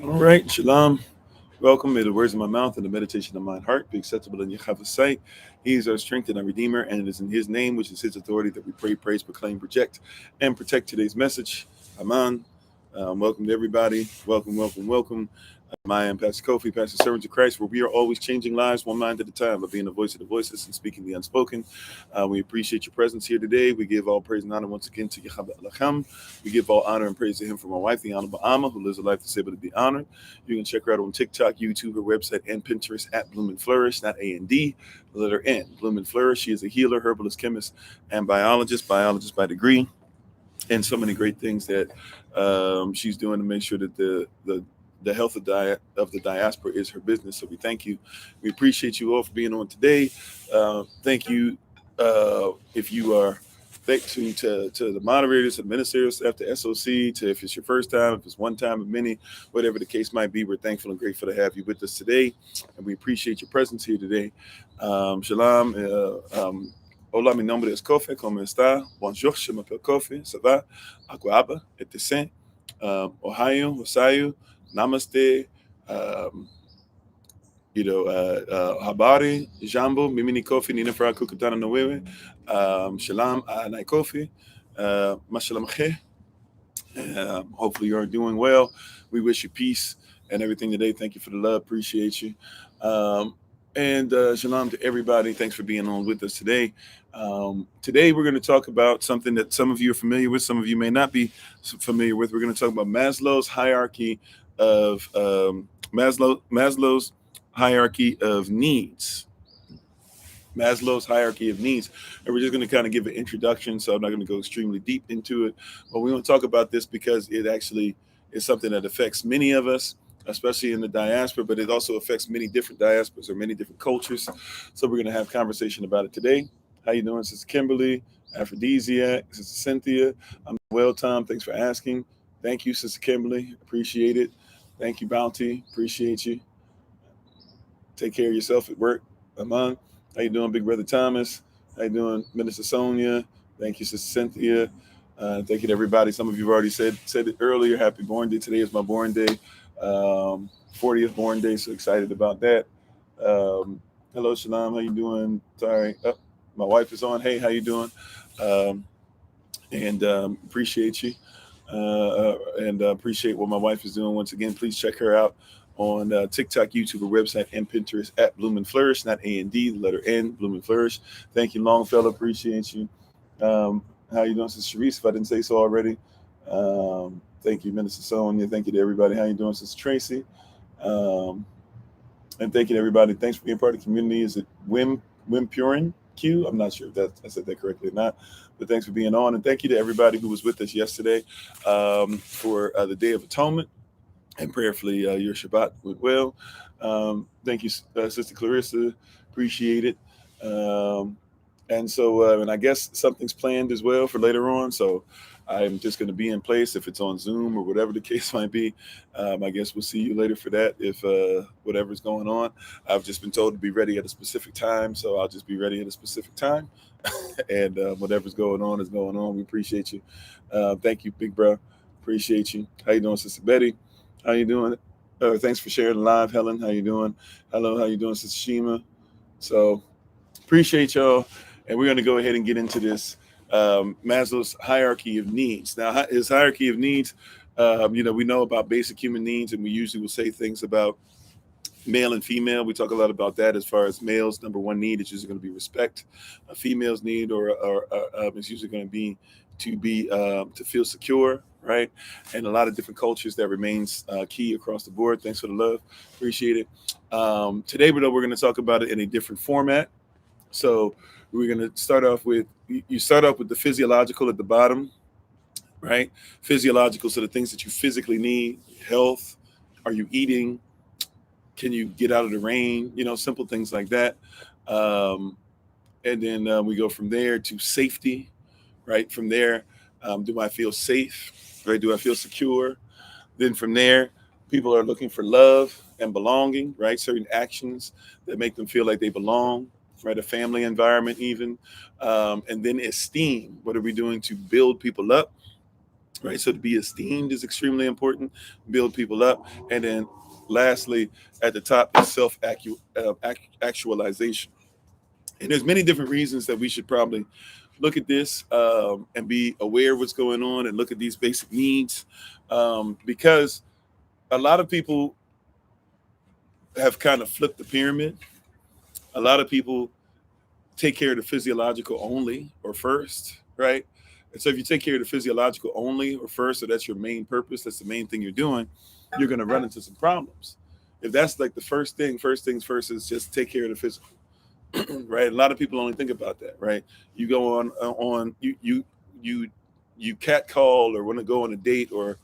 All right, shalom. Welcome. May the words of my mouth and the meditation of my heart be acceptable in Yahweh's sight. He is our strength and our redeemer, and it is in his name, which is his authority, that we pray, praise, proclaim, project, and protect today's message. Aman. Welcome to everybody. Welcome, welcome, welcome. I am Pastor Kofi, Pastor Servant of Christ, where we are always changing lives one mind at a time by being the voice of the voiceless and speaking the unspoken. We appreciate your presence here today. We give all praise and honor once again to Yahweh Elohim. We give all honor and praise to him for my wife, the Honorable Amma, who lives a life that's able to be honored. You can check her out on TikTok, YouTube, her website, and Pinterest at Bloom and Flourish, not A&D, the letter N. Bloom and Flourish. She is a healer, herbalist, chemist, and biologist by degree, and so many great things that she's doing to make sure that the health of the diaspora is her business. So we thank you. We appreciate you all for being on today. Thank you. If you are thank to the moderators, the ministerial staff, the SOC, to if it's your first time, if it's one time of many, whatever the case might be, we're thankful and grateful to have you with us today, and we appreciate your presence here today. Shalom. Hola, mi nombre es Kofi. ¿Cómo está? Bonjour, je m'appelle Kofi. Ça va? Aguaba, etc. Ohio, Wasayu, Namaste. Um, Habari, Jambo, Mimini Kofi, Nina Fra Kukutana Nowewe. Shalom, Anai Kofi. Mashalamche. Hopefully you're doing well. We wish you peace and everything today. Thank you for the love. Appreciate you. And shalom to everybody. Thanks for being on with us today. Today we're going to talk about something that some of you are familiar with, some of you may not be familiar with. We're going to talk about Maslow's hierarchy of Maslow's hierarchy of needs. Maslow's hierarchy of needs. And we're just going to kind of give an introduction, so I'm not going to go extremely deep into it. But we want to talk about this because it actually is something that affects many of us, especially in the diaspora, but it also affects many different diasporas or many different cultures. So we're going to have a conversation about it today. How you doing, Sister Kimberly, Aphrodisiac, Sister Cynthia? I'm well, Tom. Thanks for asking. Thank you, Sister Kimberly. Appreciate it. Thank you, Bounty. Appreciate you. Take care of yourself at work. Amon. How you doing, Big Brother Thomas? How you doing, Minister Sonia? Thank you, Sister Cynthia. Thank you to everybody. Some of you have already said it earlier. Happy born day. Today is my born day. 40th born day. So excited about that. Hello, Shalom. How you doing? Sorry. Oh, my wife is on. Hey, how you doing? And appreciate you. And appreciate what my wife is doing. Once again, please check her out on TikTok, YouTube, or website, and Pinterest at Bloom and Flourish, not A&D, the letter N, Bloom and Flourish. Thank you, Longfellow. Appreciate you. How you doing, Sister Sharice? If I didn't say so already. Thank you, Minister Sonia. Thank you to everybody. How you doing, Sister Tracy? And thank you to everybody. Thanks for being part of the community. Is it Wimpurin Q? I'm not sure if I said that correctly or not. But thanks for being on. And thank you to everybody who was with us yesterday for the Day of Atonement. And prayerfully, your Shabbat went well. Thank you, Sister Clarissa. Appreciate it. And so, and I guess something's planned as well for later on. So I'm just going to be in place if it's on Zoom or whatever the case might be. I guess we'll see you later for that if whatever's going on. I've just been told to be ready at a specific time. So I'll just be ready at a specific time. And whatever's going on is going on. We appreciate you. Thank you, big bro. Appreciate you. How you doing, Sister Betty? How you doing? Thanks for sharing live, Helen. How you doing? Hello, how you doing, Sister Shima? So appreciate y'all. And we're going to go ahead and get into this Maslow's hierarchy of needs. Now, his hierarchy of needs, we know about basic human needs, and we usually will say things about male and female. We talk a lot about that. As far as males, number one need is usually going to be respect. A female's need or is usually going to be to feel secure, right? And a lot of different cultures that remains key across the board. Thanks for the love. Appreciate it. Today, we're going to talk about it in a different format. So we're going to start off with, you start off with the physiological at the bottom, right? Physiological, so the things that you physically need, health, are you eating? Can you get out of the rain? Simple things like that. And then we go from there to safety, right? From there, do I feel safe? Right? Do I feel secure? Then from there, people are looking for love and belonging, right? Certain actions that make them feel like they belong, right? A family environment even. And then esteem. What are we doing to build people up? right? So to be esteemed is extremely important, build people up. And then lastly, at the top is self-actualization. And there's many different reasons that we should probably look at this and be aware of what's going on and look at these basic needs, because a lot of people have kind of flipped the pyramid. A lot of people take care of the physiological only or first, right? And so if you take care of the physiological only or first, so that's your main purpose, that's the main thing you're doing, you're going to run into some problems. If that's like the first things first is just take care of the physical, right? A lot of people only think about that, right? You go on you catcall or want to go on a date or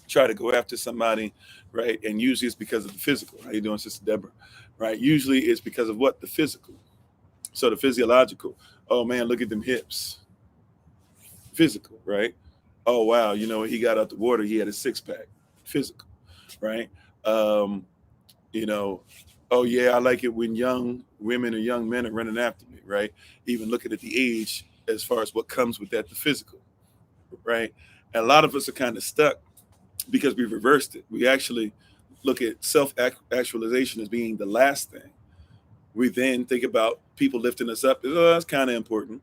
try to go after somebody, right? And usually it's because of the physical. How you doing, Sister Deborah? Right? Usually it's because of what? The physical. So the physiological. Oh man, look at them hips. Physical, right? Oh wow, he got out the water, he had a six pack. Physical, right? Um, you know, oh yeah, I like it when young women or young men are running after me, right? Even looking at the age as far as what comes with that, the physical, right? And a lot of us are kind of stuck because we reversed it. We actually look at self-actualization as being the last thing. We then think about people lifting us up. Oh, that's kind of important.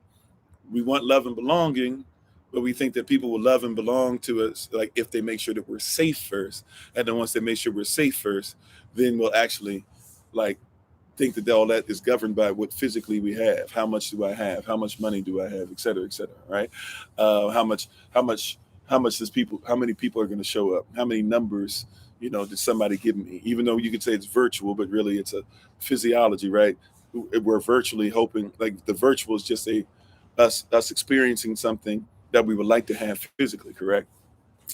We want love and belonging, but we think that people will love and belong to us like if they make sure that we're safe first. And then once they make sure we're safe first, then we'll actually like think that all that is governed by what physically we have. How much do I have? How much money do I have? Et cetera, right? How many people are going to show up? How many numbers, did somebody give me? Even though you could say it's virtual, but really it's a physiology, right? We're virtually hoping like the virtual is just us experiencing something that we would like to have physically, correct?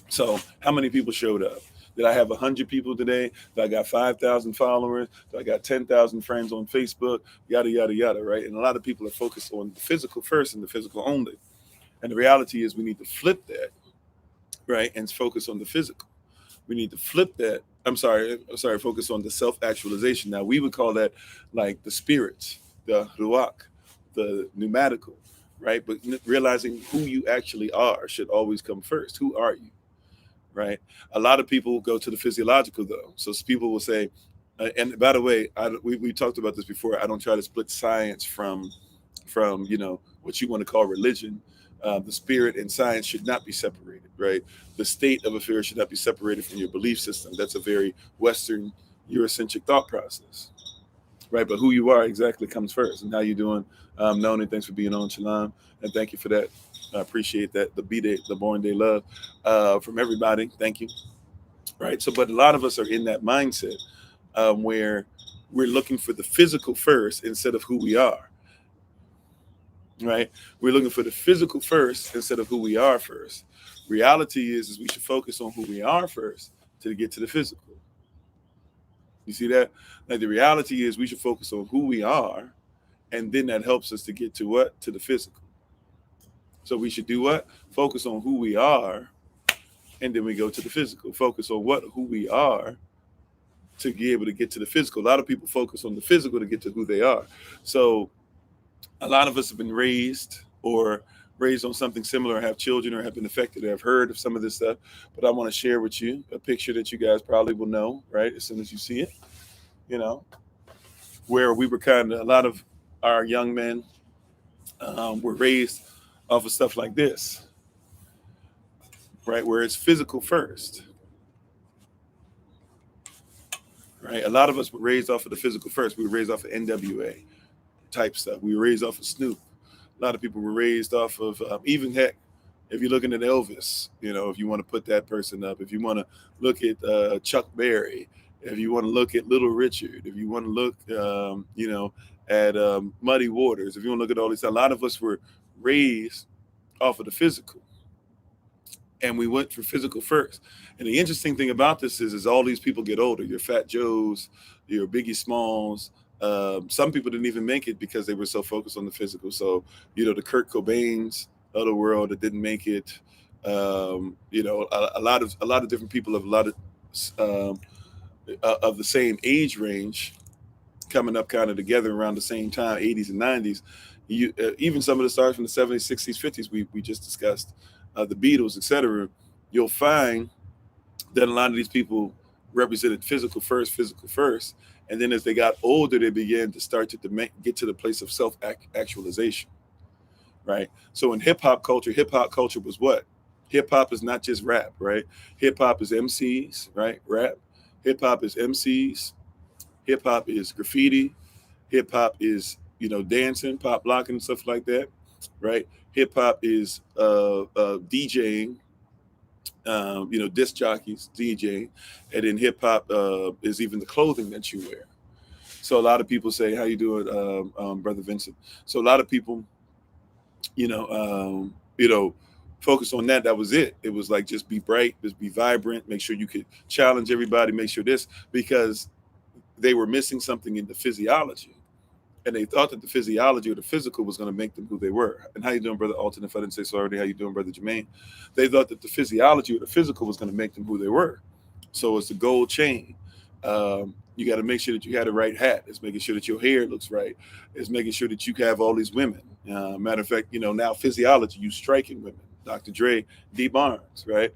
So how many people showed up? Did I have 100 people today? Did I got 5,000 followers? Did I got 10,000 friends on Facebook? Yada, yada, yada, right? And a lot of people are focused on the physical first and the physical only. And the reality is we need to flip that, right? And focus on the physical. We need to flip that. Focus on the self-actualization. Now, we would call that like the spirits, the ruach, the pneumatical, right? But realizing who you actually are should always come first. Who are you? Right? A lot of people go to the physiological though. So people will say, and by the way, we talked about this before. I don't try to split science from what you want to call religion. The spirit and science should not be separated, right? The state of affairs should not be separated from your belief system. That's a very Western Eurocentric thought process, right? But who you are exactly comes first. And how you doing? Noni, thanks for being on, Shalom, and thank you for that. I appreciate that. The B-Day, the Born Day love from everybody. Thank you. Right. So, but a lot of us are in that mindset where we're looking for the physical first instead of who we are. Right. We're looking for the physical first instead of who we are first. Reality is we should focus on who we are first to get to the physical. You see that? Like the reality is we should focus on who we are, and then that helps us to get to what? To the physical. So we should do what? Focus on who we are, and then we go to the physical. Focus on who we are to be able to get to the physical. A lot of people focus on the physical to get to who they are. So a lot of us have been raised on something similar, have children or have been affected or have heard of some of this stuff. But I want to share with you a picture that you guys probably will know, right? As soon as you see it, where we were a lot of our young men were raised off of stuff like this, right? Where it's physical first, right? A lot of us were raised off of the physical first. We were raised off of NWA type stuff. We were raised off of Snoop. A lot of people were raised off of even heck, if you're looking at Elvis, if you want to put that person up, if you want to look at Chuck Berry, if you want to look at Little Richard, if you want to look, at Muddy Waters, if you want to look at all these, a lot of us were raised off of the physical, and we went for physical first. And the interesting thing about this is all these people get older. Your Fat Joes, your Biggie Smalls. Some people didn't even make it because they were so focused on the physical. So, the Kurt Cobains of the world that didn't make it. A lot of different people of a lot of the same age range coming up kind of together around the same time, 80s and 90s. Even some of the stars from the 70s, 60s, 50s we just discussed, the Beatles, etc. you'll find that a lot of these people represented physical first, and then as they got older, they began to start to get to the place of self-actualization, right? So in hip hop culture was what? Hip hop is not just rap, right? Hip hop is MCs, right? Rap. Hip hop is MCs. Hip hop is graffiti. Hip hop is dancing, pop locking, stuff like that, right? Hip hop is DJing, disc jockeys, DJing, and then hip hop is even the clothing that you wear. So a lot of people say, "How you doing, brother Vincent?" So a lot of people, you know, um, you know, focus on that. That was it. It was like just be bright, just be vibrant, make sure you could challenge everybody, make sure this because they were missing something in the physiology. And they thought that the physiology or the physical was going to make them who they were. And how you doing, brother Alton? If I didn't say so already, how you doing, brother Jermaine? They thought that the physiology or the physical was going to make them who they were. So it's the gold chain. You got to make sure that you had the right hat. It's making sure that your hair looks right. It's making sure that you have all these women. Matter of fact, now physiology, you striking women. Dr. Dre, D. Barnes, right?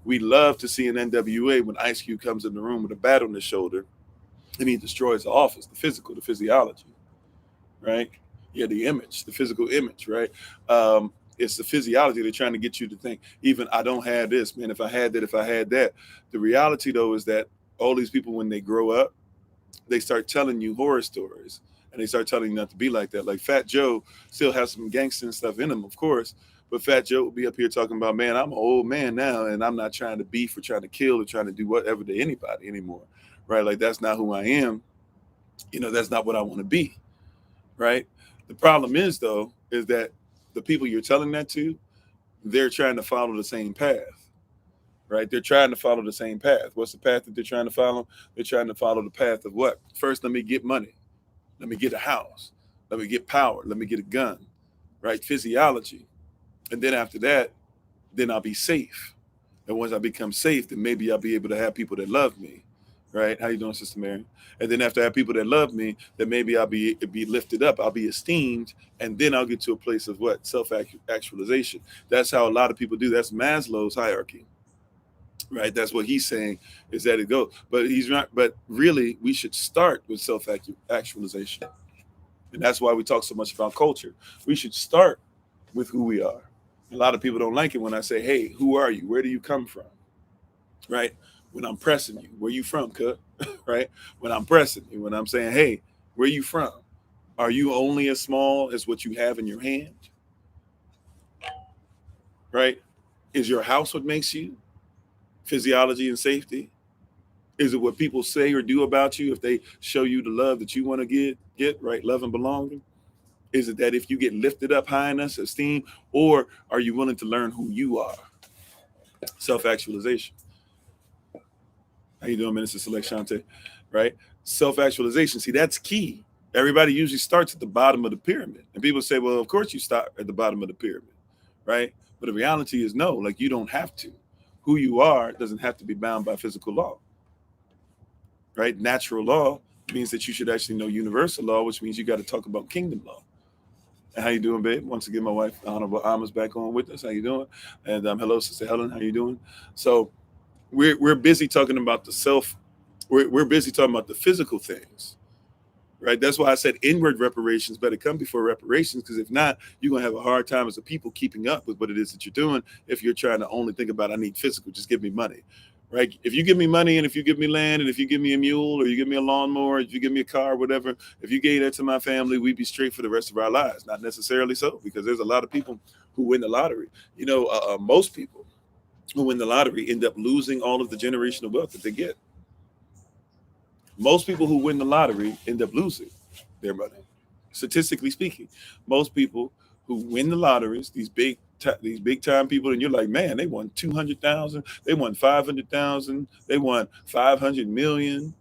We love to see an NWA when Ice Cube comes in the room with a bat on his shoulder and he destroys the office, the physical, the physiology, right? Yeah, the image, the physical image, right? It's the physiology they're trying to get you to think. Even I don't have this, man. If I had that, if I had that. The reality though is that all these people, when they grow up, they start telling you horror stories, and they start telling you not to be like that. Like Fat Joe still has some gangster stuff in him, of course, but Fat Joe will be up here talking about, man, I'm an old man now, and I'm not trying to beef or trying to kill or trying to do whatever to anybody anymore, right? Like that's not who I am. That's not what I want to be, right? The problem is though, is that the people you're telling that to, they're trying to follow the same path, right? They're trying to follow the same path. What's the path that they're trying to follow? They're trying to follow the path of what? First, let me get money. Let me get a house. Let me get power. Let me get a gun, right? Physiology. And then after that, then I'll be safe. And once I become safe, then maybe I'll be able to have people that love me, right? How you doing, Sister Mary? And then after I have people that love me, then maybe I'll be lifted up. I'll be esteemed. And then I'll get to a place of what? Self-actualization. That's how a lot of people do. That's Maslow's hierarchy, right? That's what he's saying is that it goes. But he's not. But really, we should start with self-actualization. And that's why we talk so much about culture. We should start with who we are. A lot of people don't like it when I say, hey, who are you? Where do you come from? Right? When I'm pressing you, where you from, cut? Right? When I'm pressing you, when I'm saying, hey, where you from? Are you only as small as what you have in your hand? Right? Is your house what makes you? Physiology and safety? Is it what people say or do about you if they show you the love that you want to get, right? Love and belonging? Is it that if you get lifted up high in us, esteem, or are you willing to learn who you are? Self-actualization. How you doing, Minister Select Shante? Right? Self-actualization. See, that's key. Everybody usually starts at the bottom of the pyramid. And people say, well, of course you start at the bottom of the pyramid, right? But the reality is no, like you don't have to. Who you are doesn't have to be bound by physical law, right? Natural law means that you should actually know universal law, which means you got to talk about kingdom law. How you doing, babe? Once again, my wife, Honorable Alma's back on with us. How you doing? And hello, Sister Helen. How you doing? So we're busy talking about the self. We're busy talking about the physical things, right? That's why I said inward reparations better come before reparations, because if not, you're gonna have a hard time as a people keeping up with what it is that you're doing. If you're trying to only think about I need physical, just give me money. Right? If you give me money and if you give me land and if you give me a mule or you give me a lawnmower, if you give me a car, whatever, if you gave that to my family, we'd be straight for the rest of our lives. Not necessarily so, because there's a lot of people who win the lottery. Most people who win the lottery end up losing all of the generational wealth that they get. Most people who win the lottery end up losing their money. Statistically speaking, most people who win the lotteries, these big time people, and you're like, man, they won 200,000, they won 500,000, they won 500 million,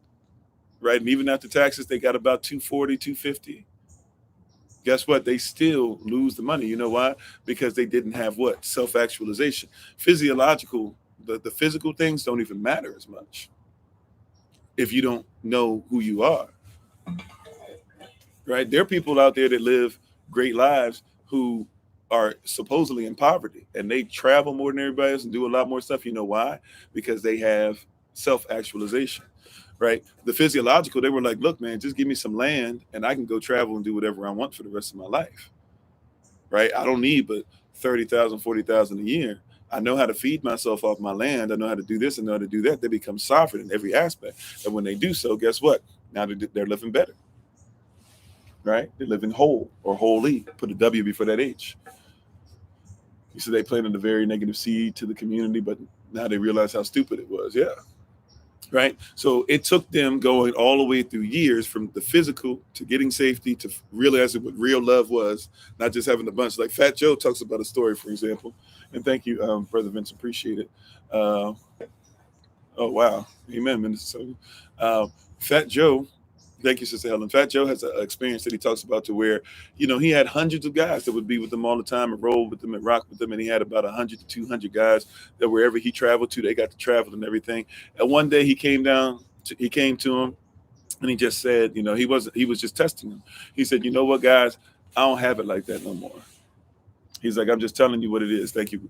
right? And even after taxes, they got about 240, 250. Guess what? They still lose the money. You know why? Because they didn't have what? Self-actualization. The physical things don't even matter as much if you don't know who you are, right? There are people out there that live great lives who are supposedly in poverty, and they travel more than everybody else and do a lot more stuff. You know why? Because they have self-actualization, right? The physiological, they were like, look, man, just give me some land and I can go travel and do whatever I want for the rest of my life, right? I don't need but 30,000, 40,000 a year. I know how to feed myself off my land. I know how to do this and know how to do that. They become sovereign in every aspect. And when they do so, guess what? Now they're living better, right? They're living whole or wholly. Put a W before that H. You said they planted a very negative seed to the community, but now they realize how stupid it was. Yeah. Right. So it took them going all the way through years from the physical to getting safety to realizing what real love was, not just having a bunch. Like Fat Joe talks about a story, for example. And thank you, Brother Vince. Appreciate it. Uh, oh, wow. Amen, Minister. Fat Joe, thank you, Sister Helen. Fat Joe has an experience that he talks about to where, he had hundreds of guys that would be with him all the time and roll with them and rock with them. And he had about 100 to 200 guys that wherever he traveled to, they got to travel and everything. And one day he came to him and he just said, he was just testing him. He said, you know what, guys, I don't have it like that no more. He's like, I'm just telling you what it is. Thank you.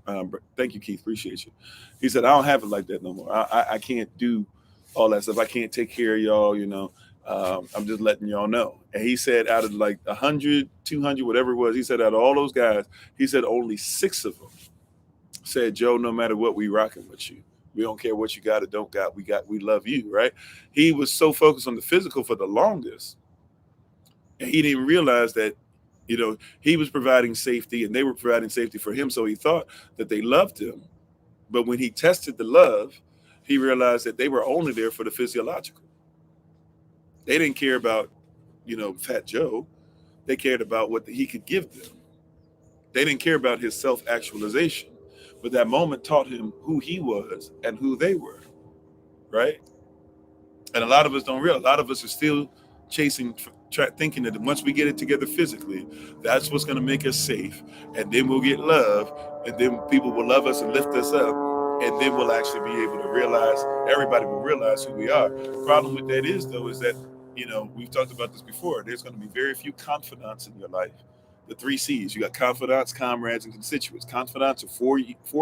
Thank you, Keith. Appreciate you. He said, I don't have it like that no more. I can't do all that stuff. I can't take care of y'all, I'm just letting y'all know. And he said out of like 100, 200, whatever it was, he said out of all those guys, he said only 6 of them said, Joe, no matter what, we rocking with you. We don't care what you got or don't got. We love you, right? He was so focused on the physical for the longest. And he didn't realize that, he was providing safety and they were providing safety for him. So he thought that they loved him. But when he tested the love, he realized that they were only there for the physiological. They didn't care about, Fat Joe. They cared about what he could give them. They didn't care about his self-actualization. But that moment taught him who he was and who they were, right? And a lot of us don't realize. A lot of us are still chasing, thinking that once we get it together physically, that's what's going to make us safe. And then we'll get love. And then people will love us and lift us up. And then we'll actually be able to realize, everybody will realize who we are. The problem with that is, though, is that, we've talked about this before. There's going to be very few confidants in your life. The 3 C's. You got confidants, comrades, and constituents. Confidants are for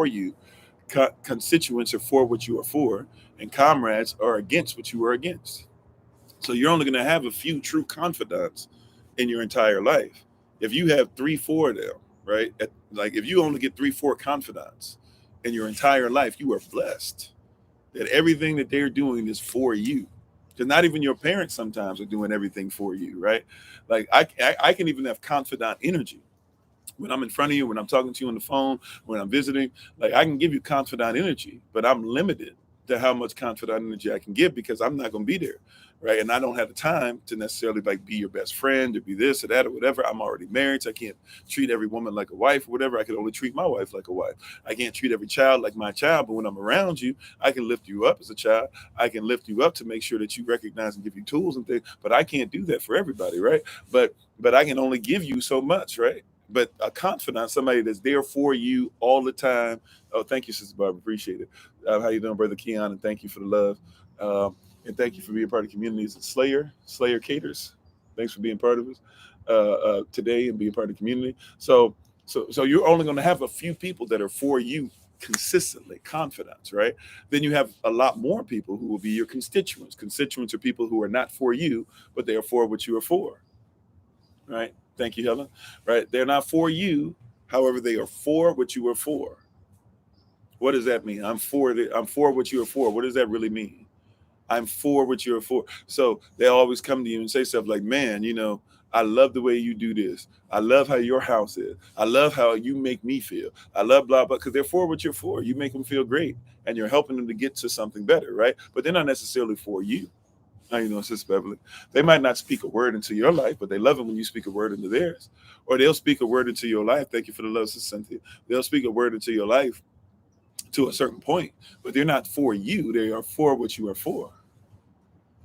you. Constituents are for what you are for. And comrades are against what you are against. So you're only going to have a few true confidants in your entire life. If you have 3, 4 of them, right? Like if you only get 3, 4 confidants in your entire life, you are blessed that everything that they're doing is for you. Because not even your parents sometimes are doing everything for you, right? Like I can even have confidant energy. When I'm in front of you, when I'm talking to you on the phone, when I'm visiting, like I can give you confidant energy, but I'm limited to how much confidant energy I can give because I'm not going to be there, right? And I don't have the time to necessarily like be your best friend or be this or that or whatever. I'm already married, so I can't treat every woman like a wife or whatever. I can only treat my wife like a wife. I can't treat every child like my child, but when I'm around you, I can lift you up as a child. I can lift you up to make sure that you recognize and give you tools and things, but I can't do that for everybody, right? But I can only give you so much, right? But a confidant, somebody that's there for you all the time. Oh, thank you, Sister Barbara. Appreciate it. How you doing, Brother Keon? And thank you for the love. And thank you for being part of the community. Is it Slayer Caters? Thanks for being part of us today and being part of the community. So you're only going to have a few people that are for you consistently, confidants, right? Then you have a lot more people who will be your constituents. Constituents are people who are not for you, but they are for what you are for, right? Thank you, Helen. Right? They're not for you. However, they are for what you are for. What does that mean? I'm for what you are for. What does that really mean? I'm for what you're for. So they always come to you and say stuff like, man, I love the way you do this. I love how your house is. I love how you make me feel. I love blah, blah, because they're for what you're for. You make them feel great and you're helping them to get to something better, right? But they're not necessarily for you. How you doing, Sister Beverly? They might not speak a word into your life, but they love it when you speak a word into theirs. Or they'll speak a word into your life. Thank you for the love, Sister Cynthia. They'll speak a word into your life to a certain point, but they're not for you. They are for what you are for.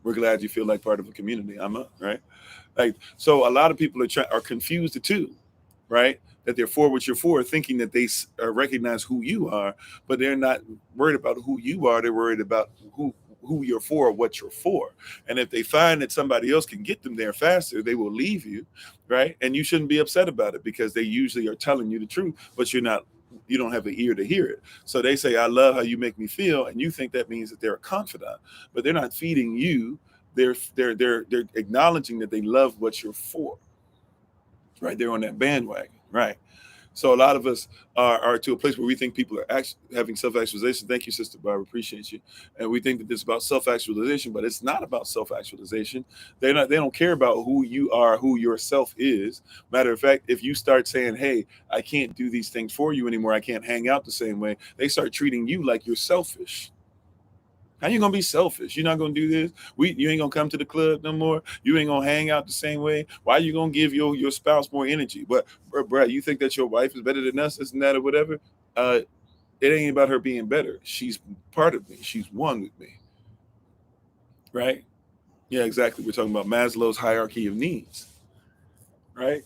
We're glad you feel like part of a community. Right? Like, so a lot of people are confused the two, right? That they're for what you're for, thinking that they recognize who you are, but they're not worried about who you are. They're worried about who you're for or what you're for. And if they find that somebody else can get them there faster, they will leave you, right? And you shouldn't be upset about it, because they usually are telling you the truth, but you don't have an ear to hear it. So they say, I love how you make me feel, and you think that means that they're a confidant, but they're not feeding you. They're acknowledging that they love what you're for, right? They're on that bandwagon, right? So a lot of us are to a place where we think people are actually having self-actualization. Thank you, Sister Barbara. Appreciate you. And we think that it's about self-actualization, but it's not about self-actualization. They don't care about who you are, who yourself is. Matter of fact, if you start saying, hey, I can't do these things for you anymore, I can't hang out the same way, they start treating you like you're selfish. How you gonna be selfish? You're not gonna do this. You ain't gonna come to the club no more. You ain't gonna hang out the same way. Why are you gonna give your spouse more energy? But bro, you think that your wife is better than us, this and that, or whatever? It ain't about her being better. She's part of me. She's one with me, right? Yeah, exactly. We're talking about Maslow's hierarchy of needs, right?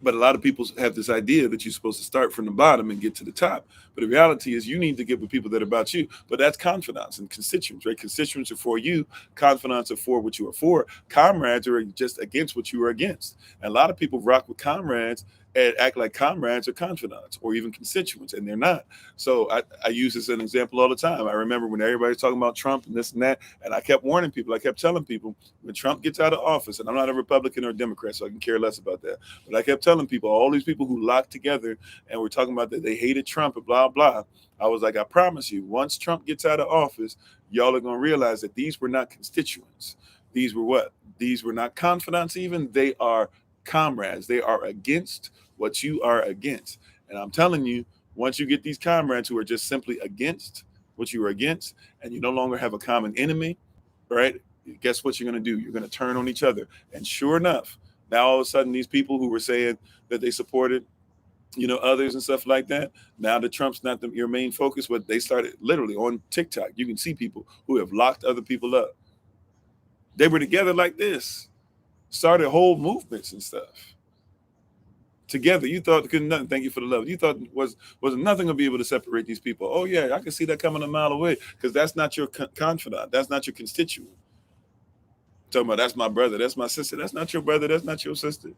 But a lot of people have this idea that you're supposed to start from the bottom and get to the top. But the reality is you need to get with people that are about you. But that's confidants and constituents, right? Constituents are for you. Confidants are for what you are for. Comrades are just against what you are against. And a lot of people rock with comrades and act like comrades are confidants or even constituents, and they're not. So I use this as an example all the time. I remember when everybody's talking about Trump and this and that, and I kept warning people, I kept telling people, when Trump gets out of office, and I'm not a Republican or a Democrat, so I can care less about that, but I kept telling people, all these people who locked together and were talking about that they hated Trump and blah, blah, I was like, I promise you, once Trump gets out of office, y'all are going to realize that these were not constituents. These were what? These were not confidants even. They are comrades. They are against what you are against. And I'm telling you, once you get these comrades who are just simply against what you are against, and you no longer have a common enemy, right? Guess what you're going to do? You're going to turn on each other. And sure enough, now all of a sudden, these people who were saying that they supported, others and stuff like that, now that Trump's not your main focus, but they started literally on TikTok. You can see people who have locked other people up. They were together like this, started whole movements and stuff. Together, you thought couldn't nothing. Thank you for the love. You thought was nothing to be able to separate these people. Oh yeah, I can see that coming a mile away, because that's not your confidant. That's not your constituent. Talking about that's my brother, that's my sister. That's not your brother. That's not your sister.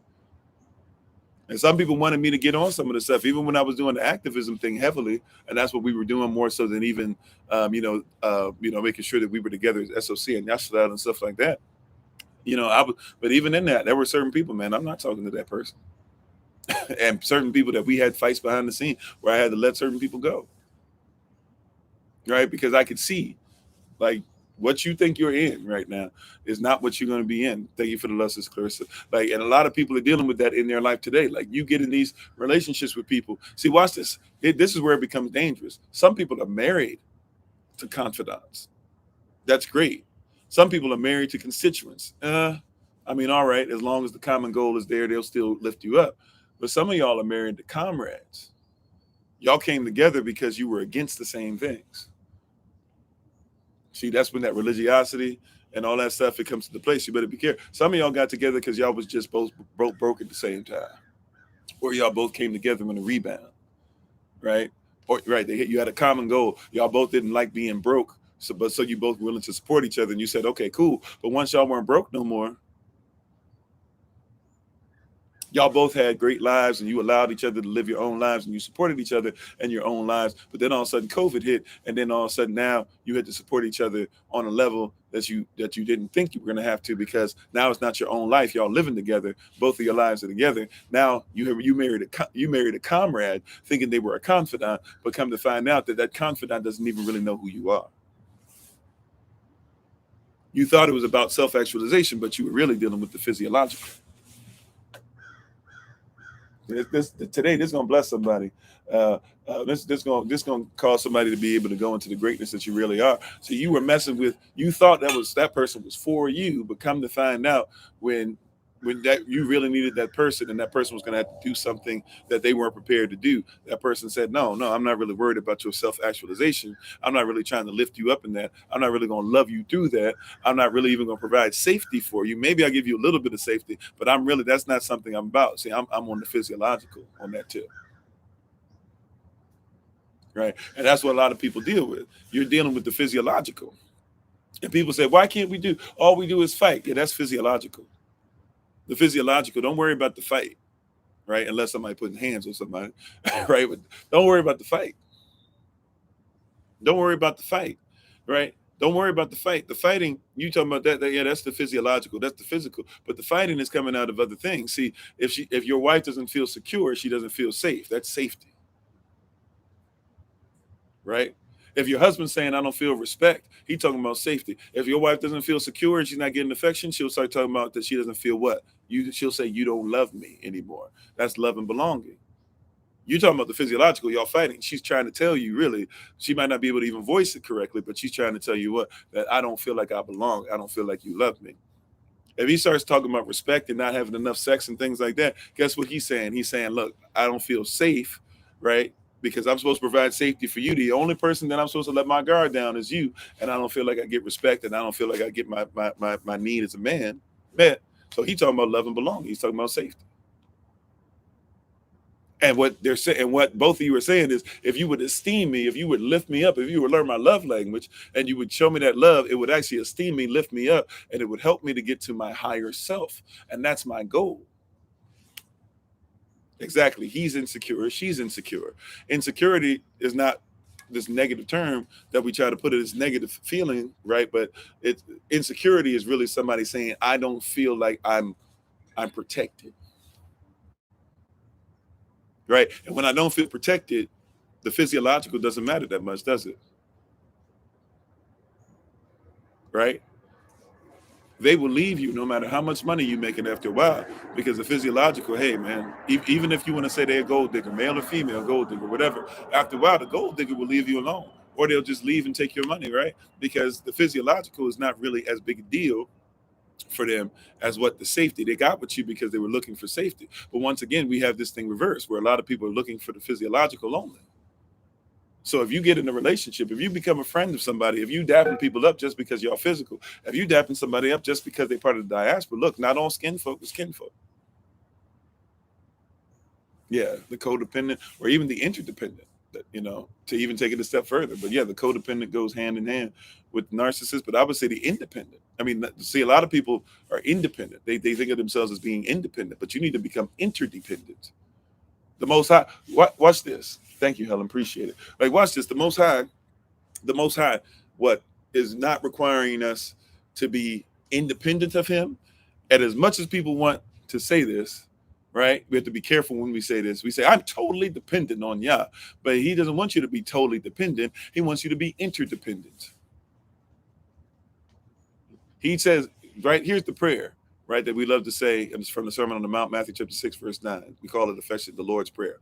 And some people wanted me to get on some of the stuff, even when I was doing the activism thing heavily, and that's what we were doing more so than even, making sure that we were together as SOC and Yashadal and stuff like that. But even in that, there were certain people, man, I'm not talking to that person. And certain people that we had fights behind the scene where I had to let certain people go, right? Because I could see, like, what you think you're in right now is not what you're going to be in. Thank you for the lessons, Clarissa. Like, and a lot of people are dealing with that in their life today. Like, you get in these relationships with people. See, watch this. This is where it becomes dangerous. Some people are married to confidants. That's great. Some people are married to constituents. All right, as long as the common goal is there, they'll still lift you up. But some of y'all are married to comrades. Y'all came together because you were against the same things. See, that's when that religiosity and all that stuff, it comes into place. You better be careful. Some of y'all got together because y'all was just both broke at the same time. Or y'all both came together in a rebound, right? Or right, you had a common goal. Y'all both didn't like being broke. So you both willing to support each other, and you said, okay, cool. But once y'all weren't broke no more, y'all both had great lives, and you allowed each other to live your own lives, and you supported each other in your own lives. But then all of a sudden COVID hit, and then all of a sudden now you had to support each other on a level that you didn't think you were going to have to, because now it's not your own life. Y'all living together, both of your lives are together. Now you married a comrade thinking they were a confidant, but come to find out that confidant doesn't even really know who you are. You thought it was about self-actualization, but you were really dealing with the physiological. Today, this is gonna bless somebody. This gonna cause somebody to be able to go into the greatness that you really are. So you were messing with. You thought that person was for you, but come to find out when that you really needed that person, and that person was gonna have to do something that they weren't prepared to do. That person said, "No, I'm not really worried about your self-actualization. I'm not really trying to lift you up in that. I'm not really gonna love you through that. I'm not really even gonna provide safety for you. Maybe I'll give you a little bit of safety, but that's not something I'm about." See, I'm on the physiological on that too. Right. And that's what a lot of people deal with. You're dealing with the physiological. And people say, why can't we do? All we do is fight. Yeah, that's physiological. The physiological, don't worry about the fight, right? Unless somebody putting hands on somebody, right? But don't worry about the fight. Don't worry about the fight, right? Don't worry about the fight. The fighting, you talking about that, yeah, that's the physiological, that's the physical. But the fighting is coming out of other things. See, if your wife doesn't feel secure, she doesn't feel safe. That's safety, right? If your husband's saying I don't feel respect, he talking about safety. If your wife doesn't feel secure and she's not getting affection, she'll start talking about that she doesn't feel what? She'll say you don't love me anymore. That's love and belonging. You're talking about the physiological, y'all fighting. She's trying to tell you, really, she might not be able to even voice it correctly, but she's trying to tell you what? That I don't feel like I belong. I don't feel like you love me. If he starts talking about respect and not having enough sex and things like that, guess what he's saying? He's saying, look, I don't feel safe, right? Because I'm supposed to provide safety for you. The only person that I'm supposed to let my guard down is you. And I don't feel like I get respect, and I don't feel like I get my need as a man met. So he's talking about love and belonging. He's talking about safety. And what they're saying, and what both of you are saying is, if you would esteem me, if you would lift me up, if you would learn my love language, and you would show me that love, it would actually esteem me, lift me up, and it would help me to get to my higher self. And that's my goal. Exactly. He's insecure. She's insecure. Insecurity is not this negative term that we try to put it as negative feeling, right? But insecurity is really somebody saying, I don't feel like I'm protected. Right. And when I don't feel protected, the physiological doesn't matter that much, does it? Right? They will leave you no matter how much money you making after a while, because the physiological, hey man, even if you want to say they're a gold digger, male or female gold digger, whatever, after a while the gold digger will leave you alone, or they'll just leave and take your money, right? Because the physiological is not really as big a deal for them as what the safety they got with you, because they were looking for safety. But once again, we have this thing reversed where a lot of people are looking for the physiological only. So if you get in a relationship, if you become a friend of somebody, if you dapping people up just because y'all physical, if you dapping somebody up just because they're part of the diaspora, look, not all skin folk is kinfolk. Yeah, the codependent or even the interdependent, to even take it a step further. But yeah, the codependent goes hand in hand with narcissists, but I would say the independent. I mean, see, a lot of people are independent. They think of themselves as being independent, but you need to become interdependent. The Most High, watch this. Thank you, Helen. Appreciate it. Like, watch this. The Most High, what is not requiring us to be independent of Him. And as much as people want to say this, right? We have to be careful when we say this. We say, I'm totally dependent on Yah, but He doesn't want you to be totally dependent. He wants you to be interdependent. He says, right, here's the prayer, right, that we love to say, and it's from the Sermon on the Mount, Matthew chapter 6, verse 9. We call it affectionately the Lord's Prayer.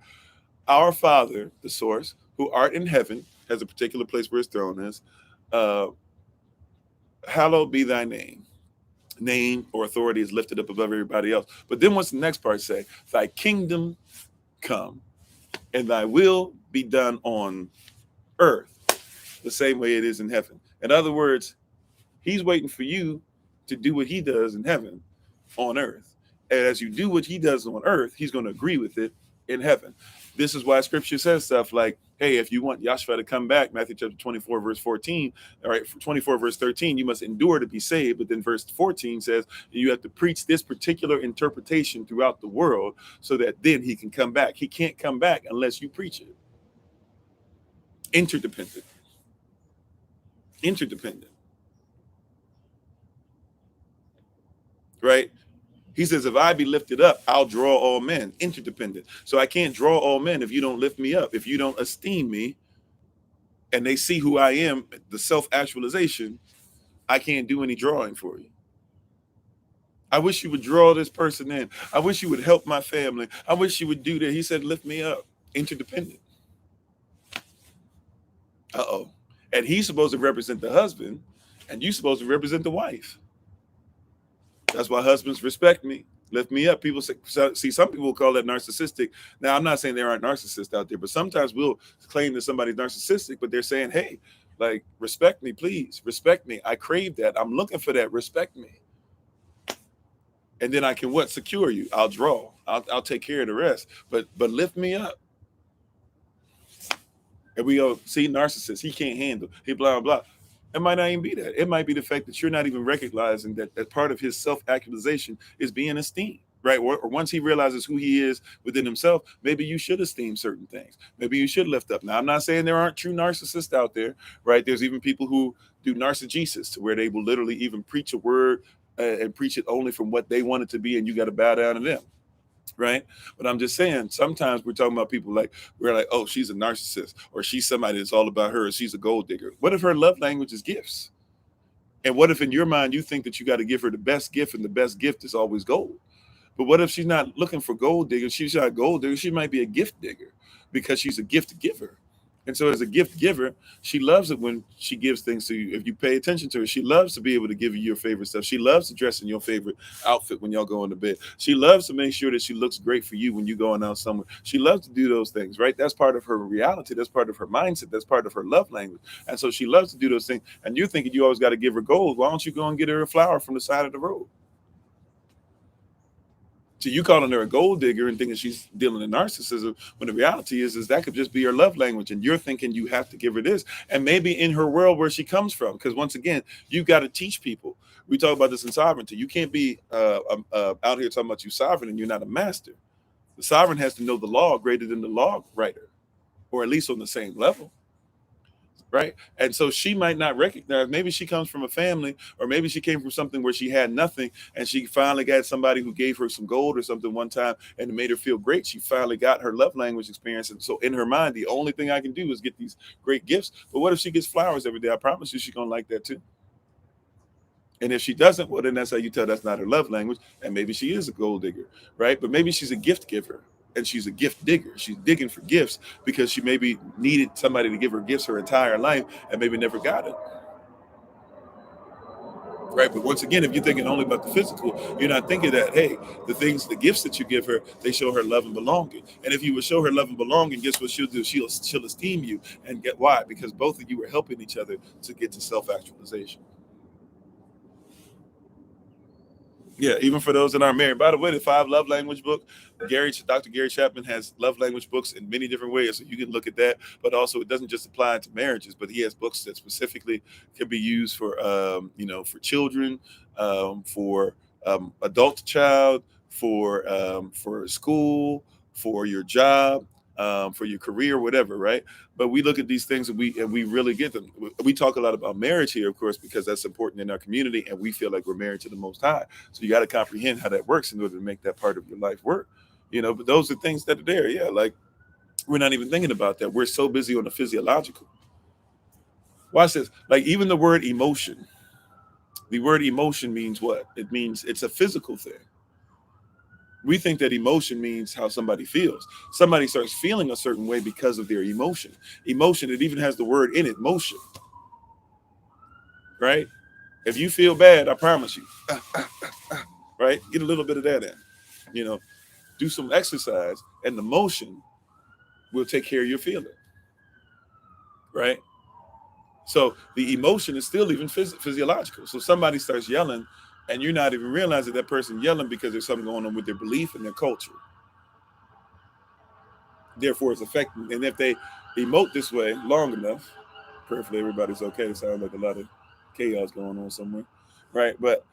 Our Father, the source, who art in heaven, has a particular place where His throne is. Hallowed be thy name. Name or authority is lifted up above everybody else. But then what's the next part say? Thy kingdom come and thy will be done on earth the same way it is in heaven. In other words, He's waiting for you to do what He does in heaven on earth. And as you do what He does on earth, He's going to agree with it in heaven. This is why Scripture says stuff like, hey, if you want Yahshua to come back, Matthew chapter 24, verse 14, all right, 24, verse 13, you must endure to be saved. But then verse 14 says you have to preach this particular interpretation throughout the world so that then He can come back. He can't come back unless you preach it. Interdependent. Right? He says, if I be lifted up, I'll draw all men. Interdependent. So I can't draw all men if you don't lift me up, if you don't esteem me, and they see who I am, the self-actualization, I can't do any drawing for you. I wish you would draw this person in. I wish you would help my family. I wish you would do that. He said, lift me up. Interdependent. Uh-oh. And he's supposed to represent the husband, and you're supposed to represent the wife. That's why husbands respect me, lift me up. People say, see, some people will call that narcissistic. Now, I'm not saying there aren't narcissists out there, but sometimes we'll claim that somebody's narcissistic, but they're saying, hey, like, respect me, please. Respect me. I crave that. I'm looking for that. Respect me. And then I can what? Secure you. I'll draw. I'll take care of the rest. But lift me up. And we go, see, narcissist, he can't handle. He blah, blah, blah. It might not even be that. It might be the fact that you're not even recognizing that part of his self-actualization is being esteemed, right? Or once he realizes who he is within himself, maybe you should esteem certain things. Maybe you should lift up. Now, I'm not saying there aren't true narcissists out there, right? There's even people who do narcigesis, to where they will literally even preach a word and preach it only from what they want it to be, and you got to bow down to them. Right. But I'm just saying, sometimes we're talking about people like, we're like, oh, she's a narcissist, or she's somebody that's all about her, or she's a gold digger. What if her love language is gifts? And what if in your mind you think that you got to give her the best gift, and the best gift is always gold? But what if she's not looking for gold digger? She's not a gold digger. She might be a gift digger, because she's a gift giver. And so as a gift giver, she loves it when she gives things to you. If you pay attention to her, she loves to be able to give you your favorite stuff. She loves to dress in your favorite outfit when y'all go into bed. She loves to make sure that she looks great for you when you're going out somewhere. She loves to do those things, right? That's part of her reality. That's part of her mindset. That's part of her love language. And so she loves to do those things. And you're thinking you always got to give her gold. Why don't you go and get her a flower from the side of the road? So you calling her a gold digger and thinking she's dealing in narcissism, when the reality is that could just be her love language, and you're thinking you have to give her this. And maybe in her world where she comes from, because once again, you got to teach people. We talk about this in sovereignty. You can't be out here talking about you sovereign and you're not a master. The sovereign has to know the law greater than the law writer, or at least on the same level. Right. And so she might not recognize, maybe she comes from a family, or maybe she came from something where she had nothing, and she finally got somebody who gave her some gold or something one time, and it made her feel great. She finally got her love language experience. And so in her mind, the only thing I can do is get these great gifts. But what if she gets flowers every day? I promise you she's going to like that too. And if she doesn't, well, then that's how you tell that's not her love language. And maybe she is a gold digger, right? But maybe she's a gift giver, and she's a gift digger. She's digging for gifts because she maybe needed somebody to give her gifts her entire life and maybe never got it. Right. But once again, if you're thinking only about the physical, you're not thinking that, hey, the things, the gifts that you give her, they show her love and belonging. And if you would show her love and belonging, guess what she'll do? She'll esteem you. And get why? Because both of you are helping each other to get to self-actualization. Yeah, even for those that aren't married. By the way, the 5 love language book, Dr. Gary Chapman has love language books in many different ways, so you can look at that. But also, it doesn't just apply to marriages, but he has books that specifically can be used for, for children, for adult to child, for school, for your job, for your career, whatever, right? But we look at these things, and we really get them. We talk a lot about marriage here, of course, because that's important in our community, and we feel like we're married to the Most High. So you got to comprehend how that works in order to make that part of your life work. But those are things that are there. Yeah, like we're not even thinking about that. We're so busy on the physiological. Watch this. Like even the word emotion. The word emotion means what? It means it's a physical thing. We think that emotion means how somebody feels. Somebody starts feeling a certain way because of their emotion. Emotion, it even has the word in it, motion. Right? If you feel bad, I promise you, right? Get a little bit of that in. Do some exercise, and the motion will take care of your feeling. Right? So the emotion is still even physiological. So somebody starts yelling, and you're not even realizing that person yelling because there's something going on with their belief and their culture. Therefore, it's affecting. And if they emote this way long enough, prayerfully everybody's okay. It sounds like a lot of chaos going on somewhere, right? But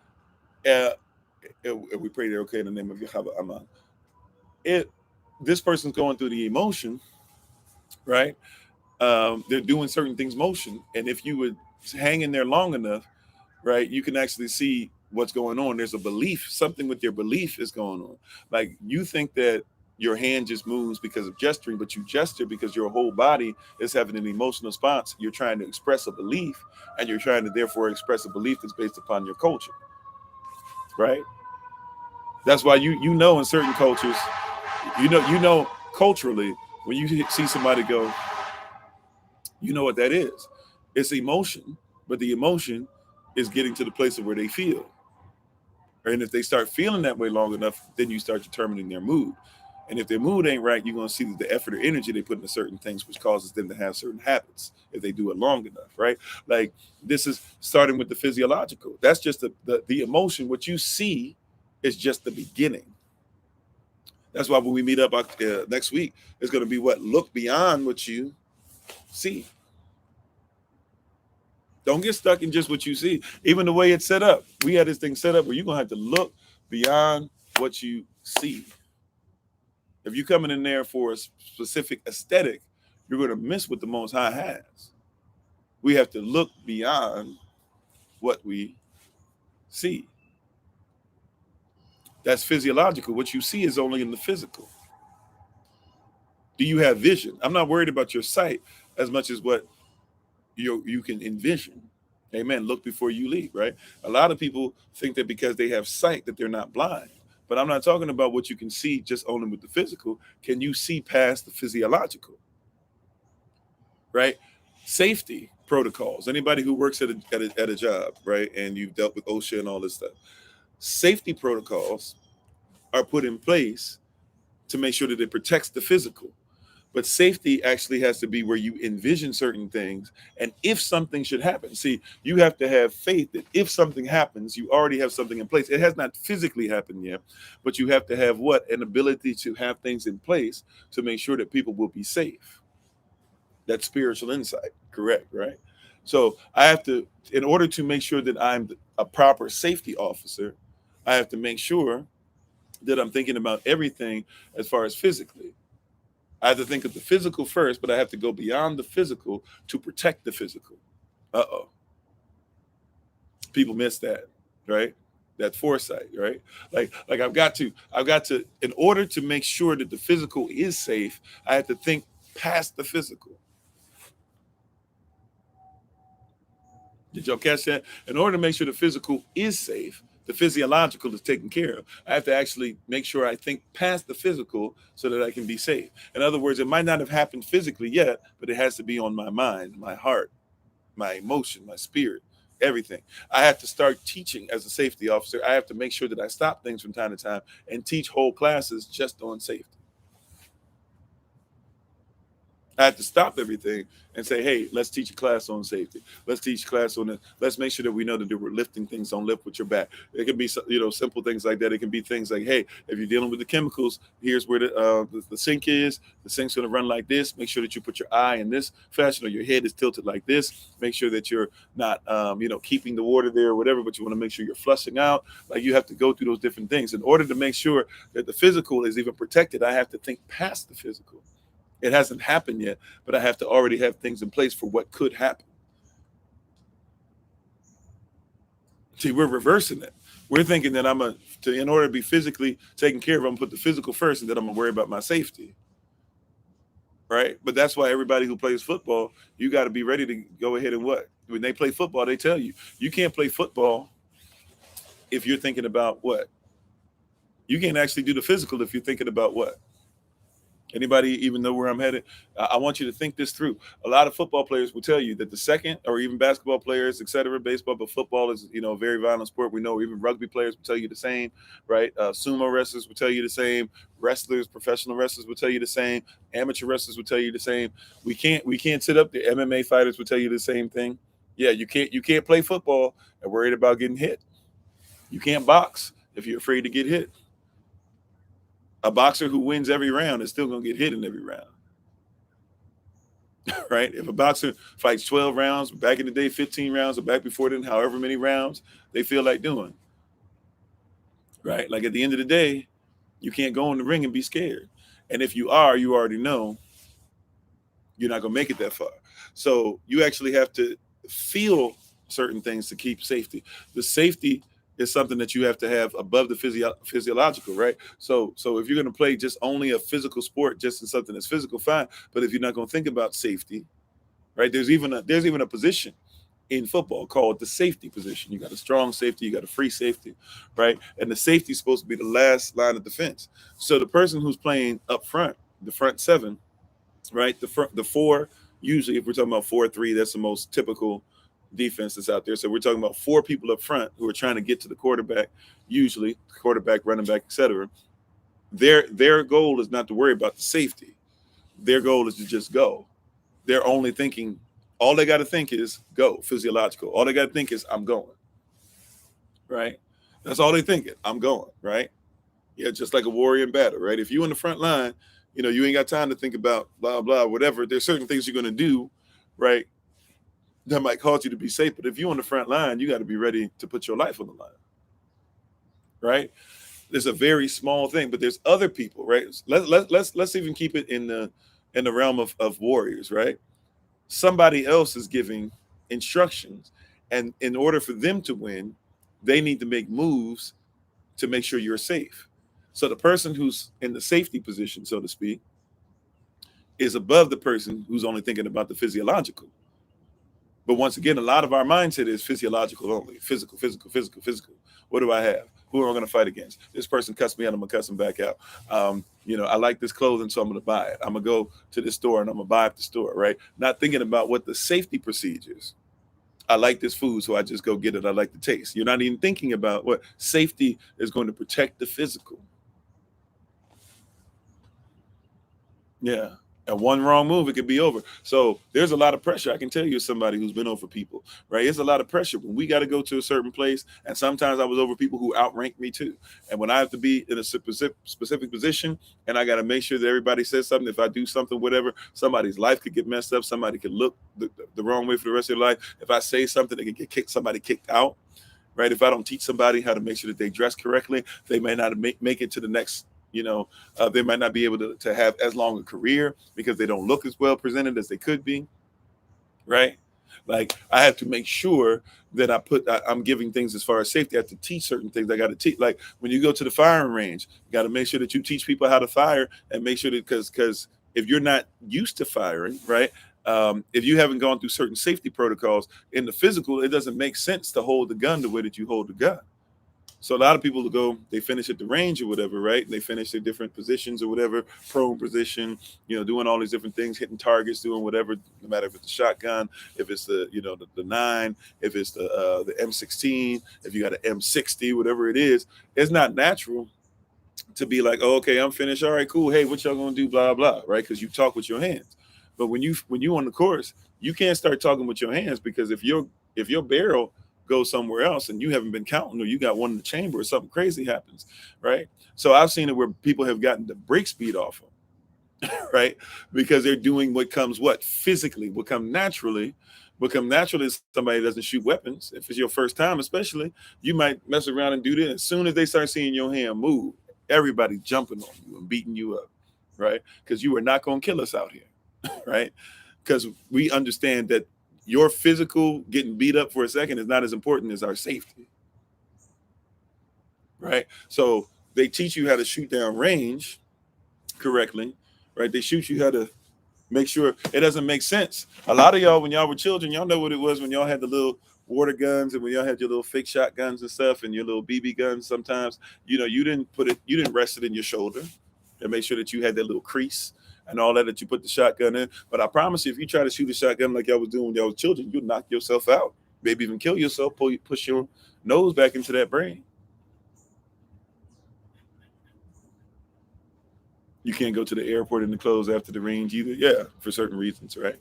we pray they're okay in the name of Yahweh Aman. This person's going through the emotion, right? They're doing certain things motion, and if you would hang in there long enough, right, you can actually see what's going on. There's a belief, something with your belief is going on. Like you think that your hand just moves because of gesturing, but you gesture because your whole body is having an emotional response. You're trying to express a belief, and you're trying to therefore express a belief that's based upon your culture, right? That's why you know in certain cultures, culturally, when you see somebody go, you know what that is. It's emotion, but the emotion is getting to the place of where they feel. And if they start feeling that way long enough, then you start determining their mood. And if their mood ain't right, you're going to see that the effort or energy they put into certain things, which causes them to have certain habits if they do it long enough, right? Like this is starting with the physiological. That's just the emotion. What you see is just the beginning. That's why when we meet up next week, it's going to be what? Look beyond what you see. Don't get stuck in just what you see. Even the way it's set up. We had this thing set up where you're going to have to look beyond what you see. If you're coming in there for a specific aesthetic, you're going to miss what the Most High has. We have to look beyond what we see. That's physiological. What you see is only in the physical. Do you have vision? I'm not worried about your sight as much as what you can envision. Amen. Look before you leap, right? A lot of people think that because they have sight that they're not blind. But I'm not talking about what you can see just only with the physical. Can you see past the physiological? Right? Safety protocols. Anybody who works at a job, right? And you've dealt with OSHA and all this stuff. Safety protocols are put in place to make sure that it protects the physical. But safety actually has to be where you envision certain things. And if something should happen, see, you have to have faith that if something happens, you already have something in place. It has not physically happened yet, but you have to have what? An ability to have things in place to make sure that people will be safe. That's spiritual insight. Correct, right? So I have to, in order to make sure that I'm a proper safety officer, I have to make sure that I'm thinking about everything as far as physically. I have to think of the physical first, but I have to go beyond the physical to protect the physical. Uh-oh. People miss that, right? That foresight, right? Like I've got to, in order to make sure that the physical is safe, I have to think past the physical. Did y'all catch that? In order to make sure the physical is safe, the physiological is taken care of. I have to actually make sure I think past the physical so that I can be safe. In other words, it might not have happened physically yet, but it has to be on my mind, my heart, my emotion, my spirit, everything. I have to start teaching as a safety officer. I have to make sure that I stop things from time to time and teach whole classes just on safety. I had to stop everything and say, hey, let's teach a class on safety. Let's teach a class on it. Let's make sure that we know that we're lifting things. Don't lift with your back. It can be, simple things like that. It can be things like, hey, if you're dealing with the chemicals, here's where the sink is. The sink's going to run like this. Make sure that you put your eye in this fashion or your head is tilted like this. Make sure that you're not, keeping the water there or whatever, but you want to make sure you're flushing out. Like you have to go through those different things. In order to make sure that the physical is even protected, I have to think past the physical. It hasn't happened yet, but I have to already have things in place for what could happen. See, we're reversing it. We're thinking that in order to be physically taken care of, I'm gonna put the physical first, and then I'm gonna worry about my safety. Right? But that's why everybody who plays football, you got to be ready to go ahead and what? When they play football, they tell you can't play football if you're thinking about what? You can't actually do the physical if you're thinking about what? Anybody even know where I'm headed? I want you to think this through. A lot of football players will tell you that the second, or even basketball players, et cetera, baseball, but football is, a very violent sport. We know even rugby players will tell you the same, right? Sumo wrestlers will tell you the same. Wrestlers, professional wrestlers will tell you the same. Amateur wrestlers will tell you the same. We can't sit up there. MMA fighters will tell you the same thing. Yeah, you can't play football and worried about getting hit. You can't box if you're afraid to get hit. A boxer who wins every round is still going to get hit in every round. Right? If a boxer fights 12 rounds, back in the day, 15 rounds, or back before then, however many rounds they feel like doing. Right? Like at the end of the day, you can't go in the ring and be scared. And if you are, you already know you're not going to make it that far. So you actually have to feel certain things to keep safety. The safety is something that you have to have above the physiological, right? So if you're going to play just only a physical sport, just in something that's physical, fine. But if you're not going to think about safety, right? There's even a position in football called the safety position. You got a strong safety, you got a free safety, right? And the safety is supposed to be the last line of defense. So the person who's playing up front, the front seven, right? The four, usually if we're talking about 4-3, that's the most typical defense that's out there. So we're talking about four people up front who are trying to get to the quarterback, usually quarterback, running back, etc. Their goal is not to worry about the safety. Their goal is to just go. They're only thinking, all they got to think is go, physiological. All they got to think is I'm going, right? That's all they thinking. I'm going, right? Yeah, just like a warrior in battle, right? If you're in the front line, you ain't got time to think about blah, blah, whatever. There's certain things you're going to do, right? that might cause you to be safe. But if you're on the front line, you got to be ready to put your life on the line, right? There's a very small thing, but there's other people, right? Let's even keep it in the realm of warriors, right? Somebody else is giving instructions, and in order for them to win, they need to make moves to make sure you're safe. So the person who's in the safety position, so to speak, is above the person who's only thinking about the physiological. But once again, a lot of our mindset is physiological only, physical, physical, physical, physical. What do I have? Who am I going to fight against? This person cussed me out, I'm going to cuss them back out. I like this clothing, so I'm going to buy it. I'm going to go to the store and I'm going to buy at the store, right? Not thinking about what the safety procedures. I like this food, so I just go get it. I like the taste. You're not even thinking about what safety is going to protect the physical. Yeah. And one wrong move, it could be over. So there's a lot of pressure. I can tell you, as somebody who's been over people, right? It's a lot of pressure when we got to go to a certain place. And sometimes I was over people who outrank me too. And when I have to be in a specific position and I got to make sure that everybody says something, if I do something, whatever, somebody's life could get messed up. Somebody could look the wrong way for the rest of their life. If I say something, they could get somebody kicked out, right? If I don't teach somebody how to make sure that they dress correctly, they may not make it to the next, they might not be able to have as long a career because they don't look as well presented as they could be, right? Like I have to make sure that I'm giving things as far as safety. I have to teach certain things. I got to teach. Like when you go to the firing range, you got to make sure that you teach people how to fire and make sure that because if you're not used to firing, right? If you haven't gone through certain safety protocols in the physical, it doesn't make sense to hold the gun the way that you hold the gun. So a lot of people go, they finish at the range or whatever, right? And they finish their different positions or whatever, prone position, doing all these different things, hitting targets, doing whatever, no matter if it's a shotgun, if it's the 9, if it's the M16, if you got an M60, whatever it is, it's not natural to be like, oh, okay, I'm finished. All right, cool. Hey, what y'all gonna do? Blah blah, right? Because you talk with your hands. But when you on the course, you can't start talking with your hands because if your barrel goes somewhere else and you haven't been counting or you got one in the chamber or something crazy happens, right? So I've seen it where people have gotten the break speed off them, right? Because they're doing what physically, become naturally. Somebody doesn't shoot weapons. If it's your first time, especially, you might mess around and do this. As soon as they start seeing your hand move, everybody jumping on you and beating you up, right? Because you are not going to kill us out here, right? Because we understand that your physical getting beat up for a second is not as important as our safety, right? So they teach you how to shoot down range correctly, right? They shoot you how to make sure it doesn't make sense. A lot of y'all, when y'all were children, y'all know what it was when y'all had the little water guns and when y'all had your little fake shotguns and stuff and your little BB guns. Sometimes, you didn't rest it in your shoulder and make sure that you had that little crease and all that you put the shotgun in. But I promise you, if you try to shoot a shotgun like y'all was doing when y'all was children, you'll knock yourself out, maybe even kill yourself, push your nose back into that brain. You can't go to the airport in the clothes after the range either. Yeah, for certain reasons, right?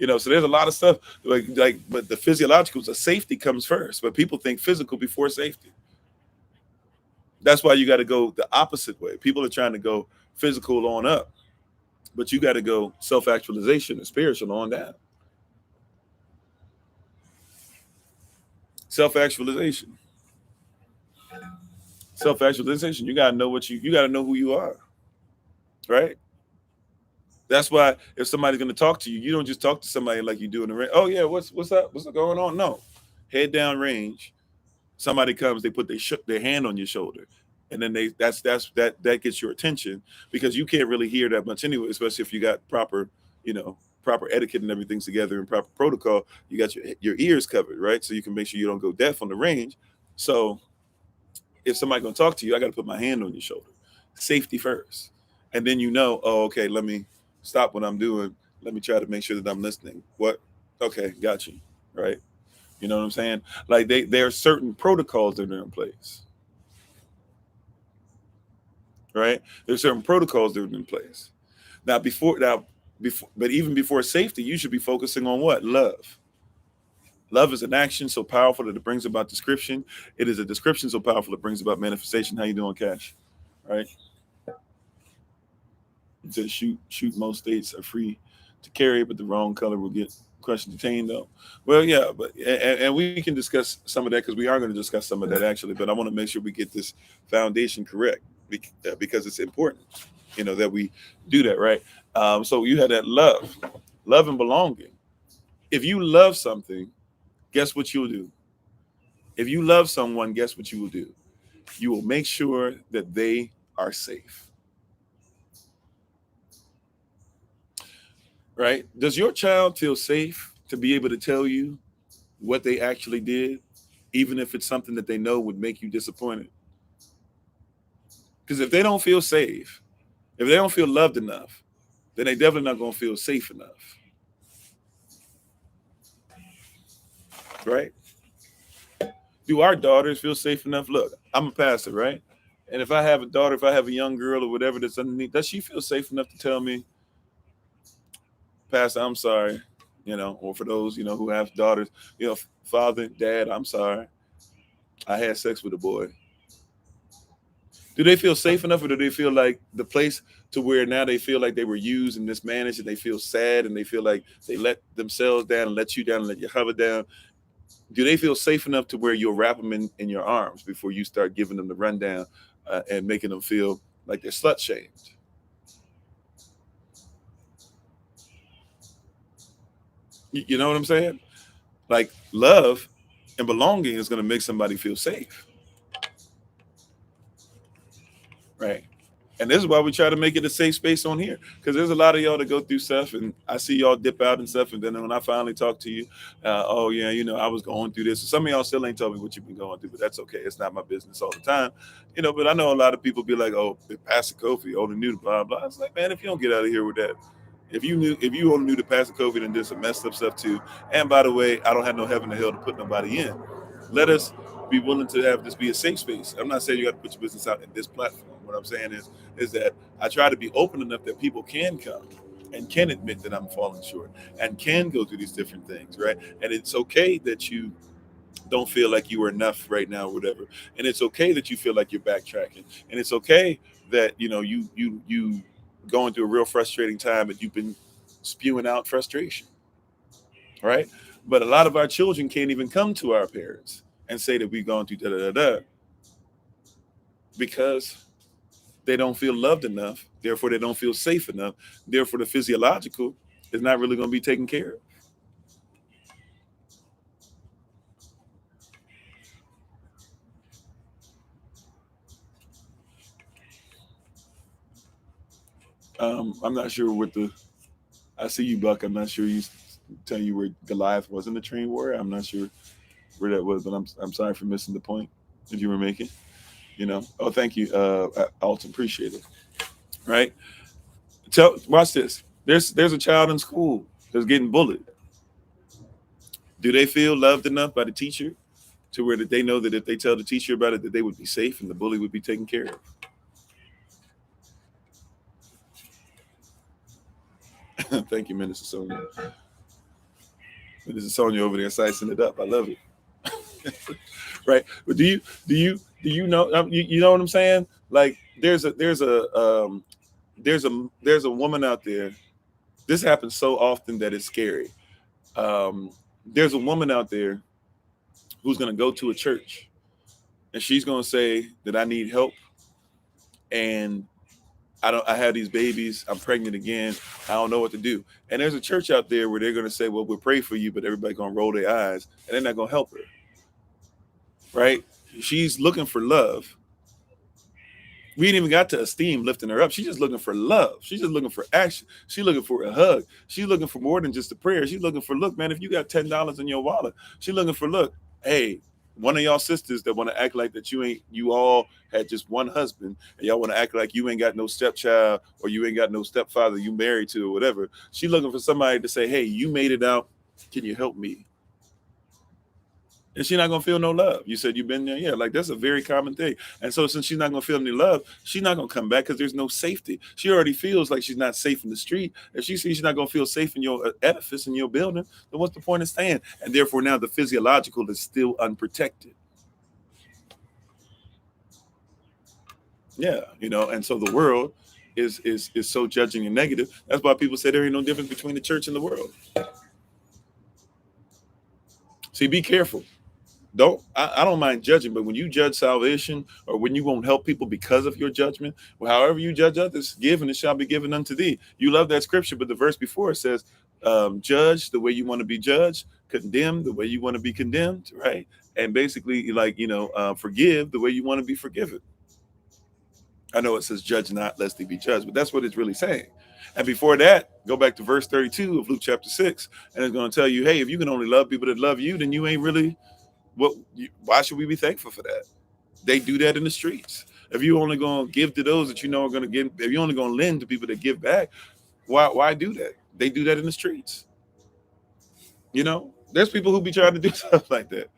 So there's a lot of stuff but the physiological, the safety comes first. But people think physical before safety. That's why you got to go the opposite way. People are trying to go physical on up, but you got to go self-actualization and spiritual on down. Self-actualization. Self-actualization. You got to know you got to know who you are, right? That's why if somebody's going to talk to you, you don't just talk to somebody like you do in the range. Oh yeah, what's up? What's going on? No, head down range. Somebody comes, they put their hand on your shoulder, and then that gets your attention because you can't really hear that much anyway, especially if you got proper etiquette and everything's together and proper protocol. You got your ears covered, right? So you can make sure you don't go deaf on the range. So if somebody's gonna talk to you, I got to put my hand on your shoulder. Safety first, and then oh, okay, let me stop what I'm doing. Let me try to make sure that I'm listening. What? Okay, got you. Right. You know what I'm saying? Like there are certain protocols that are in place, right? There's certain protocols that are in place. But even before safety, you should be focusing on what? Love. Love is an action so powerful that it brings about description. It is a description so powerful it brings about manifestation. How you doing, Cash? Right? It says shoot. Most states are free to carry, but the wrong color will get Question detained though. Well, yeah, but and we can discuss some of that because we are going to discuss some of that actually. But I want to make sure we get this foundation correct because it's important, that we do that right. So you had that love and belonging. If you love something, guess what you'll do? If you love someone, guess what you will do? You will make sure that they are safe. Right? Does your child feel safe to be able to tell you what they actually did, even if it's something that they know would make you disappointed? Because if they don't feel safe, if they don't feel loved enough, then they definitely not going to feel safe enough. Right? Do our daughters feel safe enough? Look, I'm a pastor, right? And if I have a daughter, if I have a young girl or whatever that's underneath, does she feel safe enough to tell me, Pastor, I'm sorry, or for those, who have daughters, Father, Dad, I'm sorry, I had sex with a boy. Do they feel safe enough, or do they feel like the place to where now they feel like they were used and mismanaged, and they feel sad, and they feel like they let themselves down and let you down and let your hover down? Do they feel safe enough to where you'll wrap them in your arms before you start giving them the rundown and making them feel like they're slut shamed? You know what I'm saying? Like love and belonging is going to make somebody feel safe, right? And this is why we try to make it a safe space on here, because there's a lot of y'all that go through stuff, and I see y'all dip out and stuff, and then when I finally talk to you, oh yeah, I was going through this. Some of y'all still ain't told me what you've been going through, but that's okay. It's not my business all the time, But I know a lot of people be like, oh, Pastor Kofi only knew blah blah. It's like, man, if you don't get out of here with that, if you only knew the Pastor Kofi and did some messed up stuff too. And by the way, I don't have no heaven or hell to put nobody in. Let us be willing to have this be a safe space. I'm not saying you got to put your business out in this platform. What I'm saying is that I try to be open enough that people can come and can admit that I'm falling short and can go through these different things, right? And it's okay that you don't feel like you are enough right now or whatever. And it's okay that you feel like you're backtracking. And it's okay that, you going through a real frustrating time and you've been spewing out frustration, right? But a lot of our children can't even come to our parents and say that we've gone through da da da da because they don't feel loved enough. Therefore, they don't feel safe enough. Therefore, the physiological is not really going to be taken care of. I'm not sure what I see you, Buck. I'm not sure you tell you where Goliath was in the train war. I'm not sure where that was, but I'm sorry for missing the point that you were making. Oh, thank you, Alton. Appreciate it. Right? Watch this. There's a child in school that's getting bullied. Do they feel loved enough by the teacher to where that they know that if they tell the teacher about it, that they would be safe and the bully would be taken care of? Thank you, Minister Sonia. Minister Sonia over there sizing it up. I love it. Right? But do you know? You know what I'm saying? Like there's a woman out there. This happens so often that it's scary. There's a woman out there who's going to go to a church and she's going to say that I need help and I have these babies, I'm pregnant again, I don't know what to do. And there's a church out there where they're going to say, well, we'll pray for you, but everybody's going to roll their eyes and they're not going to help her. Right? She's looking for love. We ain't even got to esteem lifting her up. She's just looking for love. She's just looking for action. She's looking for a hug. She's looking for more than just a prayer. She's looking for, look, man, if you got $10 in your wallet, she's looking for, look, hey, one of y'all sisters that want to act like that you all had just one husband and y'all want to act like you ain't got no stepchild or you ain't got no stepfather you married to or whatever. She's looking for somebody to say, hey, you made it out. Can you help me? And she's not going to feel no love. You said you've been there. Yeah, like that's a very common thing. And so since she's not going to feel any love, she's not going to come back because there's no safety. She already feels like she's not safe in the street. If she sees she's not going to feel safe in your edifice, in your building, then what's the point of staying? And therefore now the physiological is still unprotected. Yeah, and so the world is so judging and negative. That's why people say there ain't no difference between the church and the world. See, be careful. I don't mind judging, but when you judge salvation or when you won't help people because of your judgment, well, however you judge others, give and it shall be given unto thee. You love that scripture, but the verse before it says, judge the way you want to be judged, condemn the way you want to be condemned, right? And basically, like, forgive the way you want to be forgiven. I know it says, judge not, lest they be judged, but that's what it's really saying. And before that, go back to verse 32 of Luke chapter 6, and it's going to tell you, hey, if you can only love people that love you, then you ain't really why should we be thankful for that? They do that in the streets. If you only going to give to those that you know are going to give, if you only going to lend to people that give back, why do that? They do that in the streets. There's people who be trying to do stuff like that.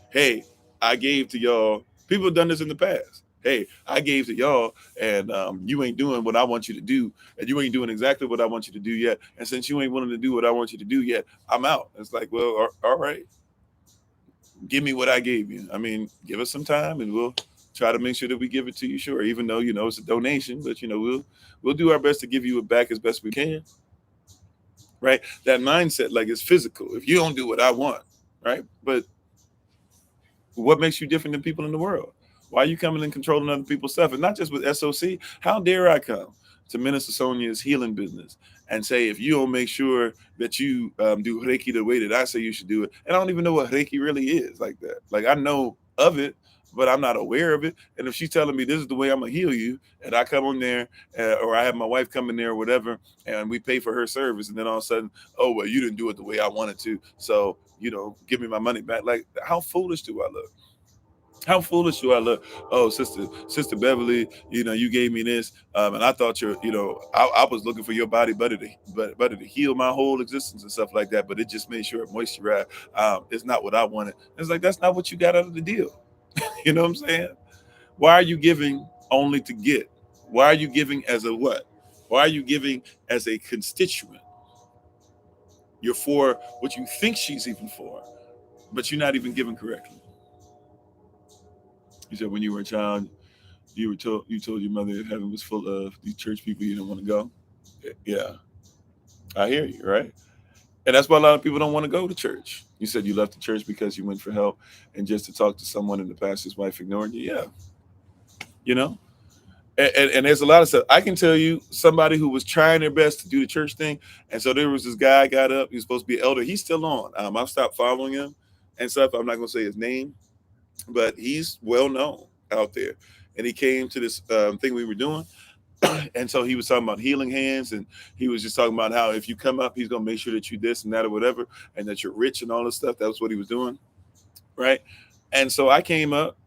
Hey, I gave to y'all. People have done this in the past. Hey, I gave to y'all, and you ain't doing what I want you to do, and you ain't doing exactly what I want you to do yet. And since you ain't willing to do what I want you to do yet, I'm out. It's like, well, all right. Give me what I gave you. I mean, give us some time and we'll try to make sure that we give it to you. Sure. Even though, it's a donation, but we'll do our best to give you it back as best we can. Right. That mindset, like, it's physical. If you don't do what I want, right. But what makes you different than people in the world? Why are you coming and controlling other people's stuff? And not just with SOC. How dare I come to Minister Sonia's healing business and say, if you don't make sure that you do Reiki the way that I say you should do it, and I don't even know what Reiki really is like that. Like, I know of it, but I'm not aware of it. And if she's telling me this is the way I'm going to heal you, and I come on there, or I have my wife come in there or whatever, and we pay for her service, and then all of a sudden, oh, well, you didn't do it the way I wanted to, so, give me my money back. Like, how foolish do I look? How foolish do I look? Oh, sister Beverly, you gave me this, and I thought I was looking for your body butter to heal my whole existence and stuff like that. But it just made sure it moisturized. It's not what I wanted. It's like, that's not what you got out of the deal. You know what I'm saying? Why are you giving only to get? Why are you giving as a what? Why are you giving as a constituent? You're for what you think she's even for, but you're not even giving correctly. You said when you were a child, you told your mother that heaven was full of these church people you didn't want to go. Yeah, I hear you, right? And that's why a lot of people don't want to go to church. You said you left the church because you went for help and just to talk to someone and the pastor's wife ignored you. Yeah, you know. And there's a lot of stuff. I can tell you somebody who was trying their best to do the church thing. And so there was this guy got up. He was supposed to be an elder. He's still on. I've stopped following him and stuff. I'm not going to say his name, but he's well known out there. And he came to this thing we were doing. And so he was talking about healing hands. And he was just talking about how if you come up, he's going to make sure that you this and that or whatever, and that you're rich and all this stuff. That was what he was doing. Right. And so I came up.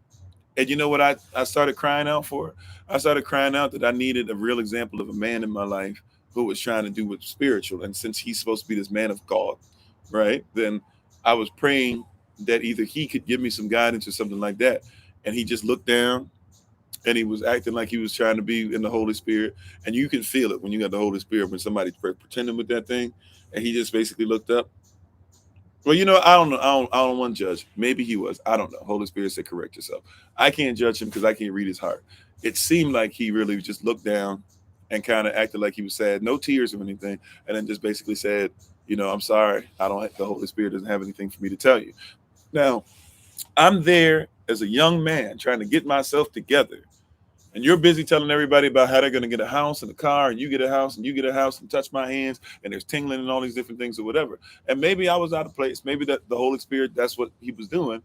And you know what I started crying out for? I started crying out that I needed a real example of a man in my life who was trying to do what's spiritual. And since he's supposed to be this man of God, right, then I was praying that either he could give me some guidance or something like that. And he just looked down and he was acting like he was trying to be in the Holy Spirit. And you can feel it when you got the Holy Spirit, when somebody's pretending with that thing. And he just basically looked up. Well, I don't know. I don't want to judge. Maybe he was. I don't know. Holy Spirit said, correct yourself. I can't judge him because I can't read his heart. It seemed like he really just looked down and kind of acted like he was sad, no tears or anything, and then just basically said, I'm sorry. The Holy Spirit doesn't have anything for me to tell you. Now, I'm there as a young man trying to get myself together. And you're busy telling everybody about how they're going to get a house and a car, and you get a house and you get a house and touch my hands, and there's tingling and all these different things or whatever. And maybe I was out of place. Maybe that the Holy Spirit, that's what he was doing.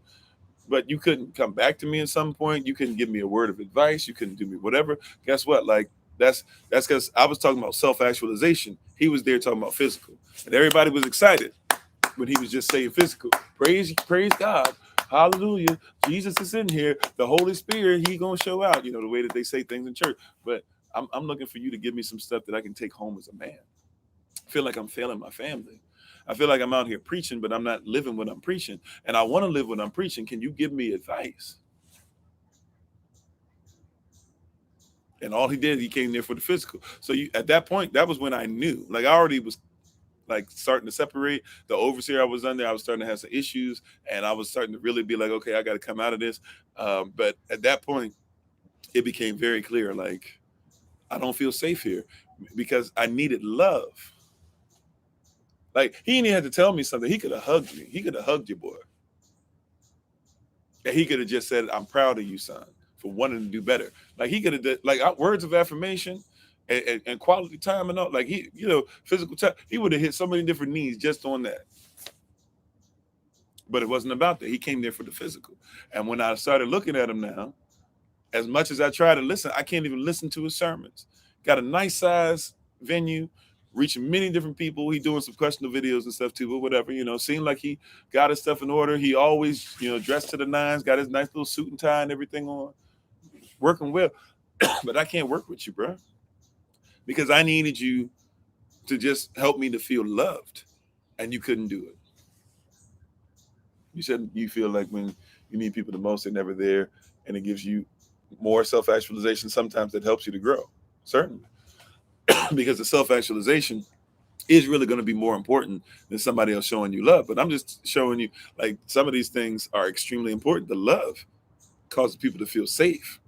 But you couldn't come back to me at some point. You couldn't give me a word of advice. You couldn't do me whatever. Guess what? Like, that's because I was talking about self-actualization. He was there talking about physical. And everybody was excited when he was just saying physical. Praise God. Hallelujah. Jesus is in here. The Holy Spirit, he going to show out, the way that they say things in church. But I'm looking for you to give me some stuff that I can take home as a man. I feel like I'm failing my family. I feel like I'm out here preaching, but I'm not living what I'm preaching. And I want to live what I'm preaching. Can you give me advice? And all he did, he came there for the physical. So at that point, that was when I knew. Like, I already was like starting to separate. The overseer I was under, I was starting to have some issues, and I was starting to really be like, okay, I got to come out of this. But at that point, it became very clear, like, I don't feel safe here because I needed love. Like, he didn't even have to tell me something. He could have hugged me. He could have hugged your boy. And he could have just said, I'm proud of you, son, for wanting to do better. Like, he could have did, like, words of affirmation and quality time and all. Like, he, physical time. He would have hit so many different needs just on that. But it wasn't about that. He came there for the physical. And when I started looking at him now, as much as I try to listen, I can't even listen to his sermons. Got a nice size venue, reaching many different people. He doing some questionable videos and stuff too, but whatever, seemed like he got his stuff in order. He always, dressed to the nines, got his nice little suit and tie and everything on, working well. But I can't work with you, bro, because I needed you to just help me to feel loved, and you couldn't do it. You said you feel like when you need people the most, they're never there, and it gives you more self-actualization. Sometimes that helps you to grow, certainly, because the self-actualization is really going to be more important than somebody else showing you love. But I'm just showing you, like, some of these things are extremely important. The love causes people to feel safe.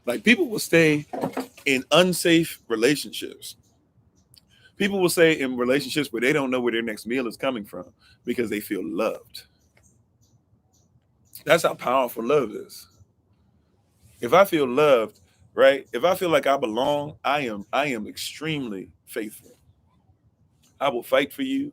Like, people will stay in unsafe relationships. People will stay in relationships where they don't know where their next meal is coming from because they feel loved. That's how powerful love is. If I feel loved, right? If I feel like I belong, I am extremely faithful. I will fight for you.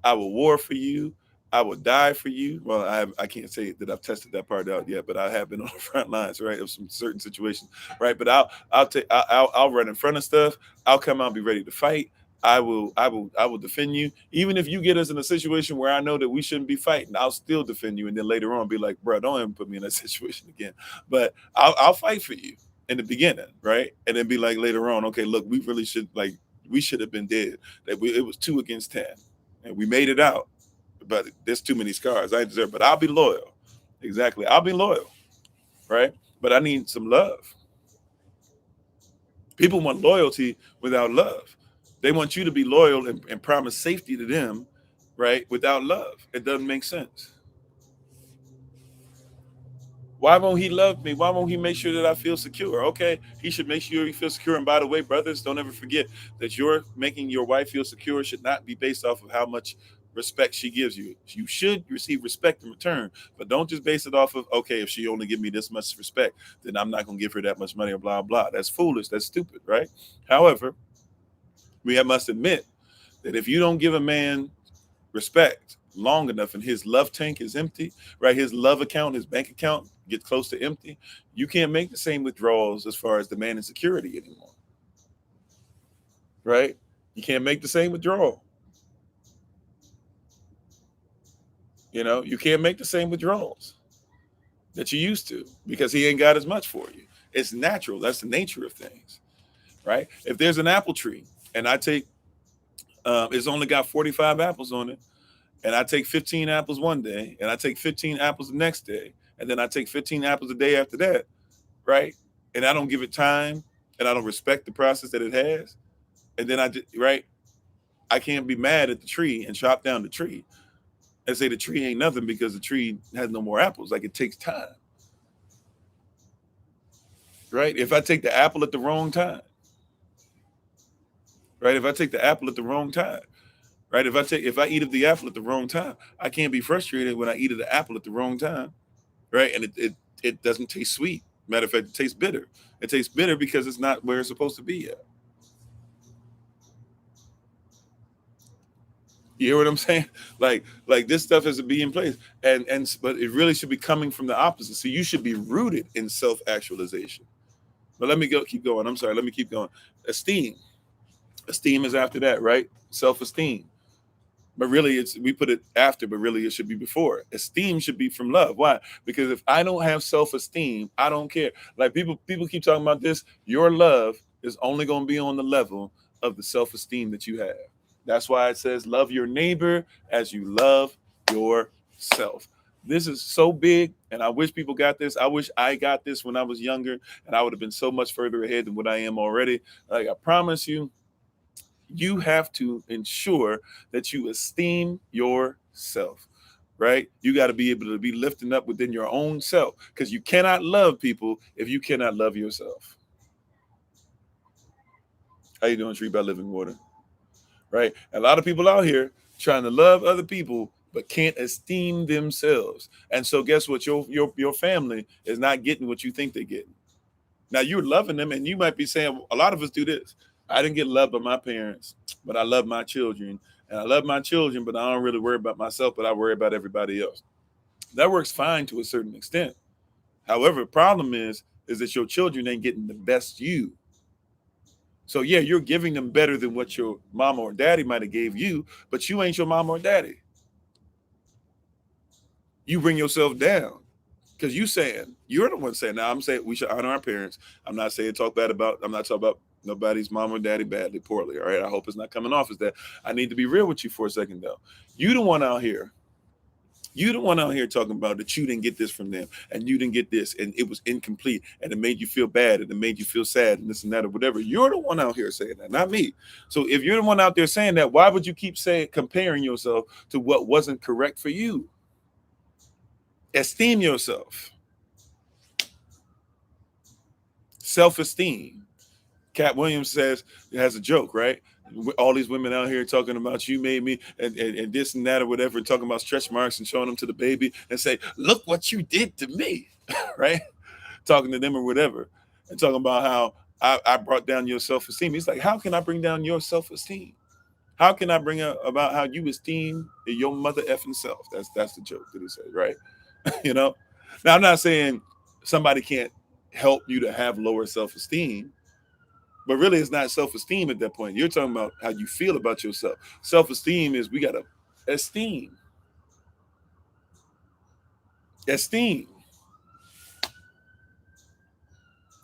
I will war for you. I will die for you. Well, I can't say that I've tested that part out yet, but I have been on the front lines, right, of some certain situations, right? But I'll run in front of stuff. I'll come out and be ready to fight. I will defend you. Even if you get us in a situation where I know that we shouldn't be fighting, I'll still defend you. And then later on be like, bro, don't ever put me in that situation again. But I'll fight for you in the beginning, right? And then be like later on, okay, look, we should have been dead. It was 2 against 10, and we made it out. But there's too many scars. I deserve. But I'll be loyal. Exactly, I'll be loyal, right? But I need some love. People want loyalty without love. They want you to be loyal and promise safety to them, right? Without love, it doesn't make sense. Why won't he love me? Why won't he make sure that I feel secure? Okay, he should make sure you feel secure. And by the way, brothers, don't ever forget that you're making your wife feel secure should not be based off of how much respect she gives you. You should receive respect in return, but don't just base it off of, okay, if she only give me this much respect, then I'm not going to give her that much money or blah, blah. That's foolish. That's stupid, right? However, we must admit that if you don't give a man respect long enough and his love tank is empty, right? His love account, his bank account gets close to empty, you can't make the same withdrawals as far as demand and security anymore, right? You can't make the same withdrawal. You can't make the same withdrawals that you used to because he ain't got as much for you. It's natural. That's the nature of things, right? If there's an apple tree and I take, it's only got 45 apples on it, and I take 15 apples one day, and I take 15 apples the next day, and then I take 15 apples a day after that, right? And I don't give it time, and I don't respect the process that it has, and then right? I can't be mad at the tree and chop down the tree and say the tree ain't nothing because the tree has no more apples. Like, it takes time, right? If I take the apple at the wrong time, right? If I take the apple at the wrong time, right? If I eat of the apple at the wrong time, I can't be frustrated when I eat of the apple at the wrong time, right? And it doesn't taste sweet. Matter of fact, it tastes bitter. It tastes bitter because it's not where it's supposed to be yet. You hear what I'm saying? Like this stuff has to be in place, but it really should be coming from the opposite. So you should be rooted in self-actualization. But let me keep going. I'm sorry. Let me keep going. Esteem is after that, right? Self-esteem. But really, we put it after, but really it should be before. Esteem should be from love. Why? Because if I don't have self-esteem, I don't care. Like, people keep talking about this. Your love is only going to be on the level of the self-esteem that you have. That's why it says, love your neighbor as you love yourself. This is so big, and I wish people got this. I wish I got this when I was younger, and I would have been so much further ahead than what I am already. Like, I promise you, you have to ensure that you esteem yourself, right? You got to be able to be lifting up within your own self, because you cannot love people if you cannot love yourself. How you doing, Tree by Living Water? Right? A lot of people out here, trying to love other people, but can't esteem themselves. And so guess what? Your family is not getting what you think they're getting. Now you're loving them, and you might be saying, a lot of us do this. I didn't get loved by my parents, but I love my children. And I love my children, but I don't really worry about myself, but I worry about everybody else. That works fine to a certain extent. However, the problem is that your children ain't getting the best you. So yeah, you're giving them better than what your mama or daddy might have gave you, but you ain't your mama or daddy. You bring yourself down because you're the one saying. Now I'm saying we should honor our parents. I'm not saying I'm not talking about nobody's mom or daddy badly, poorly. All right. I hope it's not coming off as that. I need to be real with you for a second though. You the one out here. You the one out here talking about that you didn't get this from them and you didn't get this and it was incomplete and it made you feel bad and it made you feel sad and this and that or whatever. You're the one out here saying that, not me. So if you're the one out there saying that, why would you keep comparing yourself to what wasn't correct for you? Esteem yourself. Self-esteem. Cat Williams says, it has a joke, right? All these women out here talking about you made me and this and that or whatever, talking about stretch marks and showing them to the baby and say, look what you did to me, right? Talking to them or whatever and talking about how I brought down your self-esteem. He's like, how can I bring down your self-esteem? How can I bring up about how you esteem your mother effing self? That's the joke that he said, right? You know? Now, I'm not saying somebody can't help you to have lower self-esteem, but really it's not self-esteem at that point. You're talking about how you feel about yourself. Self-esteem is we got to esteem. Esteem.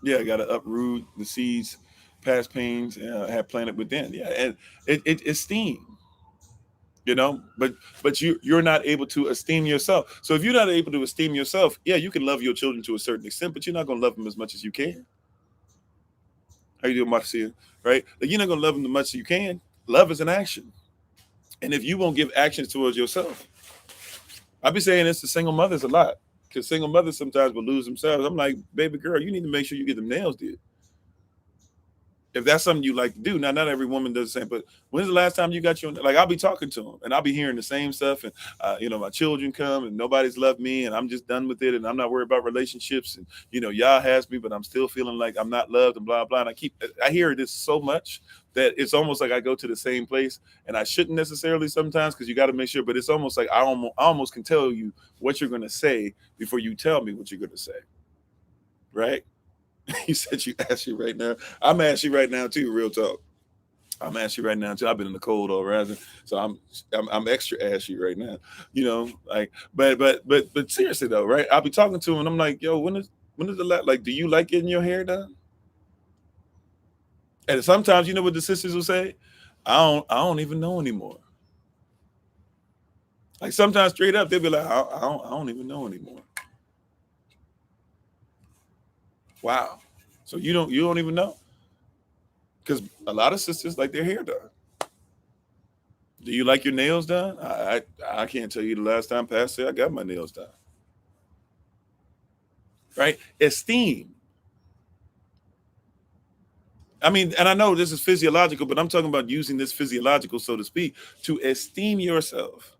Yeah, I got to uproot the seeds, past pains, have planted within. Yeah, and it esteem. You know, but you're not able to esteem yourself. So if you're not able to esteem yourself, yeah, you can love your children to a certain extent, but you're not going to love them as much as you can. How you doing, Marcia? Right? Like, you're not going to love them as much as you can. Love is an action, and if you won't give actions towards yourself, I be saying this to single mothers a lot because single mothers sometimes will lose themselves. I'm like, baby girl, you need to make sure you get them nails did. If that's something you like to do. Now, not every woman does the same, but when's the last time you got your, like, I'll be talking to them and I'll be hearing the same stuff. And, my children come and nobody's loved me and I'm just done with it. And I'm not worried about relationships. And, y'all has me, but I'm still feeling like I'm not loved and blah, blah. And I hear this so much that it's almost like I go to the same place and I shouldn't necessarily sometimes because you got to make sure, but it's almost like I almost can tell you what you're going to say before you tell me what you're going to say. Right? You said you ashy right now. I'm ashy right now too. Real talk. I'm ashy right now too. I've been in the cold all rising, so I'm extra ashy right now. Like, but seriously though, right? I'll be talking to him and I'm like, yo, when is the like? Do you like getting your hair done? And sometimes you know what the sisters will say, I don't even know anymore. Like sometimes straight up they'll be like, I don't even know anymore. Wow. So you don't even know? Because a lot of sisters like their hair done. Do you like your nails done? I can't tell you the last time Pastor I got my nails done. Right? Esteem. I mean, and I know this is physiological, but I'm talking about using this physiological, so to speak, to esteem yourself.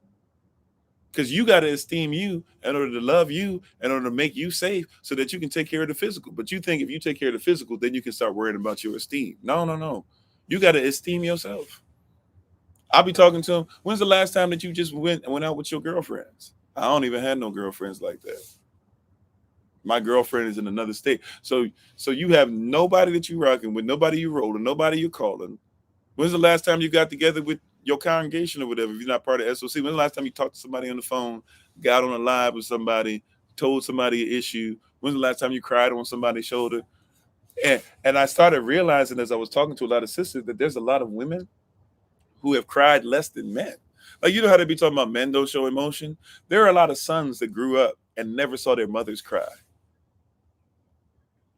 Because you got to esteem you in order to love you, in order to make you safe so that you can take care of the physical. But you think if you take care of the physical, then you can start worrying about your esteem. No. You got to esteem yourself. I'll be talking to him. When's the last time that you just went out with your girlfriends? I don't even have no girlfriends like that. My girlfriend is in another state. So you have nobody that you rocking with, nobody you rolling, nobody you calling. When's the last time you got together with your congregation or whatever? If you're not part of SOC, when's the last time you talked to somebody on the phone, got on a live with somebody, told somebody an issue? When's the last time you cried on somebody's shoulder? And I started realizing as I was talking to a lot of sisters that there's a lot of women who have cried less than men. Like, how they be talking about men don't show emotion? There are a lot of sons that grew up and never saw their mothers cry.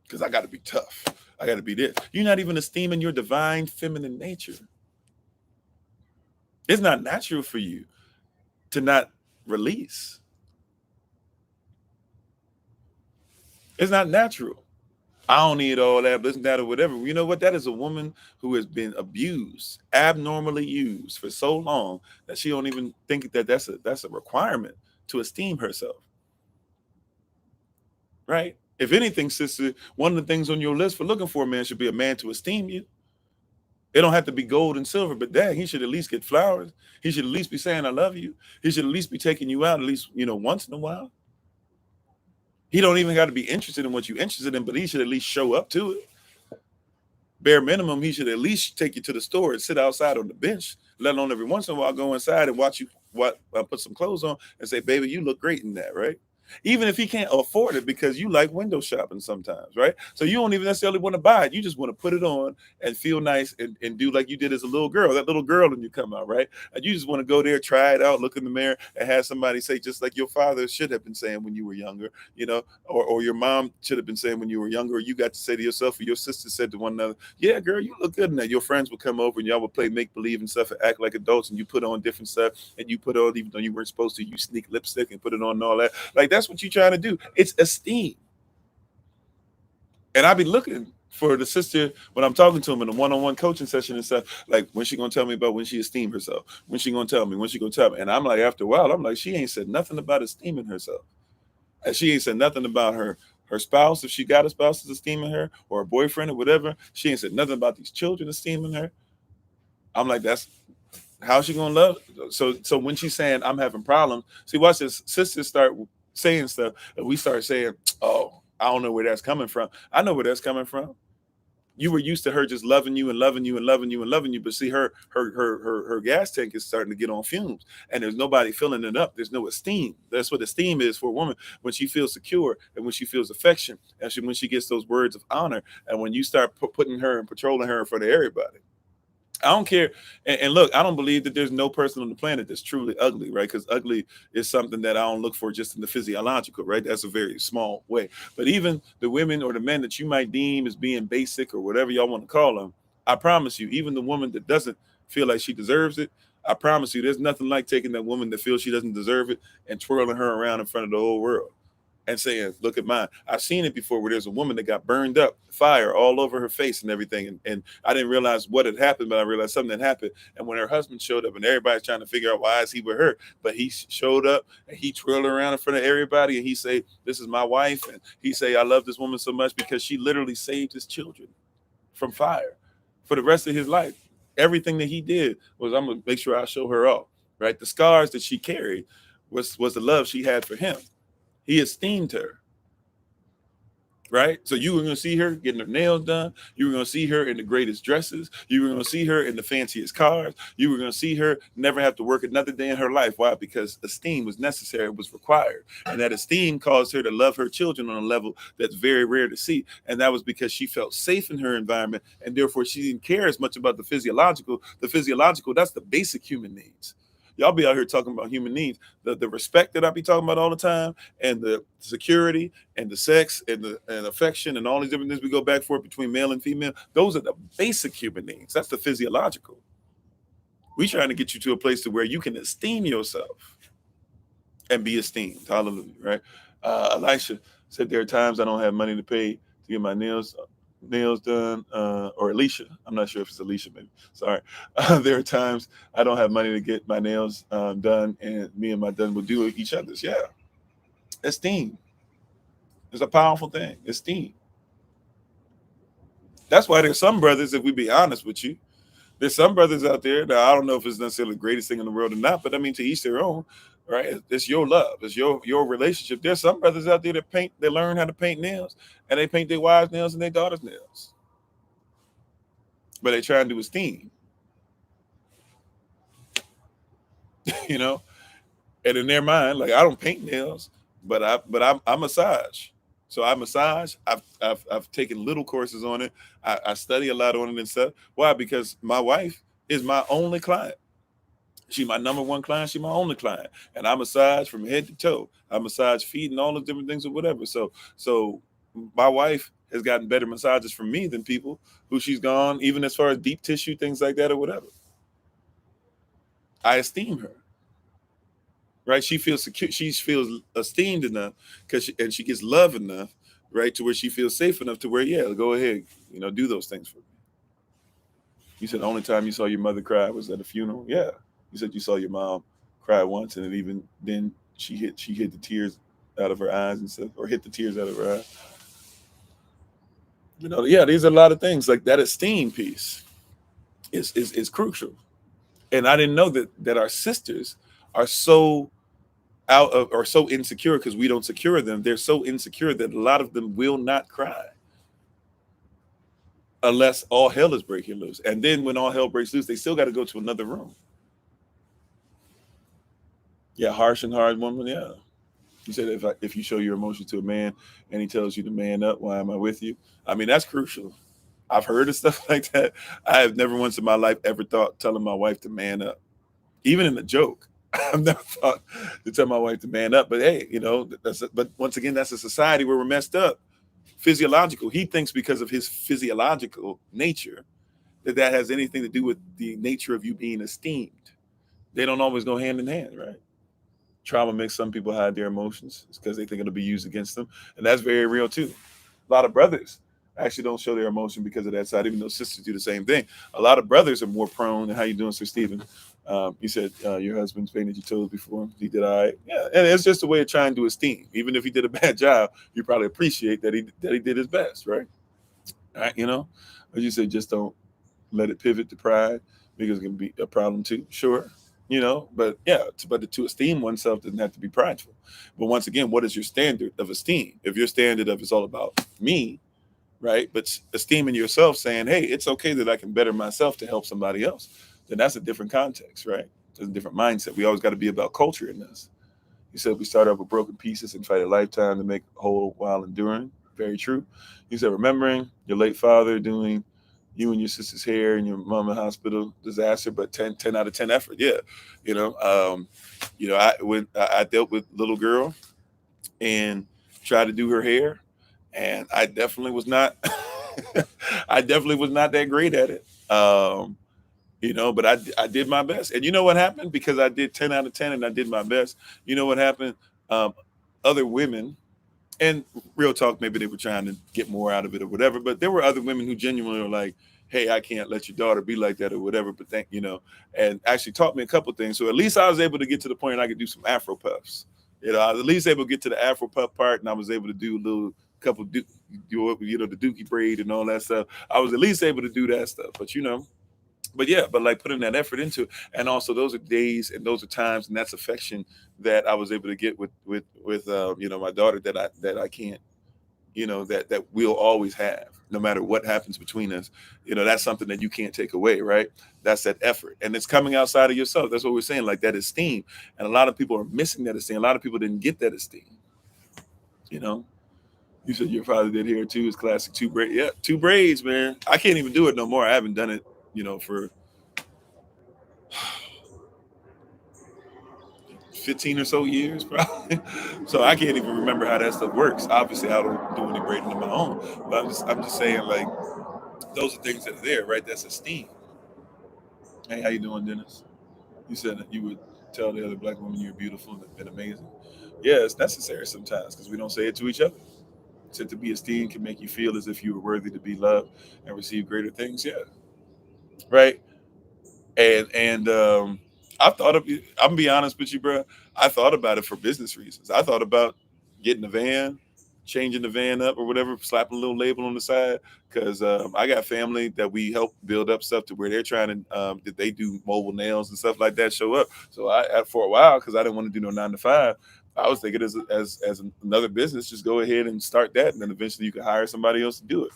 Because I got to be tough. I got to be this. You're not even esteeming your divine feminine nature. It's not natural for you to not release. It's not natural. I don't need all that, listen that or whatever. You know what? That is a woman who has been abused, abnormally used for so long that she don't even think that that's a requirement to esteem herself, right? If anything, sister, one of the things on your list for looking for a man should be a man to esteem you. It don't have to be gold and silver, but dang, he should at least get flowers. He should at least be saying I love you. He should at least be taking you out at least, once in a while. He don't even got to be interested in what you're interested in, but he should at least show up to it. Bare minimum, he should at least take you to the store and sit outside on the bench, let alone every once in a while go inside and watch you put some clothes on and say, baby, you look great in that, right? Even if he can't afford it because you like window shopping sometimes, right? So you don't even necessarily want to buy it. You just want to put it on and feel nice and do like you did as a little girl, that little girl when you come out, right? And you just want to go there, try it out, look in the mirror and have somebody say, just like your father should have been saying when you were younger, or your mom should have been saying when you were younger, or you got to say to yourself, or your sister said to one another, yeah, girl, you look good in that. Your friends would come over and y'all would play make believe and stuff and act like adults, and you put on different stuff, and you put on, even though you weren't supposed to, you sneak lipstick and put it on and all that. Like, that's what you're trying to do. It's esteem. And I be looking for the sister when I'm talking to him in a one-on-one coaching session and stuff, like, when she gonna tell me about when she esteemed herself, when she gonna tell me, when she gonna tell me. And I'm like, after a while, I'm like, she ain't said nothing about esteeming herself. And she ain't said nothing about her spouse, if she got a spouse that's esteeming her, or a boyfriend or whatever. She ain't said nothing about these children esteeming her. I'm like, that's how she gonna love? So when she's saying I'm having problems, see, watch this. Sisters start saying stuff, and we start saying, "Oh, I don't know where that's coming from." I know where that's coming from. You were used to her just loving you and loving you and loving you and loving you, but see, her gas tank is starting to get on fumes, and there's nobody filling it up. There's no esteem. That's what esteem is for a woman, when she feels secure and when she feels affection, and when she gets those words of honor, and when you start putting her and patrolling her in front of everybody. I don't care. And look, I don't believe that there's no person on the planet that's truly ugly, right? Because ugly is something that I don't look for just in the physiological, right? That's a very small way. But even the women or the men that you might deem as being basic or whatever y'all want to call them, I promise you, even the woman that doesn't feel like she deserves it, I promise you, there's nothing like taking that woman that feels she doesn't deserve it and twirling her around in front of the whole world and saying, look at mine. I've seen it before where there's a woman that got burned up, fire all over her face and everything. And I didn't realize what had happened, but I realized something had happened. And when her husband showed up and everybody's trying to figure out why is he with her, but he showed up and he twirled around in front of everybody and he say, this is my wife. And he say, I love this woman so much because she literally saved his children from fire for the rest of his life. Everything that he did was, I'm going to make sure I show her off, right? The scars that she carried was the love she had for him. He esteemed her, right? So you were going to see her getting her nails done. You were going to see her in the greatest dresses. You were going to see her in the fanciest cars. You were going to see her never have to work another day in her life. Why? Because esteem was necessary, it was required. And that esteem caused her to love her children on a level that's very rare to see. And that was because she felt safe in her environment. And therefore, she didn't care as much about the physiological. The physiological, that's the basic human needs. Y'all be out here talking about human needs. The respect that I be talking about all the time, and the security, and the sex, and the affection, and all these different things we go back for between male and female. Those are the basic human needs. That's the physiological. We trying to get you to a place to where you can esteem yourself and be esteemed. Hallelujah, right? Elisha said there are times I don't have money to pay to get my nails done, or Alicia. I'm not sure if it's Alicia, maybe. Sorry. There are times I don't have money to get my nails done, and me and my done will do each other's. Yeah. Esteem is a powerful thing. Esteem. That's why there's some brothers, if we be honest with you, there's some brothers out there that I don't know if it's necessarily the greatest thing in the world or not, but I mean, to each their own, right? It's your love, it's your relationship. There's some brothers out there that they learn how to paint nails, and they paint their wives' nails and their daughters' nails, but they try and do esteem, you know. And in their mind, like, I don't paint nails, but I massage. So I massage. I've taken little courses on it. I study a lot on it and stuff. Why? Because my wife is my only client. She my number one client. She my only client, and I massage from head to toe. I massage feet and all the different things or whatever. So my wife has gotten better massages from me than people who she's gone, even as far as deep tissue things like that or whatever. I esteem her, right? She feels secure. She feels esteemed enough and she gets love enough, right? To where she feels safe enough to where, yeah, go ahead, do those things for me. You said the only time you saw your mother cry was at a funeral. Yeah. You said you saw your mom cry once, and even then she hit the tears out of her eyes and stuff, or hit the tears out of her eyes. Yeah, these are a lot of things. Like that esteem piece is crucial. And I didn't know that our sisters are so out of, or so insecure because we don't secure them. They're so insecure that a lot of them will not cry unless all hell is breaking loose. And then when all hell breaks loose, they still got to go to another room. Yeah, harsh and hard woman. Yeah. You said if you show your emotion to a man and he tells you to man up, why am I with you? I mean, that's crucial. I've heard of stuff like that. I have never once in my life ever thought telling my wife to man up, even in a joke. I've never thought to tell my wife to man up. But hey, but once again, that's a society where we're messed up. Physiological. He thinks because of his physiological nature that has anything to do with the nature of you being esteemed. They don't always go hand in hand, right? Trauma makes some people hide their emotions. It's because they think it'll be used against them. And that's very real too. A lot of brothers actually don't show their emotion because of that side, even though sisters do the same thing. A lot of brothers are more prone. And how you doing, Sir Stephen? You said your husband's painted your toes before. He did all right. Yeah, and it's just a way of trying to esteem. Even if he did a bad job, you probably appreciate that he did his best, right? All right, as you said, just don't let it pivot to pride because it can be a problem too. Sure, but yeah, but to esteem oneself doesn't have to be prideful. But once again, what is your standard of esteem? If your standard of it's all about me, right? But esteeming yourself, saying, hey, it's okay that I can better myself to help somebody else, then that's a different context, right? There's a different mindset. We always got to be about culture in this. You said we start off with broken pieces and fight a lifetime to make whole while enduring. Very true. You said remembering your late father doing you and your sister's hair and your mom in hospital, disaster, but 10 out of 10 effort. Yeah. I dealt with little girl and tried to do her hair, and I definitely was not I definitely was not that great at it. But I did my best. And you know what happened? Because I did 10 out of 10 and I did my best. You know what happened? Um, Other women, and real talk, maybe they were trying to get more out of it or whatever, but there were other women who genuinely were like, hey, I can't let your daughter be like that or whatever, but and actually taught me a couple things. So at least I was able to get to the point I could do some Afro puffs. I was at least able to get to the Afro puff part, and I was able to do a little couple, the dookie braid and all that stuff. I was at least able to do that stuff, but yeah, but like putting that effort into it. And also those are days and those are times and that's affection that I was able to get with my daughter that I can't, that we'll always have no matter what happens between us. That's something that you can't take away, right? That's that effort, and it's coming outside of yourself. That's what we're saying, like that esteem. And a lot of people are missing that esteem. A lot of people didn't get that esteem. You said your father did hair too. It's classic two braids. Yeah, two braids, man. I can't even do it no more. I haven't done it for 15 or so years, probably. So I can't even remember how that stuff works. Obviously, I don't do any braiding of my own, but I'm just saying, like, those are things that are there, right? That's esteem. Hey, how you doing, Dennis? You said that you would tell the other black woman you're beautiful and amazing. Yeah, it's necessary sometimes because we don't say it to each other. Said to be esteemed can make you feel as if you were worthy to be loved and receive greater things. Yeah, right. And I thought of, I'm gonna be honest with you, bro. I thought about it for business reasons. I thought about getting a van, changing the van up or whatever, slapping a little label on the side. Because I got family that we help build up stuff to where they're trying to that they do mobile nails and stuff like that show up. So for a while, because I didn't want to do no 9 to 5, I was thinking as another business, just go ahead and start that, and then eventually you can hire somebody else to do it.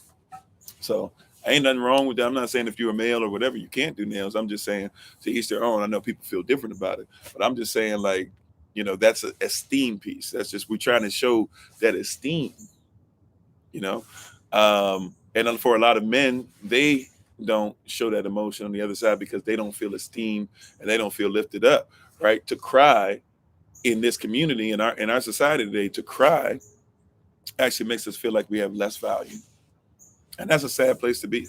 So ain't nothing wrong with that. I'm not saying if you're a male or whatever, you can't do nails. I'm just saying to each their own. I know people feel different about it, but I'm just saying, like, that's an esteem piece. That's just, we're trying to show that esteem, you know. And for a lot of men, they don't show that emotion on the other side because they don't feel esteemed and they don't feel lifted up, right? To cry in this community, in our society today, to cry actually makes us feel like we have less value. And that's a sad place to be,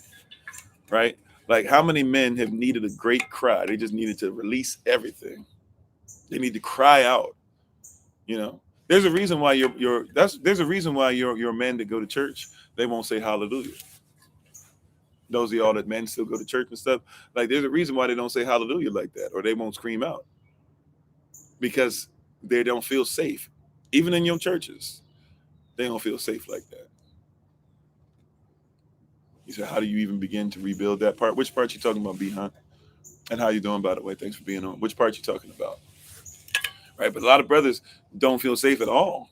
right? Like, how many men have needed a great cry? They just needed to release everything. They need to cry out, There's a reason why there's a reason why your men that go to church, they won't say hallelujah. Those of y'all that men still go to church and stuff, like there's a reason why they don't say hallelujah like that, or they won't scream out, because they don't feel safe. Even in your churches, they don't feel safe like that. You said, how do you even begin to rebuild that part? Which part you talking about, B Hunt? And how you doing, by the way? Thanks for being on. Which part you talking about? Right, but a lot of brothers don't feel safe at all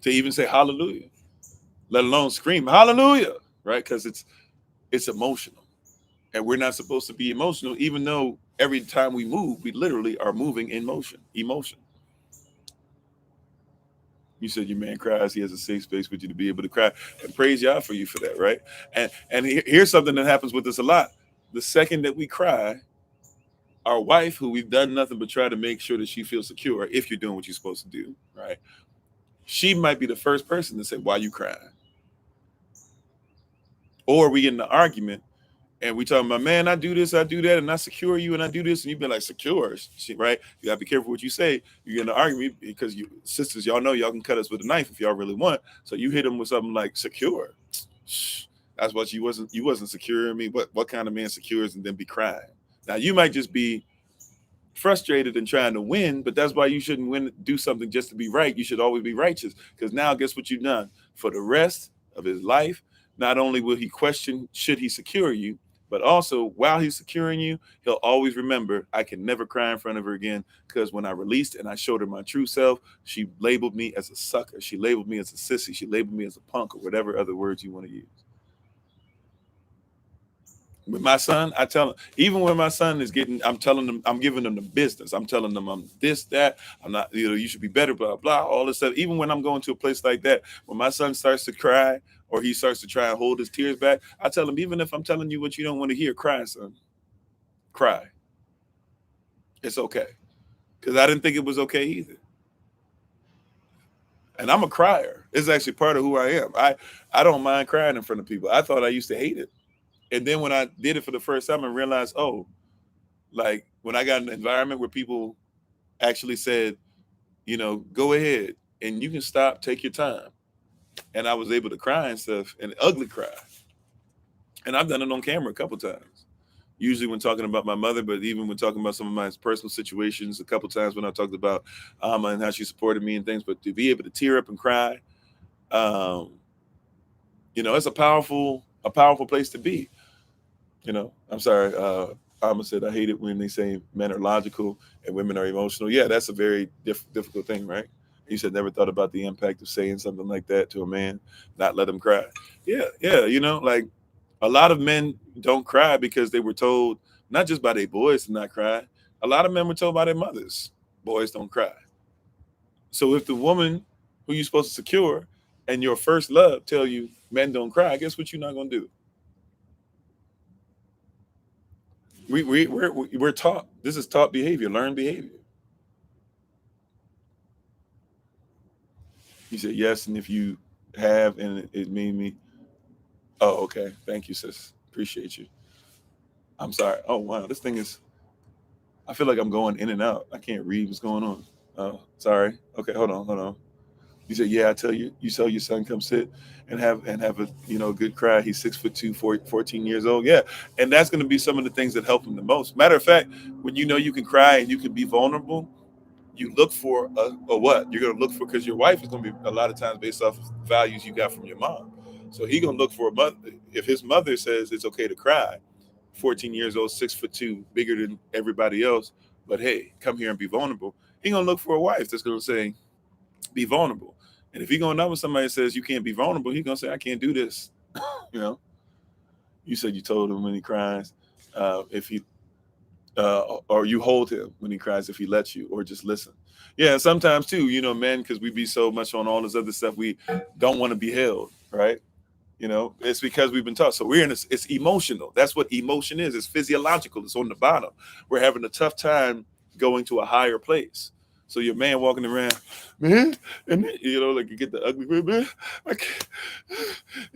to even say hallelujah, let alone scream hallelujah, right? Because it's emotional, and we're not supposed to be emotional, even though every time we move, we literally are moving in motion. Emotion. You said your man cries, he has a safe space with you to be able to cry, and praise y'all for you for that, right? And here's something that happens with us a lot. The second that we cry, our wife, who we've done nothing but try to make sure that she feels secure, if you're doing what you're supposed to do, right? She might be the first person to say, why you crying? Or we get in an argument and we talking about, man, I do this, I do that, and I secure you, and I do this, and you've been like, secure, right? You gotta be careful what you say. You get in an argument because you sisters, y'all know y'all can cut us with a knife if y'all really want. So you hit them with something like secure. That's what you wasn't securing me. What kind of man secures and then be crying? Now you might just be frustrated and trying to win, but that's why you shouldn't do something just to be right. You should always be righteous, because now guess what you've done? For the rest of his life, not only will he question should he secure you, but also while he's securing you, he'll always remember, I can never cry in front of her again, because when I released and I showed her my true self, she labeled me as a sucker. She labeled me as a sissy. She labeled me as a punk, or whatever other words you want to use. With my son, I tell him, even when my son is I'm telling them, I'm giving them the business. I'm telling them I'm this, that, I'm not, you should be better, blah, blah, all this stuff. Even when I'm going to a place like that, when my son starts to cry or he starts to try and hold his tears back, I tell him, even if I'm telling you what you don't want to hear, cry, son. Cry. It's okay. Because I didn't think it was okay either. And I'm a crier. It's actually part of who I am. I don't mind crying in front of people. I thought I used to hate it. And then when I did it for the first time and realized, oh, like when I got in an environment where people actually said, go ahead and you can stop, take your time. And I was able to cry and stuff, and ugly cry. And I've done it on camera a couple times. Usually when talking about my mother, but even when talking about some of my personal situations, a couple times when I talked about Alma and how she supported me and things, but to be able to tear up and cry, it's a powerful place to be. I'm sorry. Alma said, I hate it when they say men are logical and women are emotional. Yeah, that's a very difficult thing, right? You said never thought about the impact of saying something like that to a man, not let him cry. Yeah. Like a lot of men don't cry because they were told, not just by their boys to not cry. A lot of men were told by their mothers, boys don't cry. So if the woman who you're supposed to secure and your first love tell you men don't cry, guess what you're not going to do? We're taught. This is taught behavior, learned behavior. He said yes, and if you have, and it made me. Oh, okay. Thank you, sis. Appreciate you. I'm sorry. Oh wow, this thing is. I feel like I'm going in and out. I can't read what's going on. Oh, sorry. Okay, hold on. You said, yeah, I tell you, you saw your son come sit and have a good cry. He's 6'2", 14 years old. Yeah. And that's going to be some of the things that help him the most. Matter of fact, when you can cry and you can be vulnerable, you look for a what? You're going to look for, because your wife is going to be a lot of times based off of values you got from your mom. So he's going to look for a mother. If his mother says it's okay to cry, 14 years old, 6'2", bigger than everybody else, but hey, come here and be vulnerable. He's going to look for a wife that's going to say, be vulnerable. And if you're going out with somebody that says you can't be vulnerable, he's going to say, I can't do this. You said you told him when he cries, if he, or you hold him when he cries if he lets you, or just listen. Yeah, sometimes too, men, because we be so much on all this other stuff, we don't want to be held, right? It's because we've been taught. So it's emotional. That's what emotion is. It's physiological. It's on the bottom. We're having a tough time going to a higher place. So your man walking around, man, and like you get the ugly man, and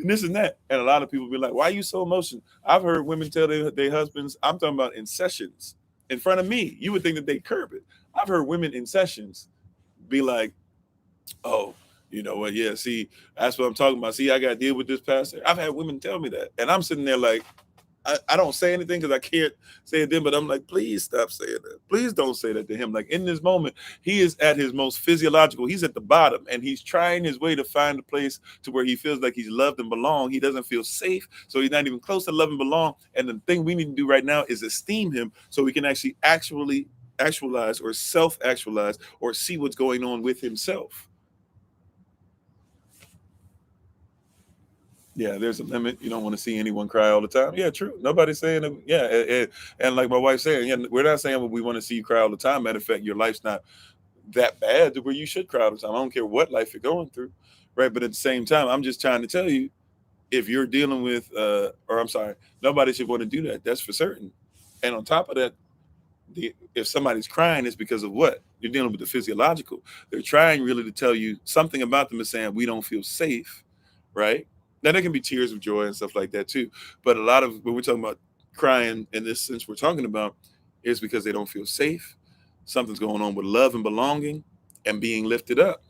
this and that. And a lot of people be like, why are you so emotional? I've heard women tell their husbands, I'm talking about in sessions, in front of me. You would think that they curb it. I've heard women in sessions be like, Oh, you know what? Yeah, see, that's what I'm talking about. See, I got to deal with this pastor. I've had women tell me that. And I'm sitting there like, I don't say anything because I can't say it then, but I'm like, please stop saying that. Please don't say that to him. Like in this moment, he is at his most physiological. He's at the bottom and he's trying his way to find a place to where he feels like he's loved and belong. He doesn't feel safe. So he's not even close to love and belong. And the thing we need to do right now is esteem him so we can actually actualize or self-actualize or see what's going on with himself. Yeah, there's a limit. You don't want to see anyone cry all the time. Yeah, true. Nobody's saying that. Yeah, and like my wife saying, yeah, we're not saying we want to see you cry all the time. Matter of fact, your life's not that bad to where you should cry all the time. I don't care what life you're going through, right? But at the same time, I'm just trying to tell you, if you're dealing with, or I'm sorry, nobody should want to do that. That's for certain. And on top of that, if somebody's crying, it's because of what? You're dealing with the physiological. They're trying really to tell you something about them is saying we don't feel safe, right? Now there can be tears of joy and stuff like that too. But a lot of when we're talking about crying in this sense we're talking about is because they don't feel safe. Something's going on with love and belonging and being lifted up,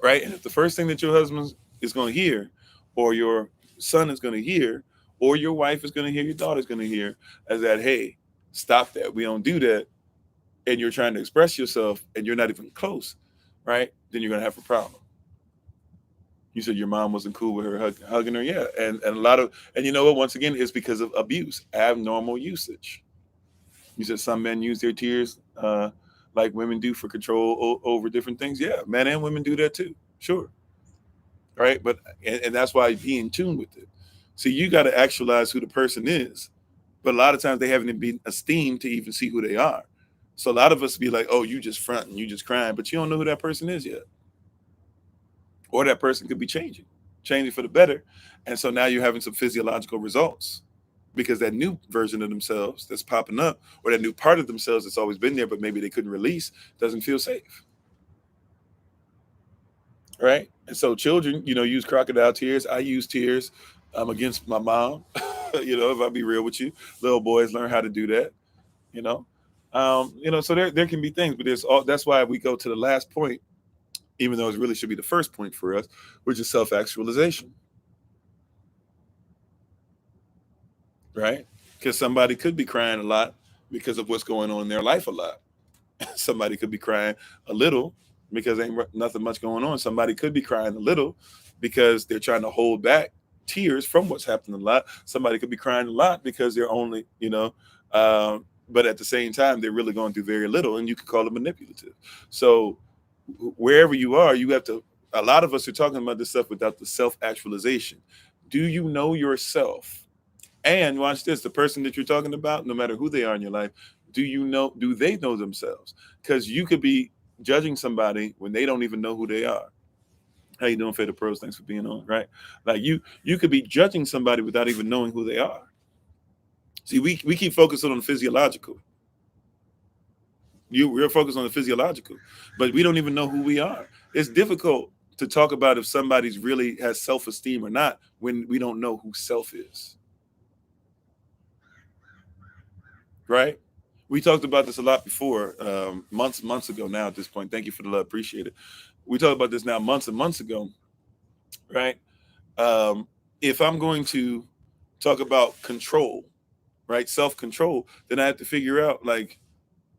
right? And if the first thing that your husband is going to hear, or your son is going to hear, or your wife is going to hear, your daughter's going to hear, is that, hey, stop that. We don't do that. And you're trying to express yourself and you're not even close, right? Then you're going to have a problem. You said your mom wasn't cool with her hugging her. Yeah. And a lot of, and you know what, once again, it's because of abuse, abnormal usage. You said some men use their tears like women do for control over different things. Yeah, men and women do that too. Sure. Right. But, and that's why be in tune with it. See, you got to actualize who the person is. But a lot of times they haven't been esteemed to even see who they are. So a lot of us be like, oh, you just fronting, you just crying, but you don't know who that person is yet. Or that person could be changing for the better. And so now you're having some physiological results because that new version of themselves that's popping up, or that new part of themselves that's always been there, but maybe they couldn't release, doesn't feel safe. Right. And so children, use crocodile tears. I use tears against my mom. If I be real with you, little boys learn how to do that, you know. So there can be things, but that's why we go to the last point, even though it really should be the first point for us, which is self-actualization. Right? Because somebody could be crying a lot because of what's going on in their life a lot. Somebody could be crying a little because ain't nothing much going on. Somebody could be crying a little because they're trying to hold back tears from what's happening a lot. Somebody could be crying a lot because they're only, but at the same time, they're really going through very little, and you could call it manipulative. So wherever you are, you have to, a lot of us are talking about this stuff without the self-actualization. Do you know yourself? And watch this, the person that you're talking about, no matter who they are in your life, do they know themselves? Because you could be judging somebody when they don't even know who they are. How you doing, Fader Pros? Thanks for being on, right? Like you could be judging somebody without even knowing who they are. See, we keep focusing on the physiological. We're focused on the physiological, but we don't even know who we are. It's difficult to talk about if somebody's really has self-esteem or not when we don't know who self is. Right? We talked about this a lot before, months ago now at this point. Thank you for the love. Appreciate it. We talked about this now months and months ago, right? If I'm going to talk about control, right? Self-control, then I have to figure out, like,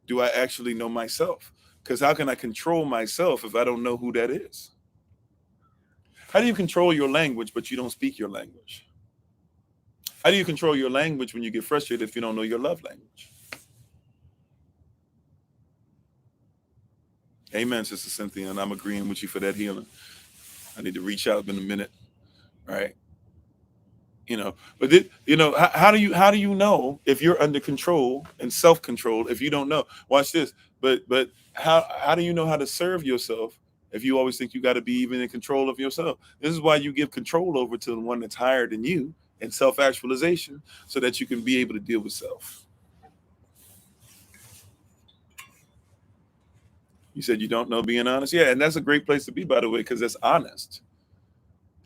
do I actually know myself? Because how can I control myself if I don't know who that is? How do you control your language, but you don't speak your language? How do you control your language when you get frustrated if you don't know your love language? Amen, Sister Cynthia, and I'm agreeing with you for that healing. I need to reach out in a minute, right? But how do you know if you're under control and self-control if you don't know? Watch this. But how do you know how to serve yourself if you always think you got to be even in control of yourself? This is why you give control over to the one that's higher than you in self-actualization, so that you can be able to deal with self. You said you don't know being honest. Yeah, and that's a great place to be, by the way, because that's honest.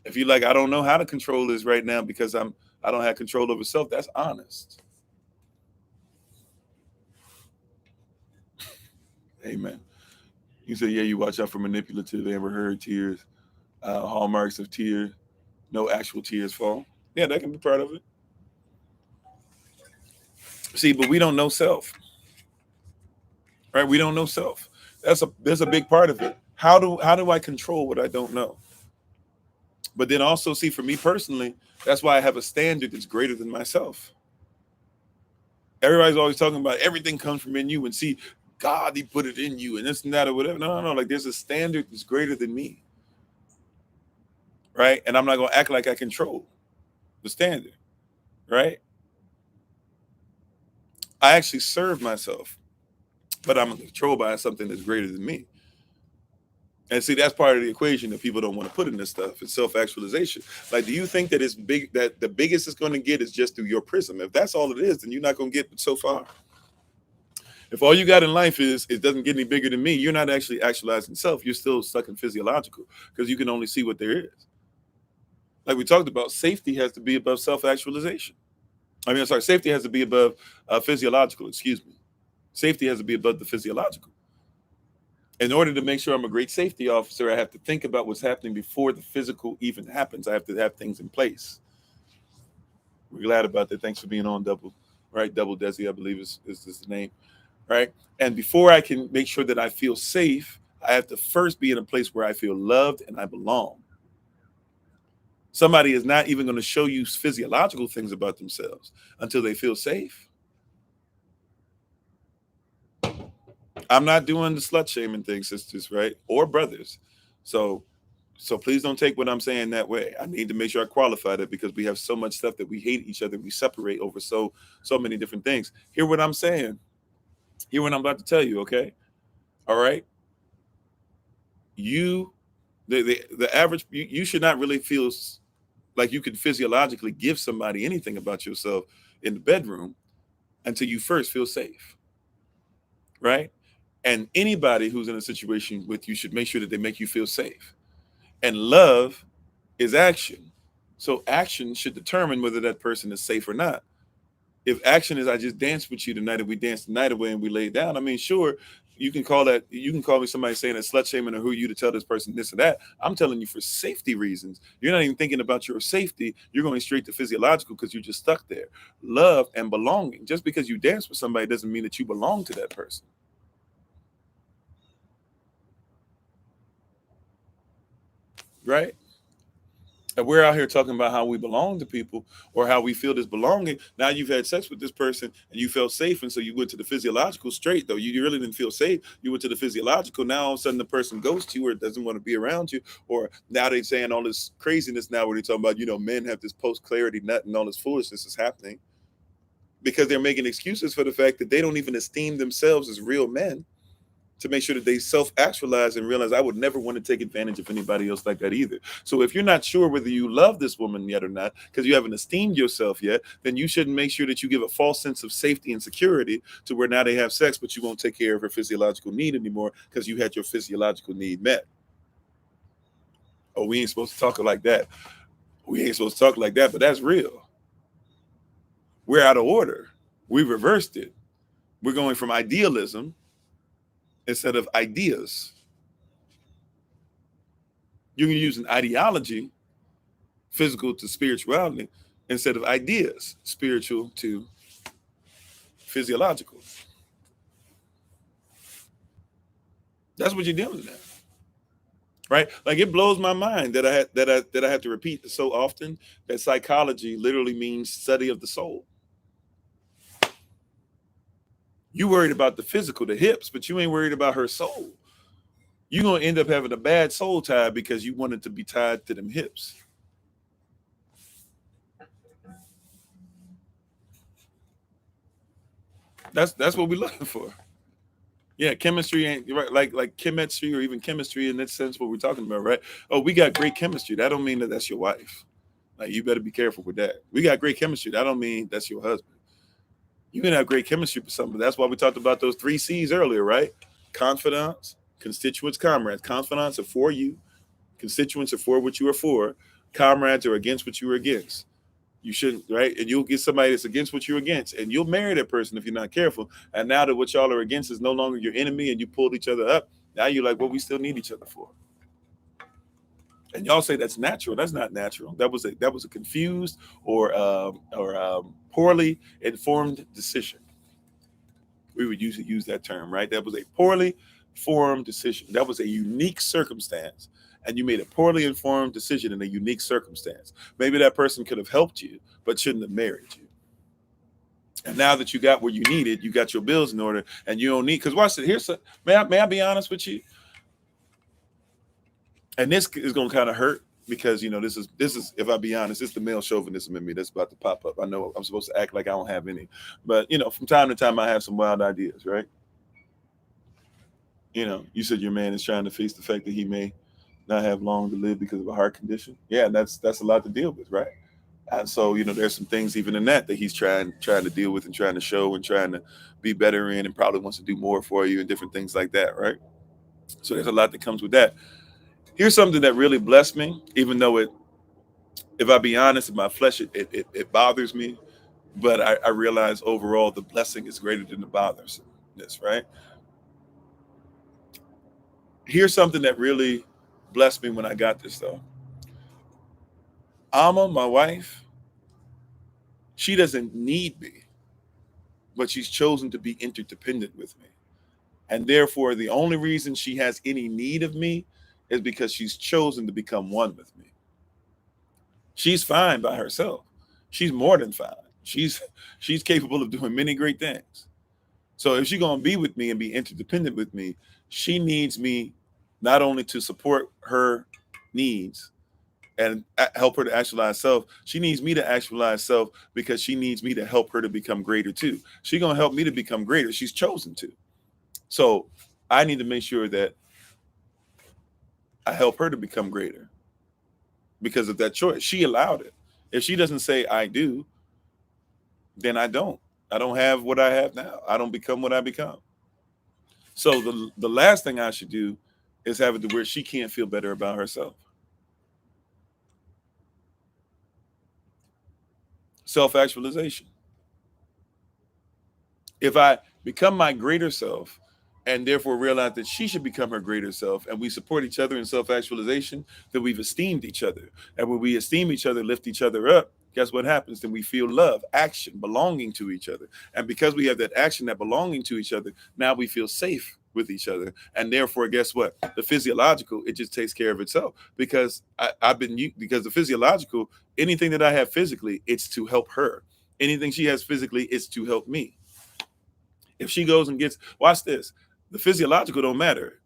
If you like, I don't know how to control this right now because I don't have control over self, that's honest. Amen. You say, yeah, you watch out for manipulative, Amber Heard tears, hallmarks of tears, no actual tears fall. Yeah, that can be part of it. See, but we don't know self, right? We don't know self. There's a big part of it. How do I control what I don't know? But then also, see, for me personally, that's why I have a standard that's greater than myself. Everybody's always talking about everything comes from in you, and see, God, He put it in you, and this and that or whatever. No, no, no. Like there's a standard that's greater than me, right? And I'm not gonna act like I control the standard, right? I actually serve myself, but I'm controlled by something that's greater than me. And see, that's part of the equation that people don't want to put in this stuff. It's self-actualization. Like, do you think that it's big, that the biggest it's going to get is just through your prism? If that's all it is, then you're not going to get so far. If all you got in life is it doesn't get any bigger than me, you're not actually actualizing self. You're still stuck in physiological because you can only see what there is. Like we talked about, safety has to be above self-actualization. I mean, I'm sorry, safety has to be above physiological. Excuse me. Safety has to be above the physiological. In order to make sure I'm a great safety officer, I have to think about what's happening before the physical even happens. I have to have things in place. We're glad about that. Thanks for being on, Double, right? Double Desi, I believe is the name, right? And before I can make sure that I feel safe, I have to first be in a place where I feel loved and I belong. Somebody is not even going to show you physiological things about themselves until they feel safe. I'm not doing the slut shaming thing, sisters, right? Or brothers. So please don't take what I'm saying that way. I need to make sure I qualify that because we have so much stuff that we hate each other. We separate over so many different things. Hear what I'm saying. Hear what I'm about to tell you, okay? All right. You, the average, you should not really feel like you can physiologically give somebody anything about yourself in the bedroom until you first feel safe. Right? And anybody who's in a situation with you should make sure that they make you feel safe. And love is action. So action should determine whether that person is safe or not. If action is I just danced with you tonight and we danced the night away and we laid down, I mean, sure, you can call me somebody saying that slut shaming or who you to tell this person this or that. I'm telling you for safety reasons. You're not even thinking about your safety. You're going straight to physiological because you're just stuck there. Love and belonging. Just because you dance with somebody doesn't mean that you belong to that person. Right? And we're out here talking about how we belong to people or how we feel this belonging. Now you've had sex with this person and you felt safe. And so you went to the physiological straight, though. You really didn't feel safe. You went to the physiological. Now all of a sudden the person ghosts you or doesn't want to be around you. Or now they're saying all this craziness now where they're talking about, men have this post-clarity nut and all this foolishness is happening because they're making excuses for the fact that they don't even esteem themselves as real men, to make sure that they self-actualize and realize I would never want to take advantage of anybody else like that either. So if you're not sure whether you love this woman yet or not, because you haven't esteemed yourself yet, then you shouldn't make sure that you give a false sense of safety and security to where now they have sex, but you won't take care of her physiological need anymore because you had your physiological need met. Oh, we ain't supposed to talk like that. We ain't supposed to talk like that, but that's real. We're out of order. We reversed it. We're going from idealism instead of ideas. You can use an ideology, physical to spirituality, instead of ideas, spiritual to physiological. That's what you're dealing with, right? Like it blows my mind that I have to repeat so often that psychology literally means study of the soul. You worried about the physical, the hips, but you ain't worried about her soul. You're gonna end up having a bad soul tie because you wanted to be tied to them hips. That's what we're looking for. Yeah, chemistry ain't right, like chemistry or even chemistry in that sense. What we're talking about, right? Oh, we got great chemistry. That don't mean that that's your wife. Like you better be careful with that. We got great chemistry. That don't mean that's your husband. You can have great chemistry with something. That's why we talked about those 3 C's earlier, right? Confidants, constituents, comrades. Confidants are for you. Constituents are for what you are for. Comrades are against what you are against. You shouldn't, right? And you'll get somebody that's against what you're against, and you'll marry that person if you're not careful. And now that what y'all are against is no longer your enemy, and you pulled each other up, Now you're like, what we still need each other for? And y'all say that's natural. That's not natural. That was a confused or poorly informed decision. We would usually use that term, right? That was a poorly formed decision. That was a unique circumstance. And you made a poorly informed decision in a unique circumstance. Maybe that person could have helped you, but shouldn't have married you. And now that you got what you needed, you got your bills in order, and you don't need. Because watch it. May I be honest with you? And this is going to kind of hurt because this is if I be honest, it's the male chauvinism in me that's about to pop up. I know I'm supposed to act like I don't have any, but from time to time I have some wild ideas, right? You said your man is trying to face the fact that he may not have long to live because of a heart condition. Yeah, that's a lot to deal with, right? And so there's some things even in that he's trying to deal with and trying to show and trying to be better in, and probably wants to do more for you and different things like that, right? So there's a lot that comes with that. Here's something that really blessed me, even though if I be honest, in my flesh, it bothers me, but I realize overall the blessing is greater than the bothersomeness, right? Here's something that really blessed me when I got this, though. Alma, my wife, she doesn't need me, but she's chosen to be interdependent with me. And therefore, the only reason she has any need of me is because she's chosen to become one with me. She's fine by herself. She's more than fine. She's capable of doing many great things. So if she's going to be with me and be interdependent with me, she needs me not only to support her needs and help her to actualize self. She needs me to actualize self because she needs me to help her to become greater too. She's going to help me to become greater. She's chosen to. So I need to make sure that I help her to become greater because of that choice. She allowed it. If she doesn't say I do, then I don't. I don't have what I have now. I don't become what I become. So the last thing I should do is have it to where she can't feel better about herself. Self-actualization. If I become my greater self and therefore realize that she should become her greater self, and we support each other in self-actualization, then we've esteemed each other. And when we esteem each other, lift each other up, guess what happens? Then we feel love, action, belonging to each other. And because we have that action, that belonging to each other, now we feel safe with each other. And therefore, guess what? The physiological, it just takes care of itself. Because because the physiological, anything that I have physically, it's to help her. Anything she has physically, it's to help me. If she goes and gets, watch this, the physiological don't matter,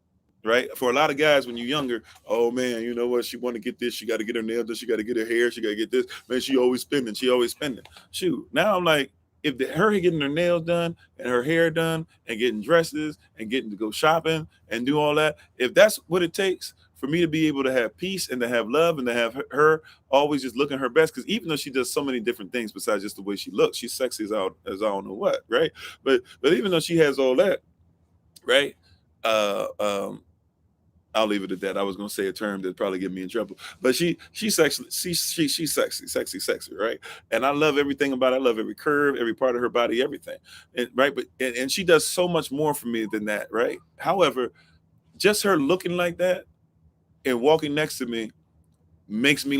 right? For a lot of guys, when you're younger, oh man, you know what? She want to get this. She got to get her nails done. She got to get her hair. She got to get this. Man, she always spending. Shoot. Now I'm like, if her getting her nails done and her hair done and getting dresses and getting to go shopping and do all that, if that's what it takes for me to be able to have peace and to have love and to have her always just looking her best, because even though she does so many different things besides just the way she looks, she's sexy as I don't know what, right? But even though she has all that, right? I'll leave it at that. I was going to say a term that probably get me in trouble, but she's sexy. She's sexy, right? And I love everything about it. I love every curve, every part of her body, everything, and right. But and she does so much more for me than that, right? However, just her looking like that and walking next to me makes me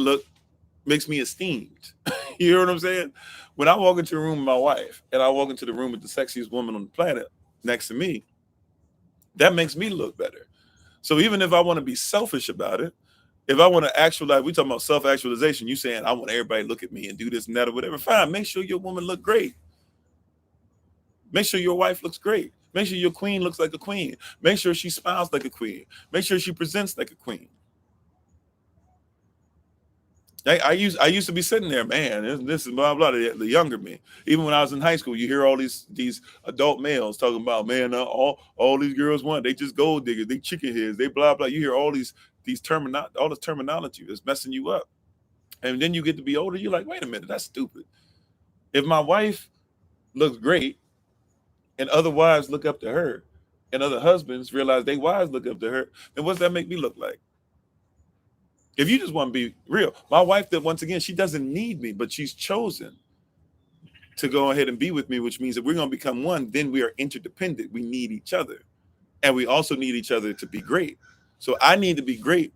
esteemed. You know what I'm saying? When I walk into a room with my wife and I walk into the room with the sexiest woman on the planet next to me, that makes me look better. So even if I want to be selfish about it, if I want to actualize, we talking about self-actualization, you saying I want everybody to look at me and do this and that or whatever, fine. Make sure your woman look great. Make sure your wife looks great. Make sure your queen looks like a queen. Make sure she smiles like a queen. Make sure she presents like a queen. I used to be sitting there, man, this is blah, blah, the younger me. Even when I was in high school, you hear all these adult males talking about, man, all these girls want, they just gold diggers, they chicken heads, they blah, blah. You hear all this terminology that's messing you up. And then you get to be older, you're like, wait a minute, that's stupid. If my wife looks great and other wives look up to her and other husbands realize they wives look up to her, then what's that make me look like? If you just want to be real, my wife, that once again, she doesn't need me, but she's chosen to go ahead and be with me, which means that we're going to become one. Then we are interdependent. We need each other. And we also need each other to be great. So I need to be great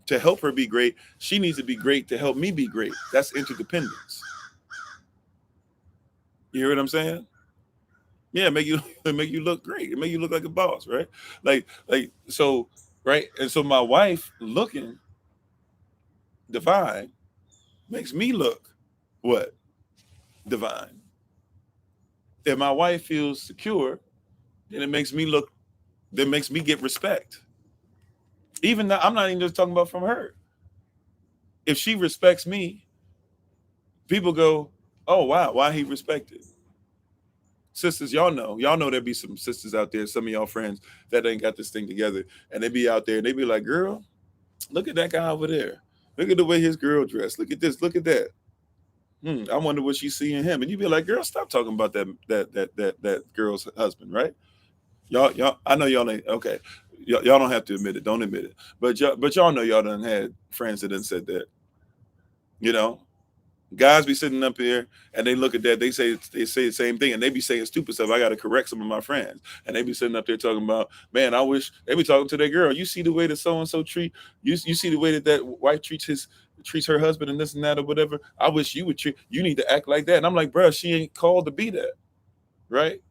to help her be great. She needs to be great to help me be great. That's interdependence. You hear what I'm saying? Yeah, make you make you look great. It make you look like a boss, right? So, right. And so my wife looking divine makes me look what? Divine. If my wife feels secure, then it makes me look, that makes me get respect. Even now, I'm not even just talking about from her. If she respects me, people go, oh wow, why he respected? Sisters, y'all know there be some sisters out there, some of y'all friends that ain't got this thing together, and they be out there and they be like, girl, look at that guy over there. Look at the way his girl dressed. Look at this. Look at that. I wonder what she's seeing him. And you be like, girl, stop talking about that girl's husband, right? Y'all. I know y'all ain't okay. Y'all don't have to admit it. Don't admit it. But y'all know y'all done had friends that done said that. You know, guys be sitting up here and they look at that. They say the same thing, and they be saying stupid stuff. I got to correct some of my friends, and they be sitting up there talking about, man, I wish they be talking to their girl. You see the way that so and so treat you. You see the way that wife treats her husband and this and that or whatever. I wish you would treat. You need to act like that. And I'm like, bro, she ain't called to be that, right?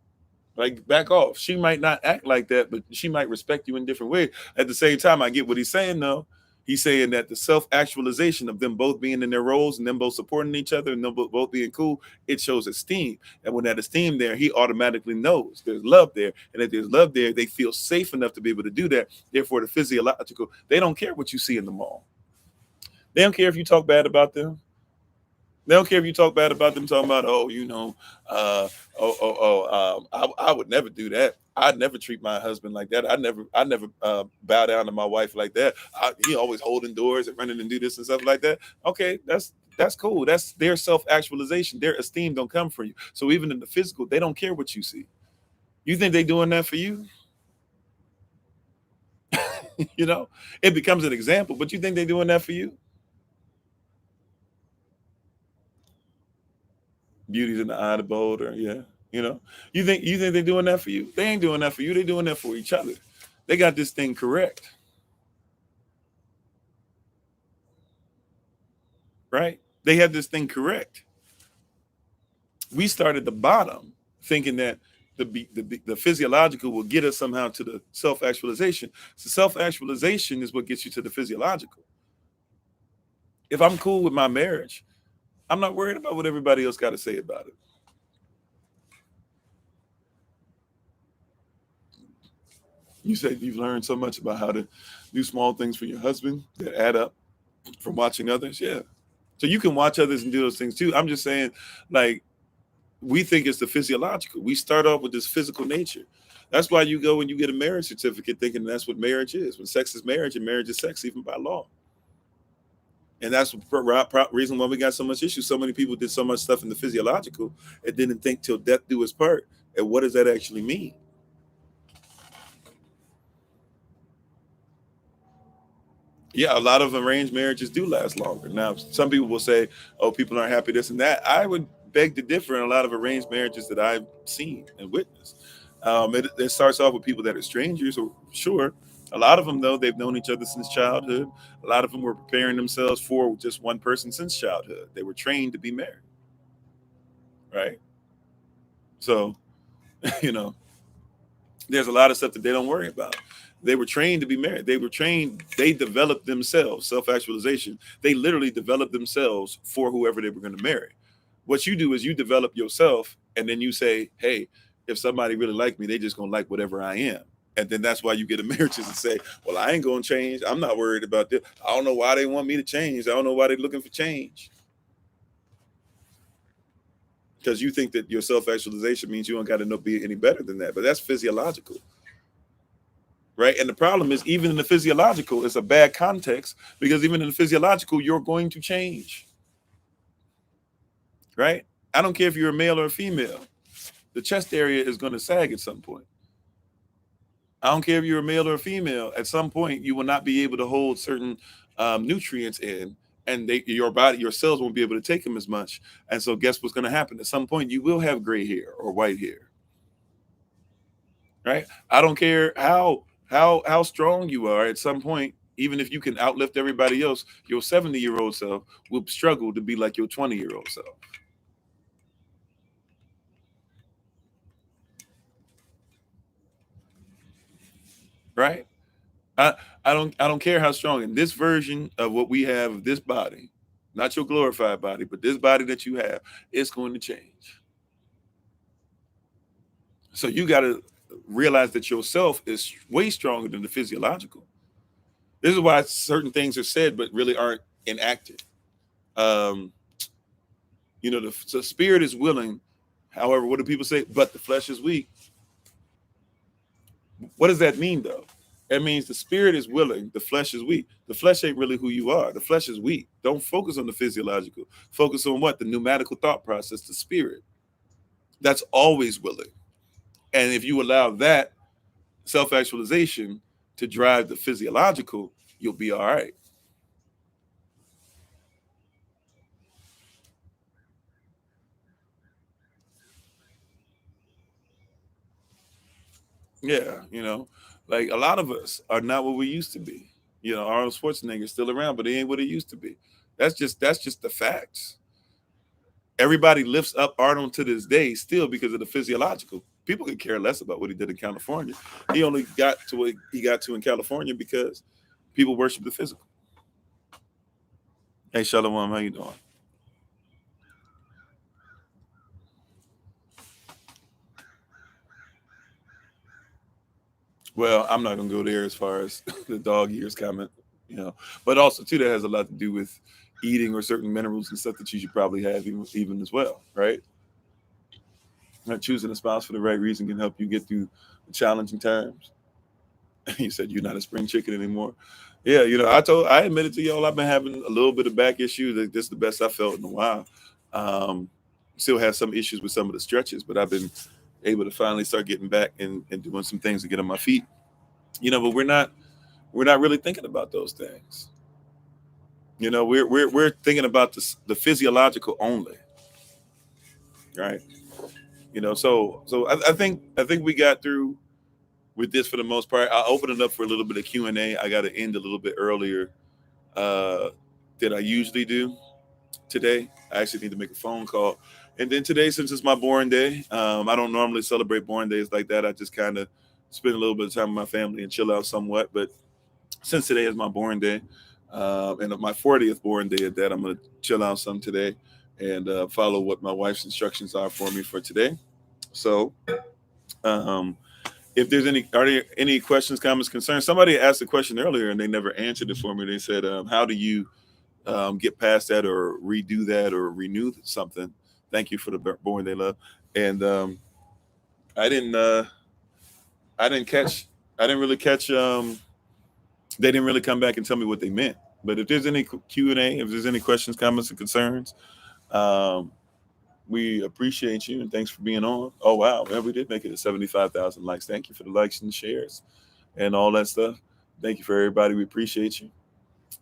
Like, back off. She might not act like that, but she might respect you in different ways. At the same time, I get what he's saying, though. He's saying that the self-actualization of them both being in their roles and them both supporting each other and them both being cool, it shows esteem. And when that esteem there, he automatically knows there's love there. And if there's love there, they feel safe enough to be able to do that. Therefore, the physiological, they don't care what you see in the mall. They don't care if you talk bad about them. They don't care if you talk bad about them, talking about, oh, I would never do that. I'd never treat my husband like that. I never bow down to my wife like that. He always holding doors and running and do this and stuff like that. Okay, that's cool. That's their self-actualization. Their esteem don't come from you. So even in the physical, they don't care what you see. You think they doing that for you? It becomes an example, but you think they doing that for you? Beauty's in the eye of the beholder. Yeah. You know, you think they're doing that for you? They ain't doing that for you. They're doing that for each other. They got this thing correct. Right? They have this thing correct. We start at the bottom thinking that the physiological will get us somehow to the self-actualization. So self-actualization is what gets you to the physiological. If I'm cool with my marriage, I'm not worried about what everybody else got to say about it. You said you've learned so much about how to do small things for your husband that add up from watching others. Yeah. So you can watch others and do those things too. I'm just saying, like, we think it's the physiological. We start off with this physical nature. That's why you go and you get a marriage certificate thinking that's what marriage is. When sex is marriage and marriage is sex, even by law. And that's the reason why we got so much issue. So many people did so much stuff in the physiological and didn't think till death do his part. And what does that actually mean? Yeah, a lot of arranged marriages do last longer. Now, some people will say, oh, people aren't happy, this and that. I would beg to differ in a lot of arranged marriages that I've seen and witnessed. It starts off with people that are strangers, or sure. A lot of them, though, they've known each other since childhood. A lot of them were preparing themselves for just one person since childhood. They were trained to be married, right? So, you know, there's a lot of stuff that they don't worry about. They were trained to be married. They were trained, they developed themselves, self-actualization. They literally developed themselves for whoever they were going to marry. What you do is you develop yourself, and then you say, hey, if somebody really like me, they just going to like whatever I am. And then that's why you get a marriages and say, well, I ain't going to change. I'm not worried about this. I don't know why they want me to change. I don't know why they're looking for change. Because you think that your self-actualization means you don't got to be any better than that. But that's physiological. Right. And the problem is, even in the physiological, it's a bad context, because even in the physiological, you're going to change. Right. I don't care if you're a male or a female. The chest area is going to sag at some point. I don't care if you're a male or a female. At some point, you will not be able to hold certain nutrients in, and your body, your cells won't be able to take them as much. And so guess what's going to happen? At some point, you will have gray hair or white hair. right? I don't care how strong you are. At some point, even if you can outlift everybody else, your 70-year-old self will struggle to be like your 20-year-old self, right? I I don't care how strong. In this version of what we have of this body, not your glorified body, but this body that you have, it's going to change. So you got to realize that yourself is way stronger than the physiological. This is why certain things are said but really aren't enacted. Um, the spirit is willing. However, what do people say? But the flesh is weak. What does that mean, though? That means the spirit is willing, the flesh is weak. The flesh ain't really who you are. The flesh is weak. Don't focus on the physiological. Focus on what? The pneumatical thought process, the spirit. That's always willing. And if you allow that self actualization to drive the physiological, you'll be all right. Yeah, like a lot of us are not what we used to be. Arnold Schwarzenegger's still around, but he ain't what he used to be. That's just the facts. Everybody lifts up Arnold to this day still because of the physiological. People could care less about what he did in California. He only got to what he got to in California because people worship the physical. Hey, Shalom, how you doing? Well, I'm not gonna go there as far as the dog years comment, but also too that has a lot to do with eating or certain minerals and stuff that you should probably have even as well, right? Not choosing a spouse for the right reason can help you get through the challenging times. You said you're not a spring chicken anymore. Yeah, I admitted to y'all I've been having a little bit of back issues. Like, this is the best I felt in a while. Um, Still have some issues with some of the stretches, but I've been able to finally start getting back and doing some things to get on my feet. But we're not really thinking about those things. We're thinking about the physiological only, right? So I think we got through with this for the most part. I'll open it up for a little bit of Q&A. I got to end a little bit earlier uh, than I usually do today. I actually need to make a phone call. And then today, since it's my born day, I don't normally celebrate born days like that. I just kind of spend a little bit of time with my family and chill out somewhat. But since today is my born day, and my 40th born day at that, I'm going to chill out some today and follow what my wife's instructions are for me for today. So, um, if there's are there any questions, comments, concerns? Somebody asked a question earlier and they never answered it for me. They said, "How do you get past that or redo that or renew something?" Thank you for the born day love. And I didn't, uh, I didn't catch, I didn't really catch. They didn't really come back and tell me what they meant. But if there's any Q&A, if there's any questions, comments, and concerns, um, we appreciate you and thanks for being on. Oh wow, man, we did make it to 75,000 likes. Thank you for the likes and shares and all that stuff. Thank you for everybody. We appreciate you.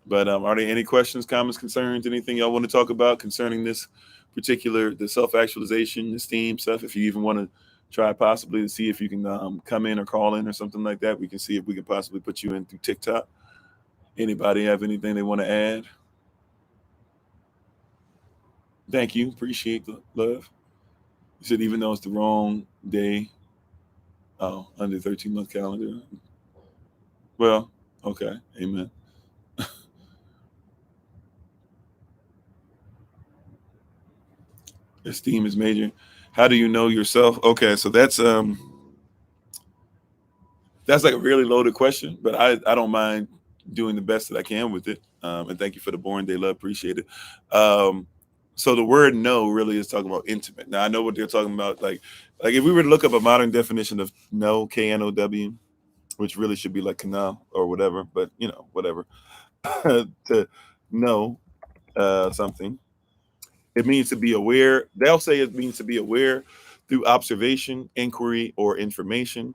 But are there any questions, comments, concerns, anything y'all want to talk about concerning this particular the self actualization, esteem stuff? If you even want to try possibly to see if you can come in or call in or something like that, we can see if we can possibly put you in through TikTok. Anybody have anything they want to add? Thank you. Appreciate the love. You said even though it's the wrong day, oh, under 13-month calendar. Well, okay. Amen. Esteem is major. How do you know yourself? Okay, so that's like a really loaded question, but I don't mind doing the best that I can with it. And thank you for the born day love. Appreciate it. So the word "no" really is talking about intimate. Now I know what they're talking about. Like if we were to look up a modern definition of "no," KNOW, which really should be like canal or whatever, but whatever. To know something, it means to be aware. They'll say it means to be aware through observation, inquiry, or information,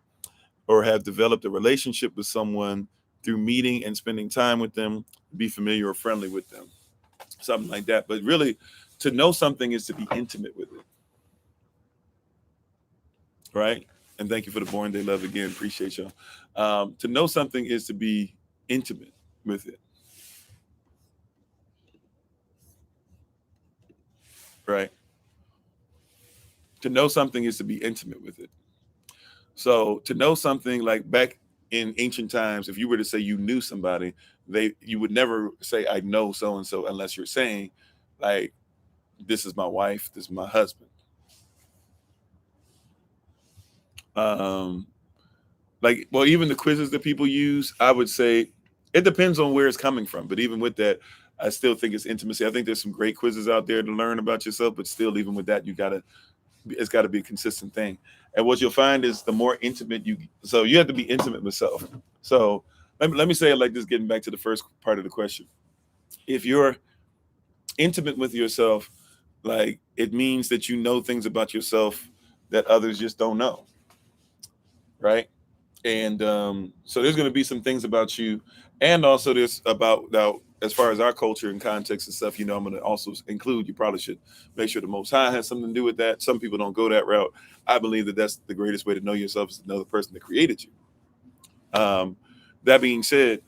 or have developed a relationship with someone through meeting and spending time with them, be familiar or friendly with them, something like that. But really, to know something is to be intimate with it, right? And thank you for the born day love again. Appreciate y'all. To know something is to be intimate with it, right? To know something is to be intimate with it. So to know something, like back in ancient times, if you were to say you knew somebody, you would never say I know so and so unless you're saying like this is my wife, this is my husband. Um, like well, even the quizzes that people use, I would say it depends on where it's coming from. But even with that, I still think it's intimacy. I think there's some great quizzes out there to learn about yourself, but still, even with that, it's got to be a consistent thing. And what you'll find is the more intimate so you have to be intimate with self. So let me say it like this, getting back to the first part of the question. If you're intimate with yourself, like it means that you know things about yourself that others just don't know, right? And so there's going to be some things about you, and also there's about now as far as our culture and context and stuff. I'm going to also include, you probably should make sure the Most High has something to do with that. Some people don't go that route. I believe that that's the greatest way to know yourself, is to know the person that created you. That being said,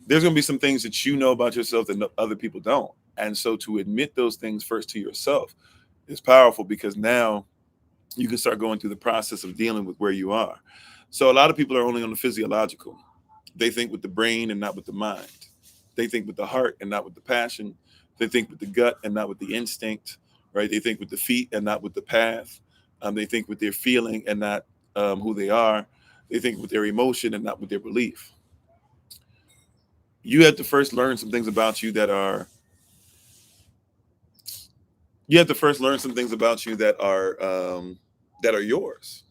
there's going to be some things that you know about yourself that other people don't, and so to admit those things first to yourself is powerful, because now you can start going through the process of dealing with where you are. So a lot of people are only on the physiological. They think with the brain and not with the mind. They think with the heart and not with the passion. They think with the gut and not with the instinct, right? They think with the feet and not with the path. They think with their feeling and not who they are. They think with their emotion and not with their belief. You have to first learn some things about you that are. You have to first learn some things about you that are yours.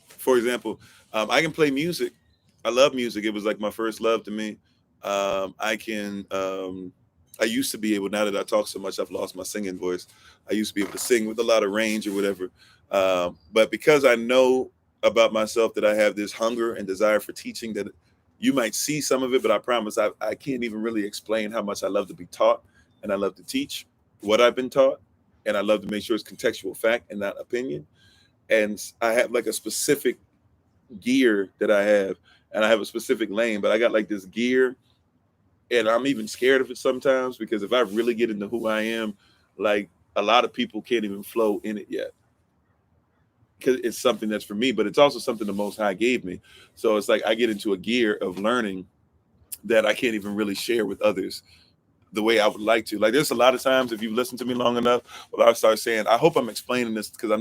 For example, I can play music. I love music. It was like my first love to me. I can. I used to be able. Now that I talk so much, I've lost my singing voice. I used to be able to sing with a lot of range or whatever. But because I know about myself that I have this hunger and desire for teaching, that you might see some of it, but I promise I can't even really explain how much I love to be taught, and I love to teach what I've been taught, and I love to make sure it's contextual fact and not opinion. And I have like a specific gear that I have, and I have a specific lane, but I got like this gear, and I'm even scared of it sometimes, because if I really get into who I am, like a lot of people can't even flow in it yet, because it's something that's for me, but it's also something the Most High gave me. So it's like I get into a gear of learning that I can't even really share with others the way I would like to. Like there's a lot of times, if you've listened to me long enough, well, I start saying, I hope I'm explaining this, because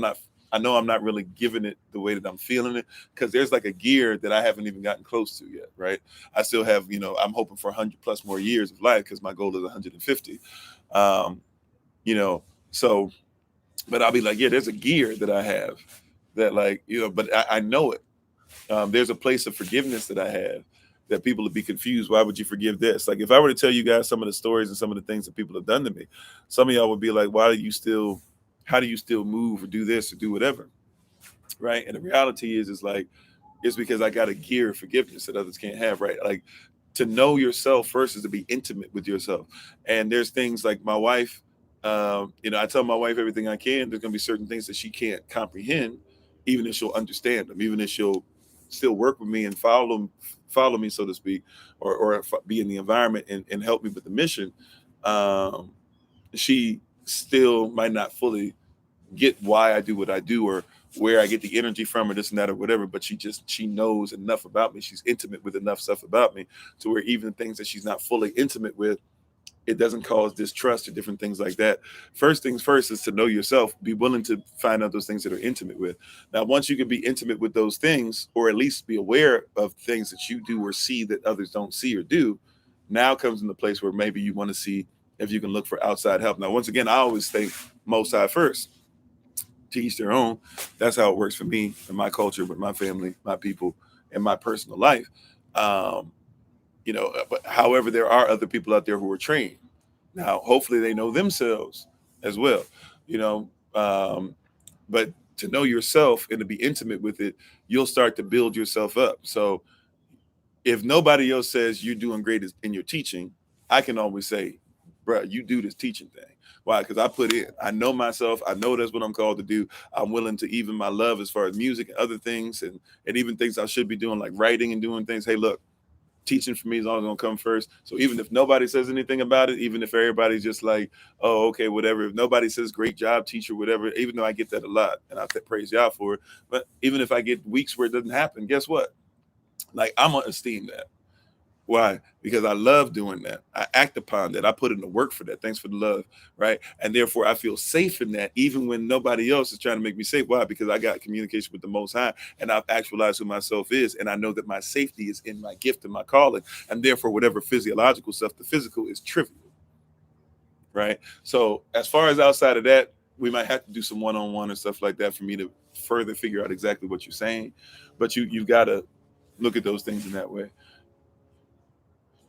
I know I'm not really giving it the way that I'm feeling it, because there's like a gear that I haven't even gotten close to yet, right? I still have, I'm hoping for 100 plus more years of life, because my goal is 150. Um, you know, so, but I'll be like, yeah, there's a gear that I have that, like, but I know it. There's a place of forgiveness that I have, that people would be confused. Why would you forgive this? Like if I were to tell you guys some of the stories and some of the things that people have done to me, some of y'all would be like, how do you still move or do this or do whatever? Right. And the reality is like, it's because I got a gear of forgiveness that others can't have. Right. Like to know yourself first is to be intimate with yourself. And there's things like my wife, I tell my wife everything I can. There's going to be certain things that she can't comprehend, even if she'll understand them, even if she'll still work with me and follow me, so to speak, or be in the environment and help me with the mission. Um, she still might not fully get why I do what I do, or where I get the energy from, or this and that or whatever, but she knows enough about me. She's intimate with enough stuff about me to where even things that she's not fully intimate with, it doesn't cause distrust or different things like that. First things first is to know yourself, be willing to find out those things that are intimate with. Now, once you can be intimate with those things, or at least be aware of things that you do or see that others don't see or do, now comes in the place where maybe you want to see if you can look for outside help. Now, once again, I always think Most High first, to each their own. That's how it works for me and my culture, with my family, my people, and my personal life. Um, but however, there are other people out there who are trained. Now, hopefully they know themselves as well, you know. But to know yourself and to be intimate with it, you'll start to build yourself up. So if nobody else says you're doing great in your teaching, I can always say, bro, you do this teaching thing. Why? Because I put in. I know myself. I know that's what I'm called to do. I'm willing to even my love as far as music and other things, and even things I should be doing like writing and doing things. Hey, look, teaching for me is always gonna come first. So even if nobody says anything about it, even if everybody's just like, oh, okay, whatever. If nobody says great job, teacher, whatever, even though I get that a lot, and I praise y'all for it. But even if I get weeks where it doesn't happen, guess what? Like I'm gonna esteem that. Why? Because I love doing that. I act upon that. I put in the work for that. Thanks for the love, right? And therefore, I feel safe in that, even when nobody else is trying to make me safe. Why? Because I got communication with the Most High, and I've actualized who myself is, and I know that my safety is in my gift and my calling, and therefore, whatever physiological stuff, the physical is trivial, right? So, as far as outside of that, we might have to do some one-on-one and stuff like that for me to further figure out exactly what you're saying, but you've got to look at those things in that way.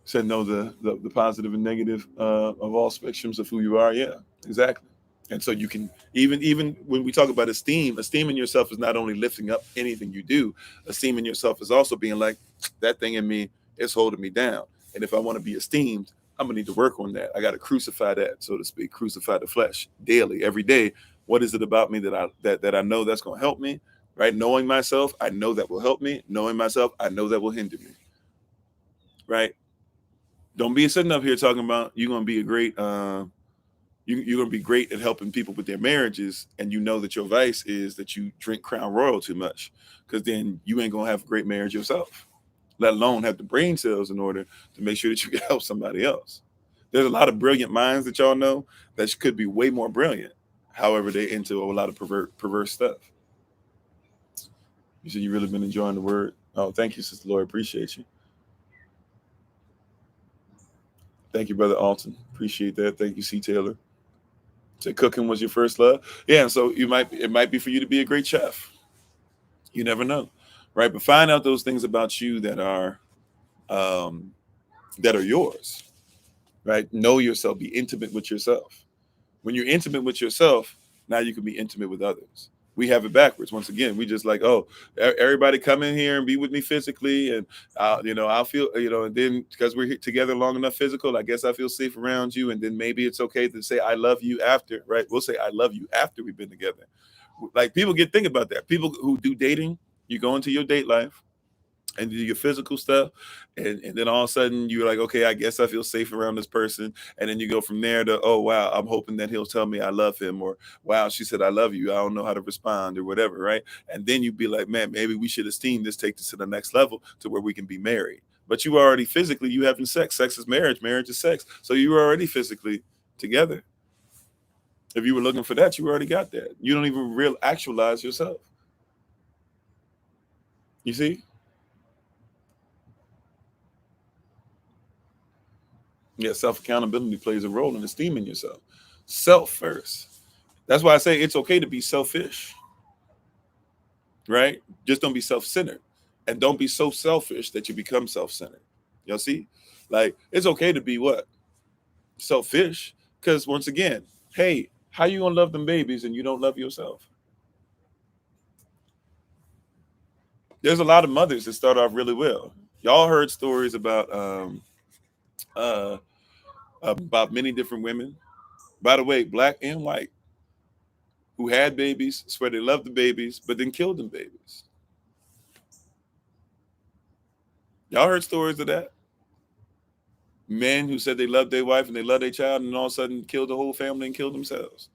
Said no, the positive and negative of all spectrums of who you are. Yeah, exactly. And so you can even when we talk about esteeming yourself is not only lifting up anything you do. Esteeming yourself is also being like, that thing in me is holding me down. And if I want to be esteemed, I'm gonna need to work on that. I got to crucify that, so to speak, crucify the flesh daily, every day. What is it about me that I know that's gonna help me? Right? Knowing myself, I know that will help me. Knowing myself, I know that will hinder me. Right? Don't be sitting up here talking about you're gonna be a great you're gonna be great at helping people with their marriages, and you know that your vice is that you drink Crown Royal too much, because then you ain't gonna have a great marriage yourself, let alone have the brain cells in order to make sure that you can help somebody else. There's a lot of brilliant minds that y'all know that could be way more brilliant. However, they're into a lot of perverse stuff. You said you really been enjoying the word. Oh, thank you, Sister Lord. Appreciate you. Thank you, Brother Alton. Appreciate that. Thank you, C. Taylor. So cooking was your first love. Yeah, so it might be for you to be a great chef. You never know, right? But find out those things about you um, that are yours, right? Know yourself. Be intimate with yourself. When you're intimate with yourself, now you can be intimate with others. We have it backwards. Once again, we just like, oh, everybody come in here and be with me physically, and I'll feel, and then because we're together long enough physical, I guess I feel safe around you, and then maybe it's okay to say I love you after, right? We'll say I love you after we've been together. Like people think about that. People who do dating, you go into your date life and do your physical stuff, and then all of a sudden you're like, okay, I guess I feel safe around this person, and then you go from there to, oh wow, I'm hoping that he'll tell me I love him, or wow, she said I love you, I don't know how to respond, or whatever, right? And then you'd be like, man, maybe we should esteem this, take this to the next level to where we can be married. But you already physically, you having sex is marriage is sex, so you were already physically together. If you were looking for that, you already got that. You don't even real actualize yourself. You see? Yeah, self accountability plays a role in esteeming yourself. Self first. That's why I say it's okay to be selfish, right? Just don't be self centered, and don't be so selfish that you become self centered. Y'all see? Like it's okay to be what? Selfish, because once again, hey, how you gonna love them babies and you don't love yourself? There's a lot of mothers that start off really well. Y'all heard stories uh, about many different women. By the way, black and white, who had babies, swear they loved the babies, but then killed them babies. Y'all heard stories of that? Men who said they loved their wife and they loved their child, and all of a sudden killed the whole family and killed themselves.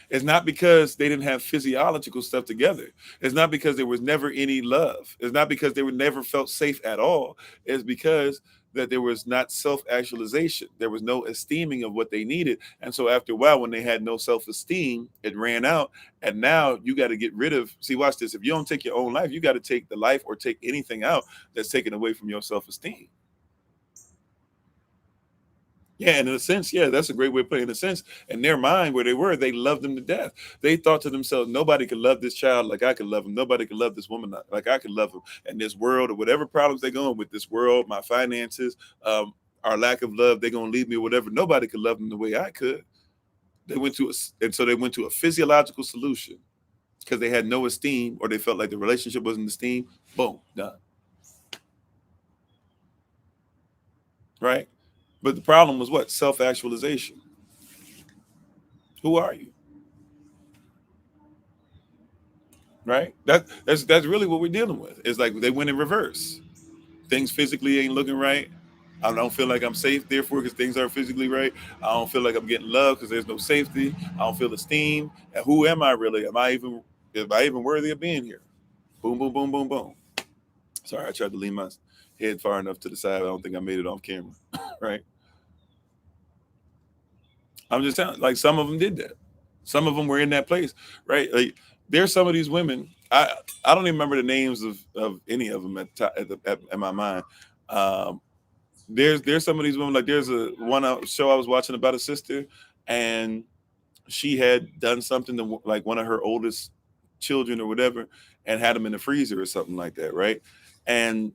It's not because they didn't have physiological stuff together. It's not because there was never any love. It's not because they were never felt safe at all. It's because that there was not self-actualization. There was no esteeming of what they needed. And so after a while, when they had no self-esteem, it ran out. And now you got to get rid of, see, watch this. If you don't take your own life, you got to take the life or take anything out that's taken away from your self-esteem. Yeah, and in a sense, yeah, that's a great way of putting it. In a sense, in their mind, where they were, they loved them to death. They thought to themselves, nobody could love this child like I could love him. Nobody could love this woman like I could love him. And this world, or whatever problems they're going with, this world, my finances, our lack of love, they're going to leave me or whatever. Nobody could love them the way I could. And so they went to a physiological solution because they had no esteem, or they felt like the relationship wasn't esteemed. Boom, done. Right? But the problem was what? Self-actualization. Who are you? Right? That's really what we're dealing with. It's like they went in reverse. Things physically ain't looking right. I don't feel like I'm safe, therefore, because things aren't physically right. I don't feel like I'm getting love because there's no safety. I don't feel esteem. And who am I really? Am I even worthy of being here? Boom, boom, boom, boom, boom. Sorry, I tried to lean my head far enough to the side. I don't think I made it off camera. Right? I'm just telling, like, some of them did that. Some of them were in that place, right? Like, there's some of these women. I don't even remember the names of any of them at my mind. Um, there's some of these women. Like, there's a show I was watching about a sister, and she had done something to like one of her oldest children or whatever, and had them in the freezer or something like that, right? And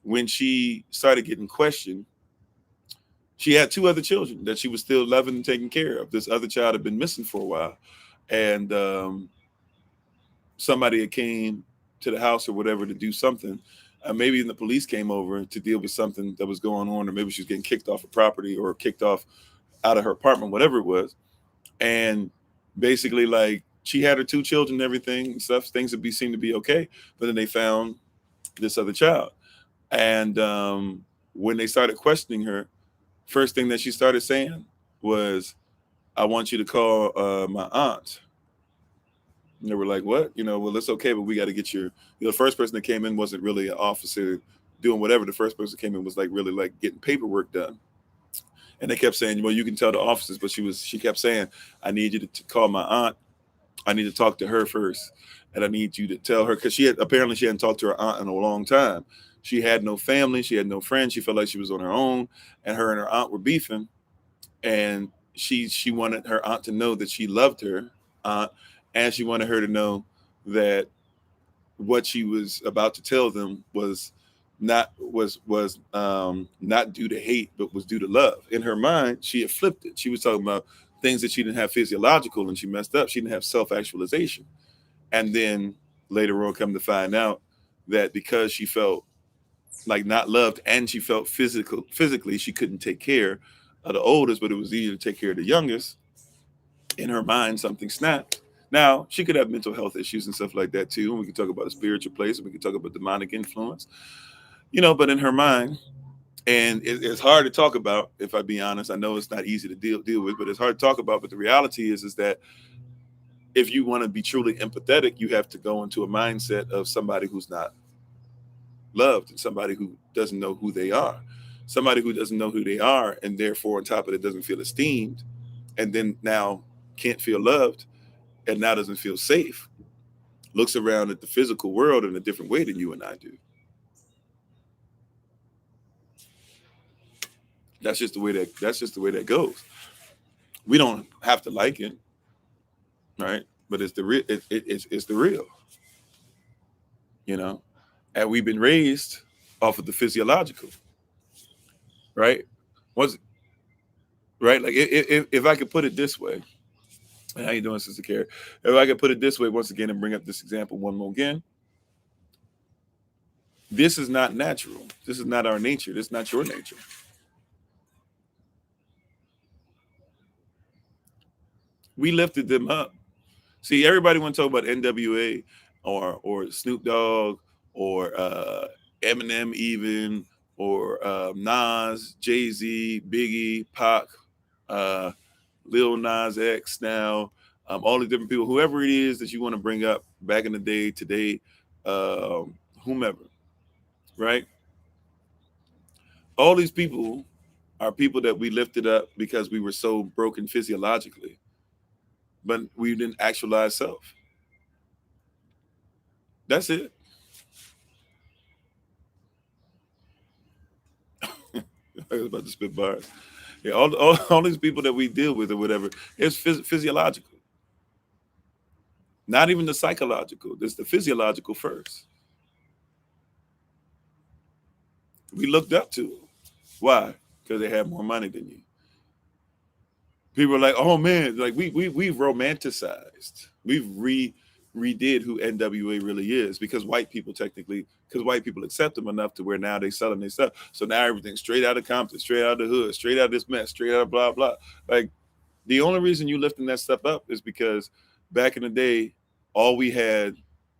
when she started getting questioned, she had two other children that she was still loving and taking care of. This other child had been missing for a while, and somebody had came to the house or whatever to do something. Maybe even the police came over to deal with something that was going on, or maybe she was getting kicked off a property or kicked off out of her apartment, whatever it was. And basically, like, she had her two children and everything and stuff. Things would be seemed to be okay, but then they found this other child. And when they started questioning her, first thing that she started saying was, "I want you to call my aunt." And they were like, "What?" Well, it's okay, but we got to get the first person that came in wasn't really an officer doing whatever. The first person that came in was like really like getting paperwork done. And they kept saying, "Well, you can tell the officers," but she kept saying, "I need you to call my aunt. I need to talk to her first, and I need you to tell her," because she hadn't talked to her aunt in a long time. She had no family, she had no friends. She felt like she was on her own, and her aunt were beefing. And she wanted her aunt to know that she loved her aunt, and she wanted her to know that what she was about to tell them was not due to hate, but was due to love. In her mind, she had flipped it. She was talking about things that she didn't have physiological, and she messed up. She didn't have self-actualization. And then later on, come to find out that because she felt like not loved, and she felt physically she couldn't take care of the oldest, but it was easier to take care of the youngest. In her mind, something snapped. Now, she could have mental health issues and stuff like that too. And we could talk about a spiritual place, and we could talk about demonic influence, but in her mind, and it's hard to talk about, if I be honest. I know it's not easy to deal with, but it's hard to talk about. But the reality is that if you want to be truly empathetic, you have to go into a mindset of somebody who's not loved, and somebody who doesn't know who they are. Somebody who doesn't know who they are, and therefore on top of it doesn't feel esteemed, and then now can't feel loved, and now doesn't feel safe, looks around at the physical world in a different way than you and I do. That's just the way that goes. We don't have to like it, right? But it's the real. It's the real, you know. And we've been raised off of the physiological, right? Was right? Like, if I could put it this way, how you doing, Sister Carrie? If I could put it this way once again and bring up this example one more again, this is not natural. This is not our nature. This is not your nature. We lifted them up. See, everybody want to talk about NWA or Snoop Dogg or Eminem even, or Nas, Jay-Z, Biggie, Pac, uh, Lil Nas X now, all the different people, whoever it is that you want to bring up back in the day, today, whomever, right? All these people are people that we lifted up because we were so broken physiologically, but we didn't actualize self. That's it. I was about to spit bars. Yeah, all these people that we deal with or whatever, it's physiological. Not even the psychological. It's the physiological first. We looked up to them. Why? Because they had more money than you. People are like, "Oh man," like we've romanticized. We've redid who NWA really is, because white people technically because white people accept them enough to where now they selling their stuff. So now everything's straight out of Compton, straight out of the hood, straight out of this mess, straight out of blah blah. Like the only reason you lifting that stuff up is because back in the day, all we had,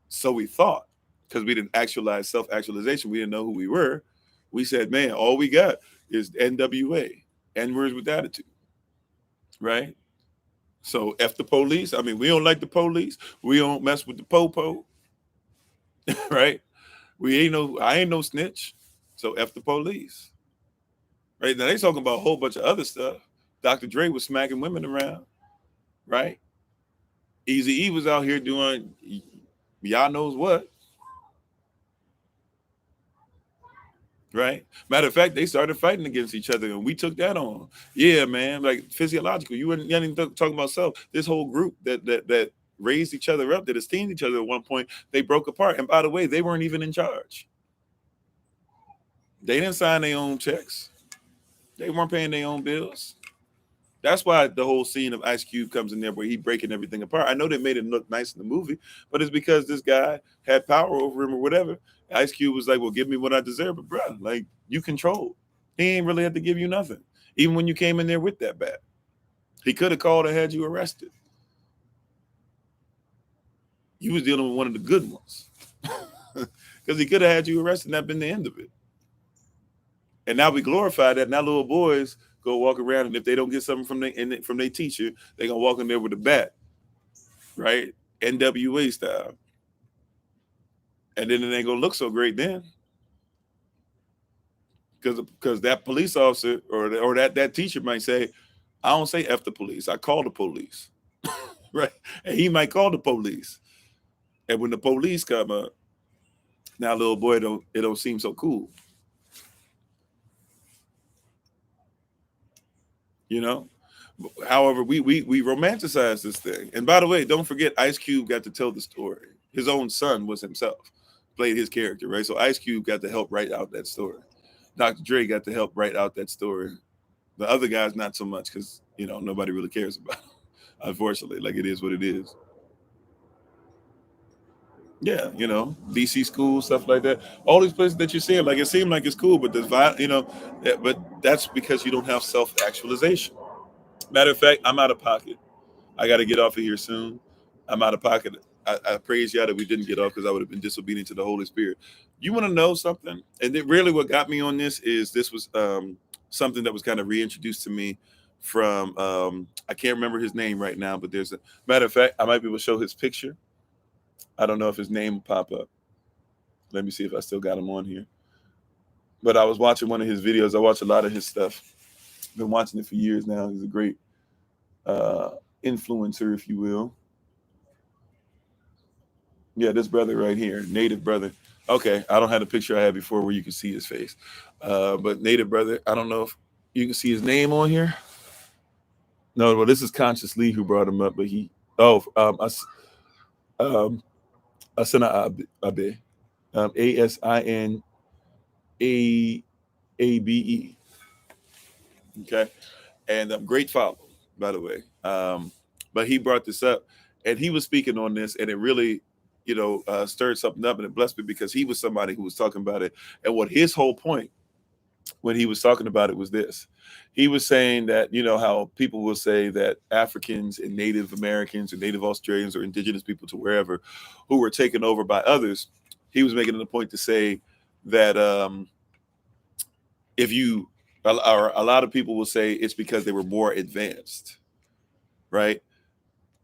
so we thought, because we didn't actualize self-actualization, we didn't know who we were. We said, man, all we got is NWA, N-words with attitude, right? So F the police. I mean, we don't like the police. We don't mess with the po-po, right? I ain't no snitch. So F the police. Right? Now they talking about a whole bunch of other stuff. Dr. Dre was smacking women around, right? Easy E was out here doing y'all knows what. Right? Matter of fact, they started fighting against each other and we took that on. Yeah, man. Like physiological. You weren't even talking about self. This whole group that raised each other up, that esteemed each other at one point, they broke apart. And by the way, they weren't even in charge. They didn't sign their own checks. They weren't paying their own bills. That's why the whole scene of Ice Cube comes in there where he breaking everything apart. I know they made it look nice in the movie, but it's because this guy had power over him or whatever. Ice Cube was like, well, give me what I deserve. But bro, like you control. He ain't really had to give you nothing. Even when you came in there with that bat. He could have called and had you arrested. You was dealing with one of the good ones. Because he could have had you arrested and that been the end of it. And now we glorify that. Now little boys go walk around, and if they don't get something from their teacher, they're going to walk in there with a bat, right? NWA style. And then it ain't going to look so great then. Because that police officer or that teacher might say, I don't say F the police. I call the police, right? And he might call the police. And when the police come up, now little boy, it don't seem so cool. You know? However, we romanticize this thing. And by the way, don't forget, Ice Cube got to tell the story. His own son was himself, played his character, right? So Ice Cube got to help write out that story. Dr. Dre got to help write out that story. The other guys, not so much, because, nobody really cares about him, unfortunately. Like, it is what it is. Yeah, DC school, stuff like that. All these places that you're seeing, like, it seemed like it's cool, but but that's because you don't have self-actualization. Matter of fact, I'm out of pocket. I got to get off of here soon. I'm out of pocket. I praise y'all that we didn't get off because I would have been disobedient to the Holy Spirit. You want to know something? And then really what got me on this was something that was kind of reintroduced to me from, I can't remember his name right now, but there's a matter of fact, I might be able to show his picture. I don't know if his name will pop up. Let me see if I still got him on here. But I was watching one of his videos. I watch a lot of his stuff. Been watching it for years now. He's a great influencer, if you will. Yeah, this brother right here, native brother. Okay, I don't have the picture I had before where you can see his face. But native brother, I don't know if you can see his name on here. No, well, this is Conscious Lee who brought him up, but Asina Abe, ASINAABE. Okay, and great follow, by the way. But he brought this up, and he was speaking on this, and it really, stirred something up, and it blessed me because he was somebody who was talking about it, and what his whole point when he was talking about it was this. He was saying that, how people will say that Africans and Native Americans or Native Australians or indigenous people to wherever who were taken over by others, he was making it a point to say that a lot of people will say it's because they were more advanced, right?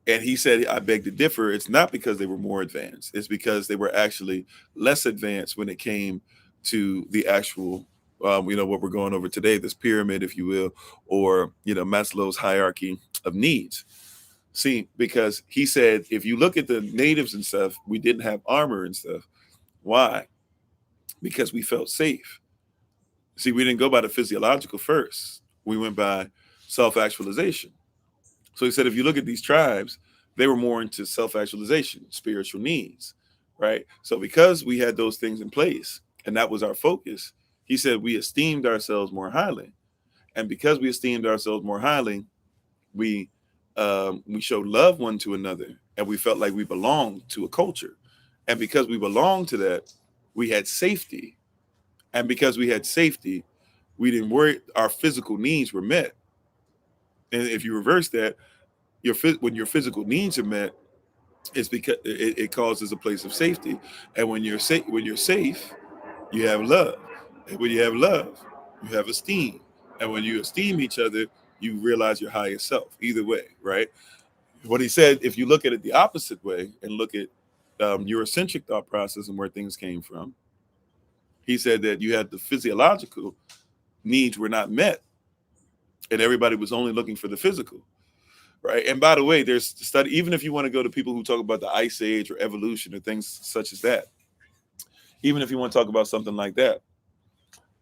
And he said, I beg to differ. It's not because they were more advanced. It's because they were actually less advanced when it came to the actual, what we're going over today, this pyramid, if you will, or, Maslow's hierarchy of needs. See, because he said, if you look at the natives and stuff, we didn't have armor and stuff. Why? Because we felt safe. See, we didn't go by the physiological first. We went by self-actualization. So he said, if you look at these tribes, they were more into self-actualization, spiritual needs, right? So because we had those things in place, and that was our focus, he said we esteemed ourselves more highly. And because we esteemed ourselves more highly, we showed love one to another, and we felt like we belonged to a culture. And because we belonged to that, We had safety. And because we had safety, we didn't worry, our physical needs were met. And if you reverse that, when your physical needs are met, it's because it causes a place of safety. And when you're safe, you have love. And when you have love, you have esteem. And when you esteem each other, you realize your highest self. Either way, right? What he said, if you look at it the opposite way and look at Eurocentric thought process and where things came from, he said that you had the physiological needs were not met, and everybody was only looking for the physical, right? And by the way, there's study, even if you want to go to people who talk about the ice age or evolution or things such as that, even if you want to talk about something like that,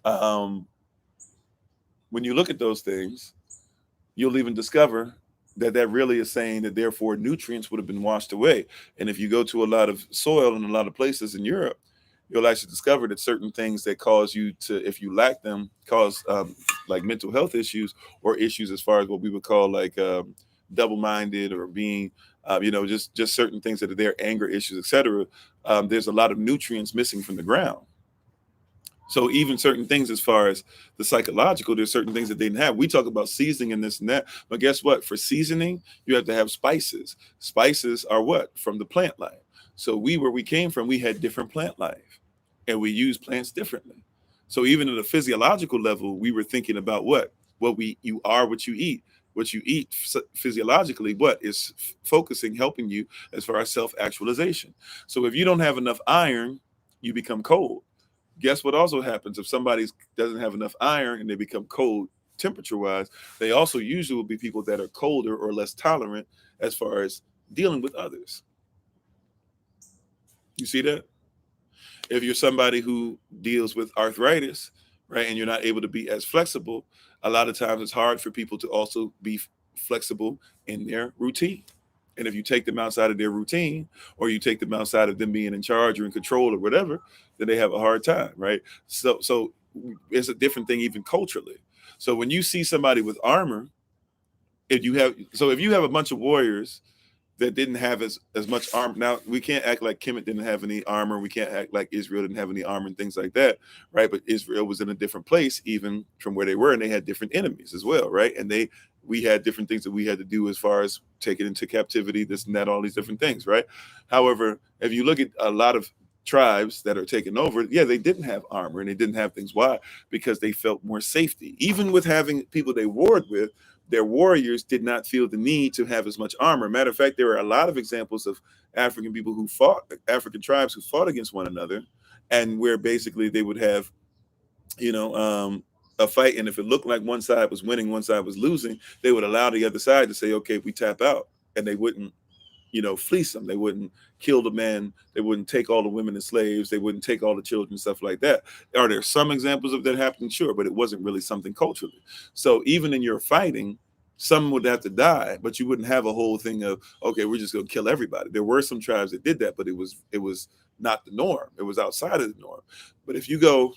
um, when you look at those things, you'll even discover that that really is saying that therefore nutrients would have been washed away. And if you go to a lot of soil in a lot of places in Europe, you'll actually discover that certain things that cause you to, if you lack them, cause like mental health issues or issues as far as what we would call like double-minded or being, just certain things that are there, anger issues, etc. There's a lot of nutrients missing from the ground. So even certain things as far as the psychological, there's certain things that they didn't have. We talk about seasoning and this and that, but guess what? For seasoning, you have to have spices. Spices are what? From the plant life. So where we came from, we had different plant life, and we use plants differently. So even at a physiological level, we were thinking about you are what you eat. What you eat physiologically, what is focusing, helping you as far as self-actualization. So if you don't have enough iron, you become cold. Guess what also happens if somebody doesn't have enough iron and they become cold temperature wise? They also usually will be people that are colder or less tolerant as far as dealing with others. You see that? If you're somebody who deals with arthritis, right, and you're not able to be as flexible, a lot of times it's hard for people to also be flexible in their routine. And if you take them outside of their routine, or you take them outside of them being in charge or in control or whatever, then they have a hard time, right? So it's a different thing even culturally. So when you see somebody with armor, if you have a bunch of warriors that didn't have as much armor. Now, we can't act like Kemet didn't have any armor. We can't act like Israel didn't have any armor and things like that, right? But Israel was in a different place even from where they were, and they had different enemies as well, right? And we had different things that we had to do as far as taking into captivity, this and that, all these different things, right? However, if you look at a lot of tribes that are taken over, yeah, they didn't have armor and they didn't have things. Why? Because they felt more safety. Even with having people they warred with, their warriors did not feel the need to have as much armor. Matter of fact, there are a lot of examples of African tribes who fought against one another, and where basically they would have, a fight, and if it looked like one side was winning, one side was losing, they would allow the other side to say, okay, we tap out, and they wouldn't, fleece them. They wouldn't kill the men. They wouldn't take all the women as slaves. They wouldn't take all the children, stuff like that. Are there some examples of that happening? Sure, but it wasn't really something culturally. So even in your fighting, some would have to die, but you wouldn't have a whole thing of, okay, we're just going to kill everybody. There were some tribes that did that, but it was not the norm. It was outside of the norm. But if you go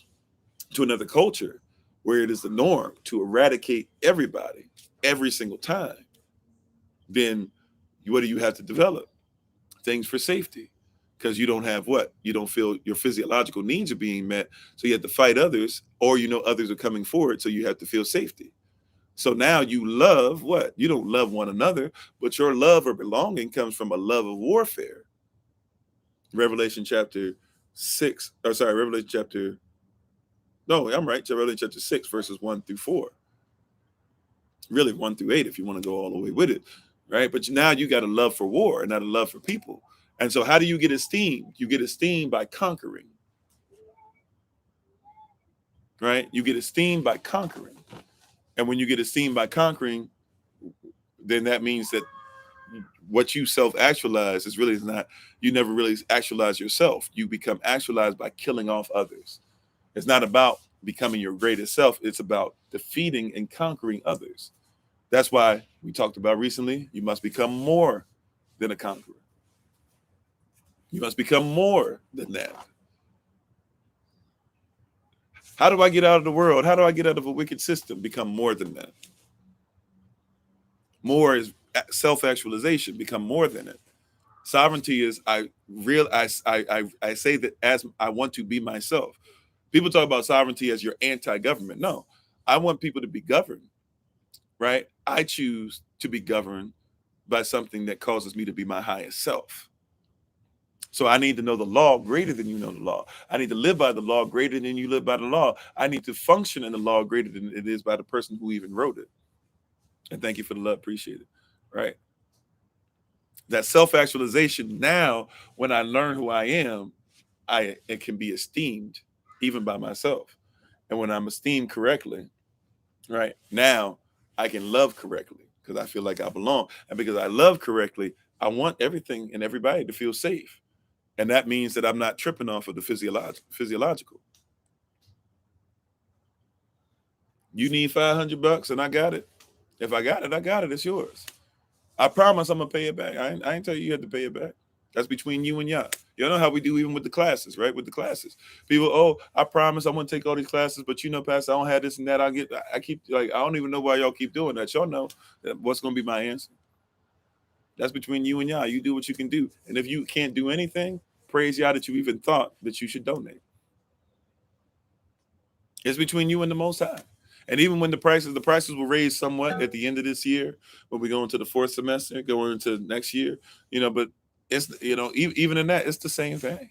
to another culture where it is the norm to eradicate everybody every single time, then what do you have to develop? Things for safety, because you don't have you don't feel your physiological needs are being met. So you have to fight others, or others are coming forward. So you have to feel safety. So now you love what? You don't love one another, but your love or belonging comes from a love of warfare. Revelation chapter 6, or sorry, Revelation chapter 6, verses 1-4. Really 1-8 if you want to go all the way with it, right? But now you got a love for war and not a love for people. And so how do you get esteemed? You get esteemed by conquering, right? You get esteemed by conquering. And when you get esteemed by conquering, then that means that what you self-actualize is really not, you never really actualize yourself. You become actualized by killing off others. It's not about becoming your greatest self. It's about defeating and conquering others. That's why we talked about recently, you must become more than a conqueror. You must become more than that. How do I get out of the world? How do I get out of a wicked system? Become more than that. More is self-actualization. Become more than it. Sovereignty is I say that as I want to be myself. People talk about sovereignty as you're anti-government. No, I want people to be governed, right? I choose to be governed by something that causes me to be my highest self. So I need to know the law greater than you know the law. I need to live by the law greater than you live by the law. I need to function in the law greater than it is by the person who even wrote it. And thank you for the love. Appreciate it. Right. That self-actualization now, when I learn who I am, it can be esteemed even by myself. And when I'm esteemed correctly, right, now I can love correctly because I feel like I belong. And because I love correctly, I want everything and everybody to feel safe. And that means that I'm not tripping off of the physiological. You need $500 and I got it. If I got it, I got it. It's yours. I promise I'm gonna pay it back. I ain't tell you have to pay it back. That's between you and y'all. You know how we do even with the classes, right? With the classes, people, oh, I promise I'm gonna take all these classes, but you know, Pastor, I don't have this and that. I keep like, I don't even know why y'all keep doing that. Y'all know what's gonna be my answer. That's between you and y'all. You do what you can do, and if you can't do anything, praise y'all that you even thought that you should donate. It's between you and the Most High. And even when the prices will raise somewhat at the end of this year, when we go into the fourth semester, going into next year, but it's, even in that, it's the same thing.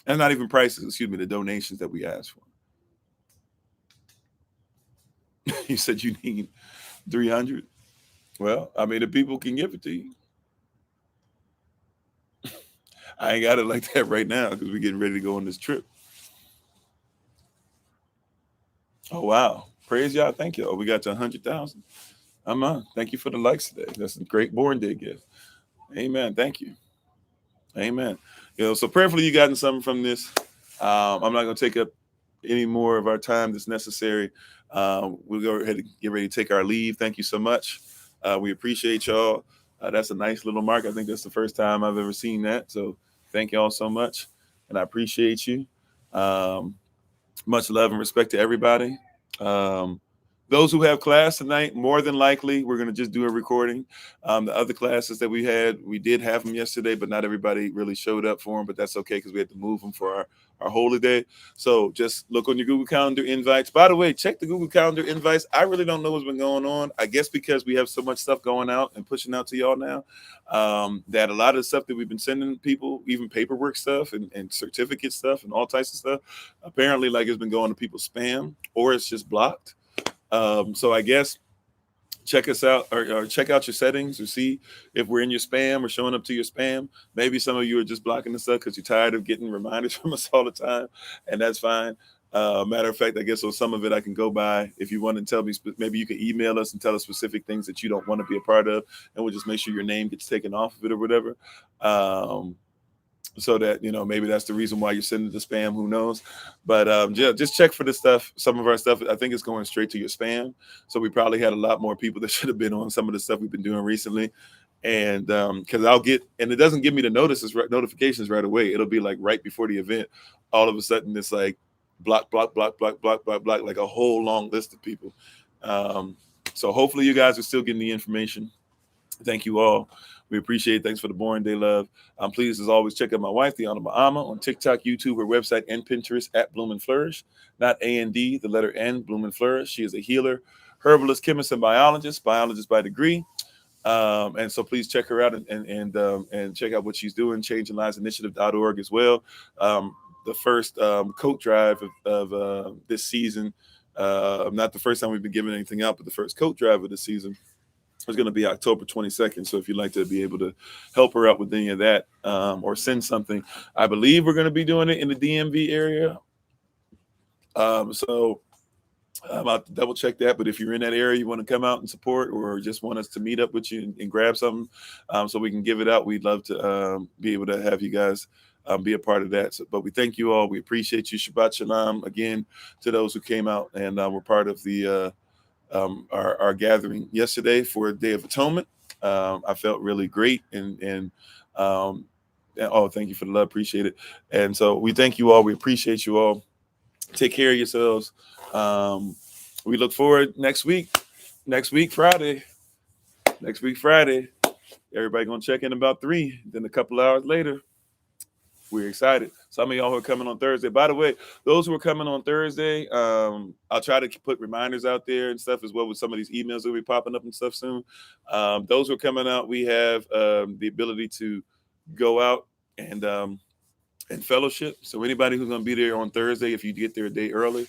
And not even prices, excuse me, the donations that we ask for. You said you need 300. Well, I mean, the people can give it to you. I ain't got it like that right now because we're getting ready to go on this trip. Oh, wow. Praise y'all. Thank you. Oh, we got to 100,000. I'm on. Thank you for the likes today. That's a great born day gift. Amen. Thank you. Amen. So prayerfully you gotten something from this. I'm not going to take up any more of our time that's necessary. We'll go ahead and get ready to take our leave. Thank you so much. We appreciate y'all. That's a nice little mark. I think that's the first time I've ever seen that. So thank y'all so much. And I appreciate you. Much love and respect to everybody. Those who have class tonight, more than likely, we're going to just do a recording. The other classes that we did have them yesterday, but not everybody really showed up for them, but that's okay because we had to move them for our holy day. So just look on your Google Calendar invites. By the way, check the Google Calendar invites. I really don't know what's been going on. I guess because we have so much stuff going out and pushing out to y'all now, that a lot of the stuff that we've been sending people, even paperwork stuff and certificate stuff and all types of stuff, apparently like it's been going to people's spam or it's just blocked. So I guess check us out or check out your settings or see if we're in your spam or showing up to your spam. Maybe some of you are just blocking the stuff because you're tired of getting reminders from us all the time, and that's fine. Matter of fact, I guess on some of it I can go by. If you want to tell me, maybe you can email us and tell us specific things that you don't want to be a part of, and we'll just make sure your name gets taken off of it or whatever. So that, maybe that's the reason why you're sending the spam, who knows. But yeah, just check for the stuff. Some of our stuff, I think it's going straight to your spam. So we probably had a lot more people that should have been on some of the stuff we've been doing recently. And because and it doesn't give me the notifications right away. It'll be like right before the event. All of a sudden it's like block, like a whole long list of people. So hopefully you guys are still getting the information. Thank you all. We appreciate it. Thanks for the boring day love. Please, as always, check out my wife, the Honorable Amma, on TikTok, YouTube, her website, and Pinterest at Bloom and Flourish. Not A-N-D, the letter N, Bloom and Flourish. She is a healer, herbalist, chemist, and biologist by degree. And so please check her out and check out what she's doing, changinglivesinitiative.org as well. The first coat drive of this season, not the first time we've been giving anything out, but the first coat drive of the season is going to be October 22nd. So if you'd like to be able to help her out with any of that or send something, I believe we're going to be doing it in the DMV area. So I'll have to double check that. But if you're in that area, you want to come out and support or just want us to meet up with you and grab something so we can give it out, we'd love to be able to have you guys be a part of that. So, but we thank you all. We appreciate you. Shabbat Shalom again to those who came out and were part of the our gathering yesterday for Day of Atonement. I felt really great and oh, thank you for the love. Appreciate it. And so we thank you all. We appreciate you all. Take care of yourselves. We look forward next week, Friday. Everybody gonna check in about 3. Then a couple hours later, we're excited. Some of y'all who are coming on Thursday. By the way, those who are coming on Thursday, I'll try to put reminders out there and stuff as well with some of these emails that will be popping up and stuff soon. Those who are coming out, we have the ability to go out and fellowship. So anybody who's going to be there on Thursday, if you get there a day early,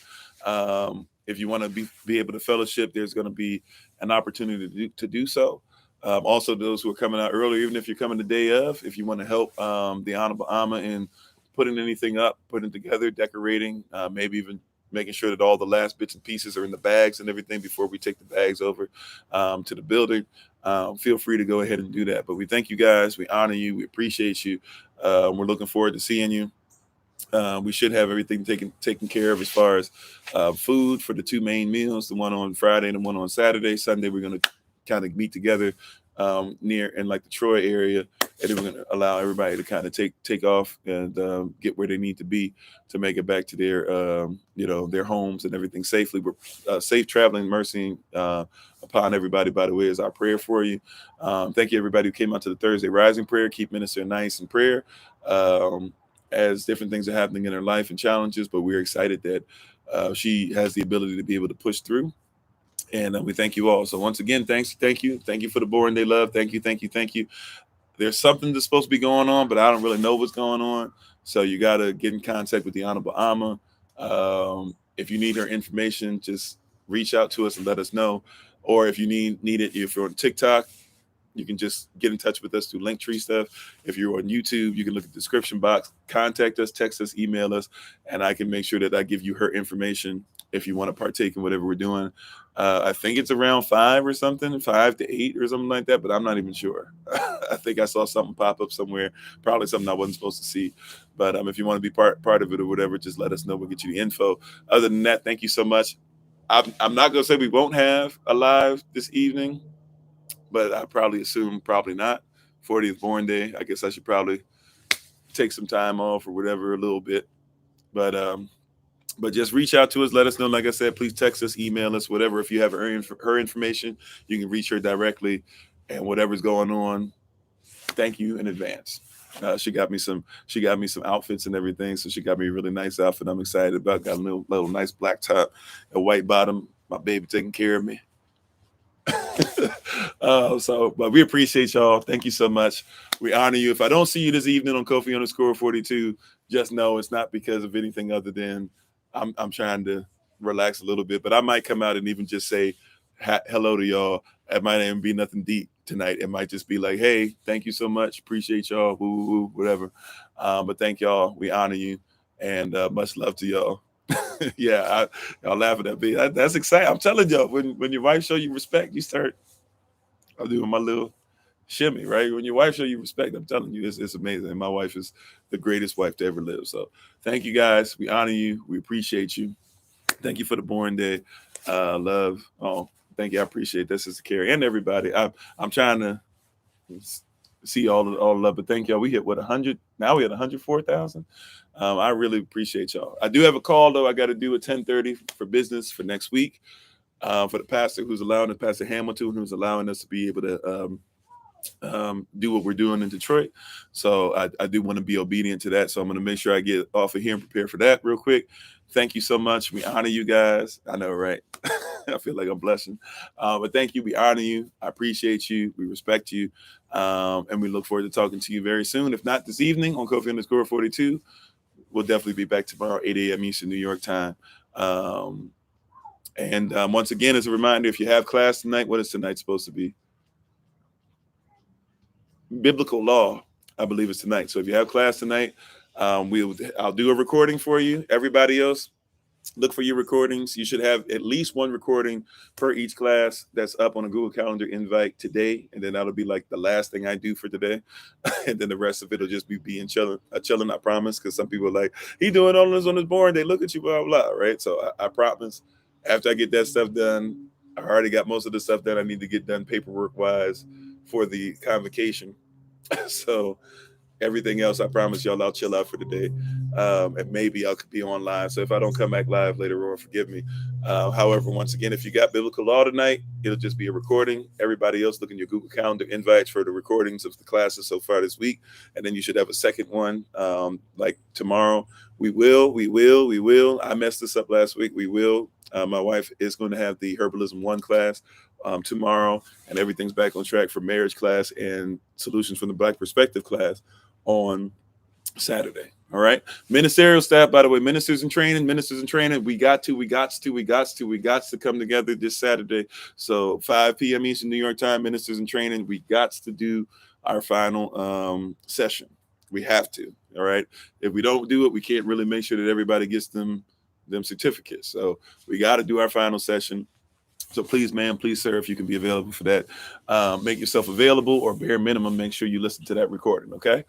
if you want to be able to fellowship, there's going to be an opportunity to do so. Also, those who are coming out early, even if you're coming the day of, if you want to help the Honorable Amma in putting anything up, putting it together, decorating, maybe even making sure that all the last bits and pieces are in the bags and everything before we take the bags over to the building, feel free to go ahead and do that. But we thank you guys. We honor you. We appreciate you. We're looking forward to seeing you. We should have everything taken care of as far as food for the 2 main meals, the one on Friday and the one on Saturday. Sunday, we're going to kind of meet together near in like the Troy area, and then we're going to allow everybody to kind of take off and get where they need to be to make it back to their homes and everything safely. We're safe traveling, mercy upon everybody, by the way, is our prayer for you. Thank you, everybody who came out to the Thursday Rising Prayer. Keep Minister Nice in prayer as different things are happening in her life and challenges, but we're excited that she has the ability to be able to push through. And we thank you all. So once again, thank you for the boring day love. Thank you. There's something that's supposed to be going on, but I don't really know what's going on. So you got to get in contact with the Honorable Amma. If you need her information, just reach out to us and let us know. Or if you need it, if you're on TikTok, you can just get in touch with us through Linktree stuff. If you're on YouTube, you can look at the description box, contact us, text us, email us, and I can make sure that I give you her information if you want to partake in whatever we're doing. I think it's around 5 or something, 5 to 8 or something like that, but I'm not even sure. I think I saw something pop up somewhere, probably something I wasn't supposed to see. But if you want to be part of it or whatever, just let us know. We'll get you the info. Other than that, thank you so much. I'm not going to say we won't have a live this evening, but I probably assume probably not. 40th born day. I guess I should probably take some time off or whatever a little bit. But just reach out to us. Let us know. Like I said, please text us, email us, whatever. If you have her information, you can reach her directly. And whatever's going on, thank you in advance. She got me some outfits and everything. So she got me a really nice outfit I'm excited about. Got a little nice black top, a white bottom. My baby taking care of me. But we appreciate y'all. Thank you so much. We honor you. If I don't see you this evening on Kofi_42, just know it's not because of anything other than I'm trying to relax a little bit. But I might come out and even just say hello to y'all. It might even be nothing deep tonight. It might just be like, hey, thank you so much. Appreciate y'all. Woo, whatever. But thank y'all. We honor you, and much love to y'all. Yeah, y'all laughing at me. That's exciting. I'm telling y'all, when your wife show you respect, you start. I'm doing my little shimmy, right? When your wife show you respect, I'm telling you, it's amazing. And my wife is the greatest wife to ever live. So thank you guys. We honor you. We appreciate you. Thank you for the born day. Love. Oh, thank you. I appreciate this, Sister Carrie, and everybody. I'm trying to see all the love, but thank y'all. We hit 100. Now we at 104,000. I really appreciate y'all. I do have a call though. I got to do at 10:30 for business for next week. For the pastor who's allowing us, Pastor Hamilton, who's allowing us to be able to do what we're doing in Detroit. So I do want to be obedient to that. So I'm going to make sure I get off of here and prepare for that real quick. Thank you so much. We honor you guys. I know, right? I feel like I'm blushing. But thank you. We honor you. I appreciate you. We respect you. And we look forward to talking to you very soon. If not this evening on Kofi_42, we'll definitely be back tomorrow, 8 a.m. Eastern New York time. And once again, as a reminder, if you have class tonight, what is tonight supposed to be? Biblical law, I believe it's tonight. So if you have class tonight, I'll do a recording for you. Everybody else, look for your recordings. You should have at least one recording per each class that's up on a Google Calendar invite today. And then that'll be like the last thing I do for today. And then the rest of it will just be being chilling, I promise. Because some people are like, he doing all this on his board. They look at you, blah, blah, right? So I promise after I get that stuff done, I already got most of the stuff that I need to get done paperwork wise for the convocation. So Everything else, I promise y'all, I'll chill out for the day. And maybe I'll be on live. So if I don't come back live later on, forgive me. However, once again, if you got biblical law tonight, it'll just be a recording. Everybody else, look in your Google Calendar invites for the recordings of the classes so far this week. And then you should have a second one like tomorrow. We will. I messed this up last week. We will. My wife is going to have the Herbalism 1 class tomorrow, and everything's back on track for marriage class and solutions from the Black perspective class on Saturday. All right. Ministerial staff, by the way, ministers in training, we got to come together this Saturday. So 5 p.m. Eastern New York time, ministers in training, we got to do our final session. We have to. All right. If we don't do it, we can't really make sure that everybody gets them certificates. So we got to do our final session. So please, ma'am, please, sir, if you can be available for that, make yourself available, or bare minimum, make sure you listen to that recording. Okay.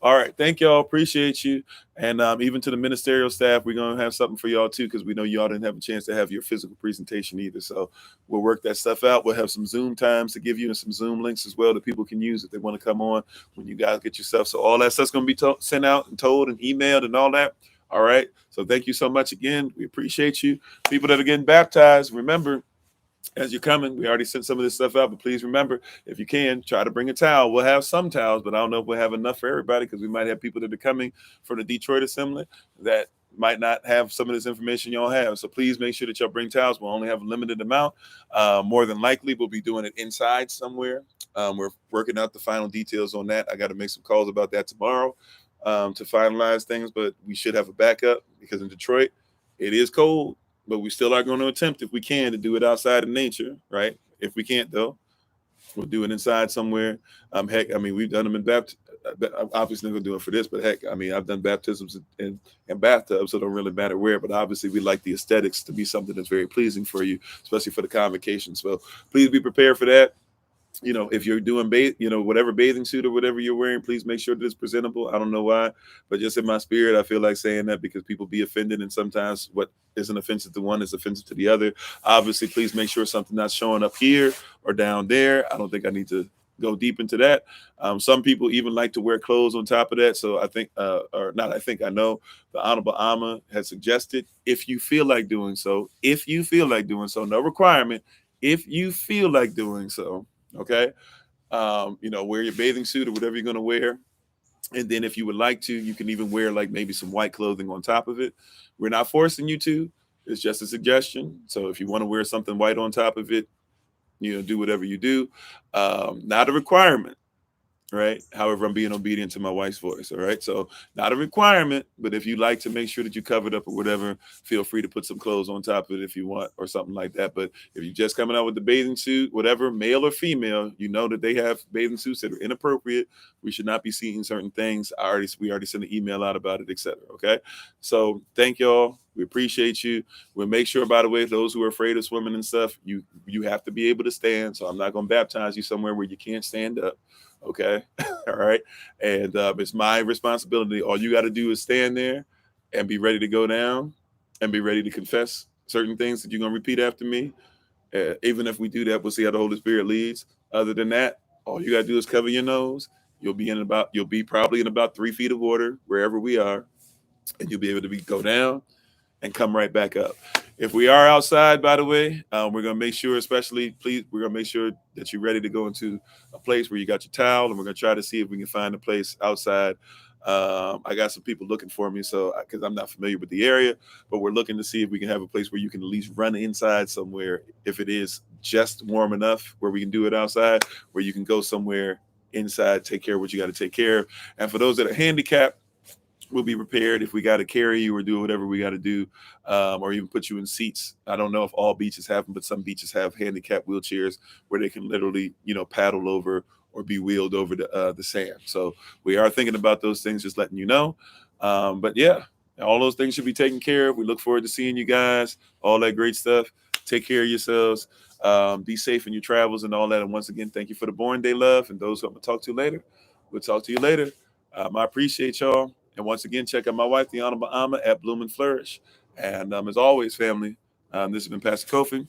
All right. Thank y'all. Appreciate you. And even to the ministerial staff, we're going to have something for y'all too, because we know y'all didn't have a chance to have your physical presentation either. So we'll work that stuff out. We'll have some Zoom times to give you and some Zoom links as well that people can use if they want to come on when you guys get yourself. So all that stuff's going to be sent out and told and emailed and all that. All right. So thank you so much again. We appreciate you. People that are getting baptized, remember, as you're coming, we already sent some of this stuff out, but please remember, if you can, try to bring a towel. We'll have some towels, but I don't know if we'll have enough for everybody, because we might have people that are coming from the Detroit assembly that might not have some of this information y'all have. So please make sure that y'all bring towels. We'll only have a limited amount. More than likely, we'll be doing it inside somewhere. We're working out the final details on that. I got to make some calls about that tomorrow to finalize things, but we should have a backup, because in Detroit, it is cold. But we still are going to attempt, if we can, to do it outside in nature, right? If we can't, though, we'll do it inside somewhere. Heck, I mean, we've done them in baptism. Obviously, not going to do it for this, but heck, I mean, I've done baptisms in bathtubs, so it don't really matter where. But obviously, we like the aesthetics to be something that's very pleasing for you, especially for the convocation. So please be prepared for that. If you're doing whatever bathing suit or whatever you're wearing, please make sure that it's presentable. I don't know why, but just in my spirit, I feel like saying that, because people be offended, and sometimes what isn't offensive to one is offensive to the other. Obviously, please make sure something not showing up here or down there. I don't think I need to go deep into that. Some people even like to wear clothes on top of that. So I think, I know the Honorable Amma has suggested, if you feel like doing so, no requirement, if you feel like doing so, okay, wear your bathing suit or whatever you're going to wear. And then if you would like to, you can even wear like maybe some white clothing on top of it. We're not forcing you to. It's just a suggestion. So if you want to wear something white on top of it, do whatever you do. Not a requirement. Right. However, I'm being obedient to my wife's voice. All right. So not a requirement, but if you like to make sure that you covered up or whatever, feel free to put some clothes on top of it if you want, or something like that. But if you're just coming out with the bathing suit, whatever, male or female, that they have bathing suits that are inappropriate. We should not be seeing certain things. We already sent an email out about it, etc. Okay. So thank y'all. We appreciate you. We'll make sure, by the way, those who are afraid of swimming and stuff, you have to be able to stand. So I'm not going to baptize you somewhere where you can't stand up. Okay. All right. And it's my responsibility. All you got to do is stand there and be ready to go down and be ready to confess certain things that you're going to repeat after me. Even if we do that, we'll see how the Holy Spirit leads. Other than that, all you got to do is cover your nose. You'll be probably in about 3 feet of water wherever we are, and you'll be able to go down and come right back up. If we are outside, by the way, we're going to make sure, we're going to make sure that you're ready to go into a place where you got your towel, and we're going to try to see if we can find a place outside. I got some people looking for me, because I'm not familiar with the area, but we're looking to see if we can have a place where you can at least run inside somewhere, if it is just warm enough where we can do it outside, where you can go somewhere inside, take care of what you got to take care of. And for those that are handicapped, we'll be prepared if we got to carry you or do whatever we got to do, or even put you in seats. I don't know if all beaches have them, but some beaches have handicap wheelchairs where they can literally, paddle over or be wheeled over the sand. So we are thinking about those things, just letting you know. But yeah, all those things should be taken care of. We look forward to seeing you guys, all that great stuff. Take care of yourselves. Be safe in your travels and all that. And once again, thank you for the Born Day love. And those who I'm going to talk to later, we'll talk to you later. I appreciate y'all. And once again, check out my wife, the Honorable Amma, at Bloom and Flourish. And as always, family, this has been Pastor Kofi.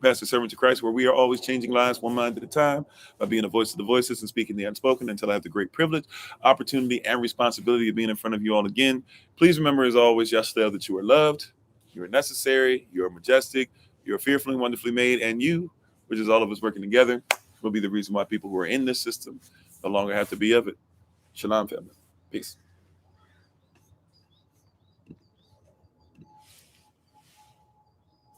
Pastor Servant to Christ, where we are always changing lives one mind at a time by being a voice of the voiceless and speaking the unspoken, until I have the great privilege, opportunity, and responsibility of being in front of you all again. Please remember, as always, Yashtel, that you are loved, you are necessary, you are majestic, you are fearfully and wonderfully made, and you, which is all of us working together, will be the reason why people who are in this system no longer have to be of it. Shalom, family. Peace.